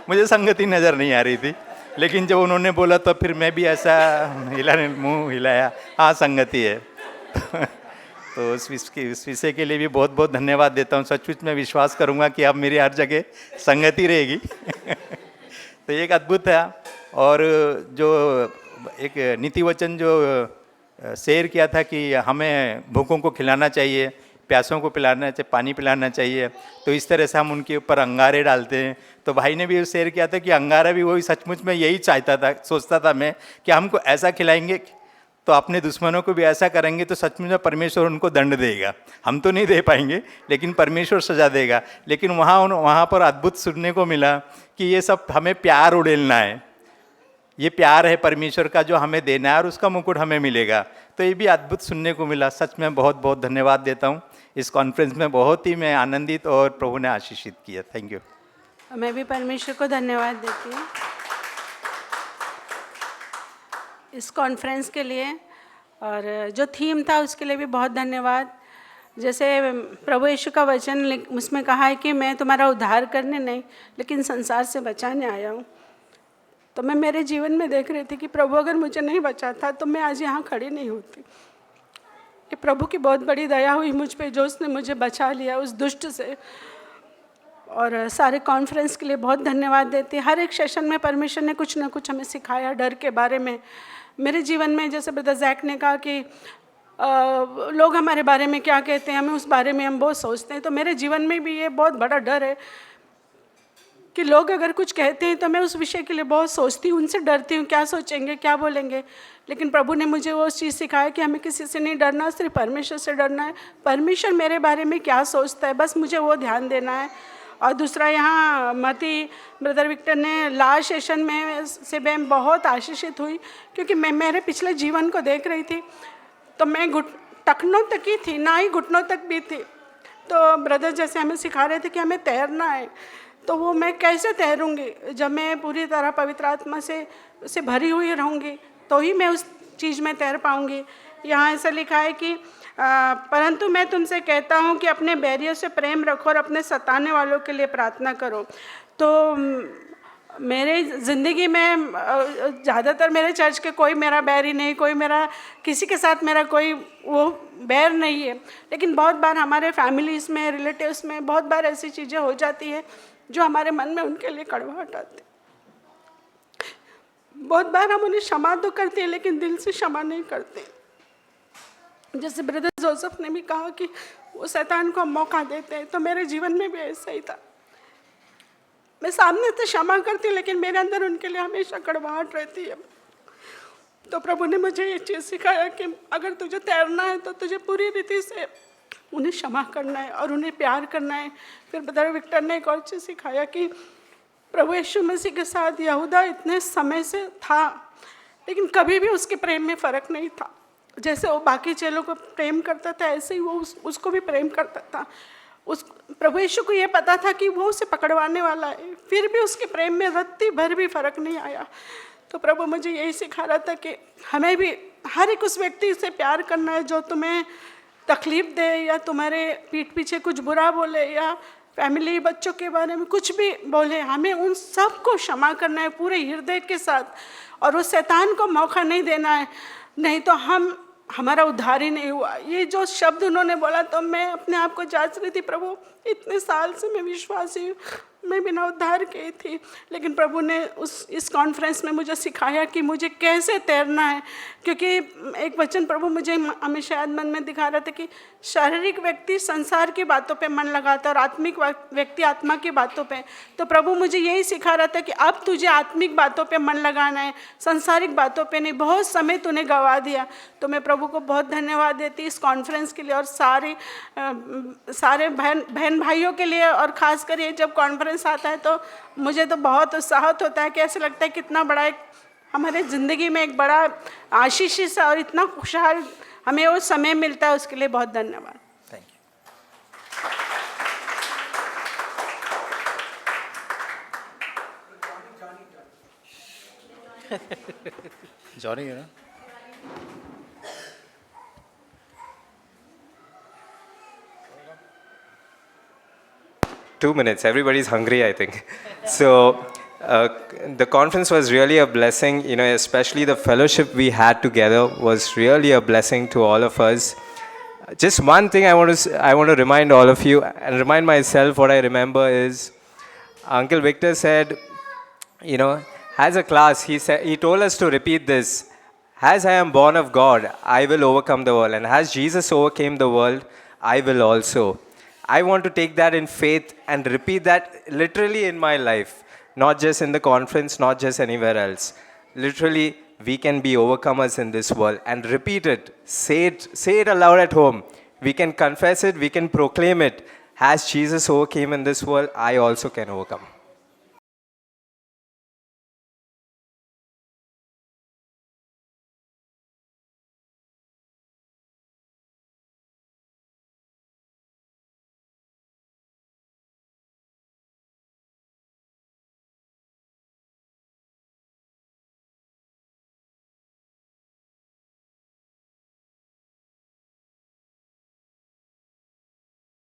मुझे संगति नज़र नहीं आ रही थी, लेकिन जब उन्होंने बोला तो फिर मैं भी ऐसा मुंह हिलाया, हाँ संगति है तो उस विषय के लिए भी बहुत बहुत धन्यवाद देता हूँ। सचमुच मैं विश्वास करूँगा कि अब मेरी हर जगह संगति रहेगी तो एक अद्भुत है। और जो एक नीति वचन जो शेयर किया था कि हमें भूखों को खिलाना चाहिए, प्यासों को पिलाना चाहिए, पानी पिलाना चाहिए, तो इस तरह से हम उनके ऊपर अंगारे डालते हैं। तो भाई ने भी शेयर किया था कि अंगारा भी वही, सचमुच में यही चाहता था, सोचता था मैं कि हमको ऐसा खिलाएंगे तो अपने दुश्मनों को भी ऐसा करेंगे तो सचमुच में परमेश्वर उनको दंड देगा। हम तो नहीं दे पाएंगे लेकिन परमेश्वर सजा देगा। लेकिन वहाँ पर अद्भुत सुनने को मिला कि ये सब हमें प्यार उड़ेलना है, ये प्यार है परमेश्वर का जो हमें देना है और उसका मुकुट हमें मिलेगा। तो ये भी अद्भुत सुनने को मिला। सच में बहुत बहुत धन्यवाद देता हूँ। इस कॉन्फ्रेंस में बहुत ही मैं आनंदित और प्रभु ने आशीषित किया। Thank you. मैं भी परमेश्वर को धन्यवाद देती हूँ इस कॉन्फ्रेंस के लिए, और जो थीम था उसके लिए भी बहुत धन्यवाद। जैसे प्रभु यीशु का वचन उसमें कहा है कि मैं तुम्हारा उद्धार करने नहीं लेकिन संसार से बचाने आया हूँ। तो मैं मेरे जीवन में देख रही थी कि प्रभु अगर मुझे नहीं बचाता तो मैं आज यहाँ खड़ी नहीं होती। ये प्रभु की बहुत बड़ी दया हुई मुझ पे जो उसने मुझे बचा लिया उस दुष्ट से। और सारे कॉन्फ्रेंस के लिए बहुत धन्यवाद देती। हर एक सेशन में परमेश्वर ने कुछ ना कुछ हमें सिखाया डर के बारे में। मेरे जीवन में जैसे ब्रदर जैक ने कहा कि लोग हमारे बारे में क्या कहते हैं, हमें उस बारे में हम बहुत सोचते हैं। तो मेरे जीवन में भी ये बहुत बड़ा डर है कि लोग अगर कुछ कहते हैं तो मैं उस विषय के लिए बहुत सोचती हूँ, उनसे डरती हूँ, क्या सोचेंगे, क्या बोलेंगे। लेकिन प्रभु ने मुझे वो चीज़ सिखाया कि हमें किसी से नहीं डरना, सिर्फ परमेश्वर से डरना है। परमेश्वर मेरे बारे में क्या सोचता है, बस मुझे वो ध्यान देना है। और दूसरा, यहाँ मती ब्रदर विक्टर ने लास्ट सेशन में से मैं बहुत आशीषित हुई क्योंकि मैं मेरे पिछले जीवन को देख रही थी। तो मैं टखनों तक ही थी, ना ही घुटनों तक भी थी। तो ब्रदर जैसे हमें सिखा रहे थे कि हमें तैरना है, तो वो मैं कैसे तैरूँगी जब मैं पूरी तरह पवित्र आत्मा से भरी हुई रहूँगी, तो ही मैं उस चीज़ में तैर पाऊँगी। यहाँ ऐसा लिखा है कि परंतु मैं तुमसे कहता हूँ कि अपने बैरियों से प्रेम रखो और अपने सताने वालों के लिए प्रार्थना करो। तो मेरे ज़िंदगी में ज़्यादातर मेरे चर्च के कोई मेरा बैरी नहीं, कोई मेरा किसी के साथ मेरा कोई वो बैर नहीं है। लेकिन बहुत बार हमारे फैमिलीज़ में, रिलेटिव्स में बहुत बार ऐसी चीज़ें हो जाती है जो हमारे मन में उनके लिए कड़वाहट आती है। बहुत बार हम उन्हें क्षमा तो करते हैं लेकिन दिल से क्षमा नहीं करते। जैसे ब्रदर जोसेफ ने भी कहा कि वो शैतान को मौका देते हैं, तो मेरे जीवन में भी ऐसा ही था। मैं सामने से क्षमा करती हूँ लेकिन मेरे अंदर उनके लिए हमेशा कड़वाहट रहती है। तो प्रभु ने मुझे ये चीज़ सिखाया कि अगर तुझे तैरना है तो तुझे पूरी रीति से उन्हें क्षमा करना है और उन्हें प्यार करना है। फिर ब्रदर विक्टर ने एक और चीज़ सिखाया कि प्रभु यीशु मसीह के साथ यहूदा इतने समय से था लेकिन कभी भी उसके प्रेम में फ़र्क नहीं था। जैसे वो बाकी चेलों को प्रेम करता था ऐसे ही वो उसको भी प्रेम करता था। उस प्रभु यीशु को ये पता था कि वो उसे पकड़वाने वाला है, फिर भी उसके प्रेम में रत्ती भर भी फ़र्क नहीं आया। तो प्रभु मुझे यही सिखा रहा था कि हमें भी हर एक उस व्यक्ति से प्यार करना है जो तुम्हें तकलीफ़ दे या तुम्हारे पीठ पीछे कुछ बुरा बोले या फैमिली बच्चों के बारे में कुछ भी बोले, हमें उन सब को क्षमा करना है पूरे हृदय के साथ और उस शैतान को मौका नहीं देना है, नहीं तो हमारा उद्धार ही नहीं हुआ। ये जो शब्द उन्होंने बोला तो मैं अपने आप को जांच रही थी, प्रभु इतने साल से मैं विश्वासी हूँ, मैं बिना उद्धार के थी, लेकिन प्रभु ने इस कॉन्फ्रेंस में मुझे सिखाया कि मुझे कैसे तैरना है। क्योंकि एक वचन प्रभु मुझे हमेशा याद मन में दिखा रहा था कि शारीरिक व्यक्ति संसार की बातों पे मन लगाता है और आत्मिक व्यक्ति आत्मा की बातों पे। तो प्रभु मुझे यही सिखा रहा था कि अब तुझे आत्मिक बातों पे मन लगाना है, संसारिक बातों पे नहीं। बहुत समय तूने गंवा दिया। तो मैं प्रभु को बहुत धन्यवाद देती इस कॉन्फ्रेंस के लिए और सारे बहन भाइयों के लिए। और ख़ास कर ये जब कॉन्फ्रेंस आता है तो मुझे तो बहुत उत्साहित होता है कि ऐसा लगता है कितना बड़ा एक हमारे ज़िंदगी में एक बड़ा आशीष सा और इतना खुशहाल हमें वो समय मिलता है, उसके लिए बहुत धन्यवाद। जॉनी है ना? Two minutes. Everybody's hungry, I think. So the conference was really a blessing. You know, especially the fellowship we had together was really a blessing to all of us. Just one thing I want to remind all of you and remind myself what I remember is Uncle Victor said, you know, as a class, he told us to repeat this. As I am born of God, I will overcome the world. And as Jesus overcame the world, I will also. I want to take that in faith and repeat that literally in my life, not just in the conference, not just anywhere else. Literally, we can be overcomers in this world and repeat it. Say it aloud at home. We can confess it, we can proclaim it. As Jesus overcame in this world, I also can overcome.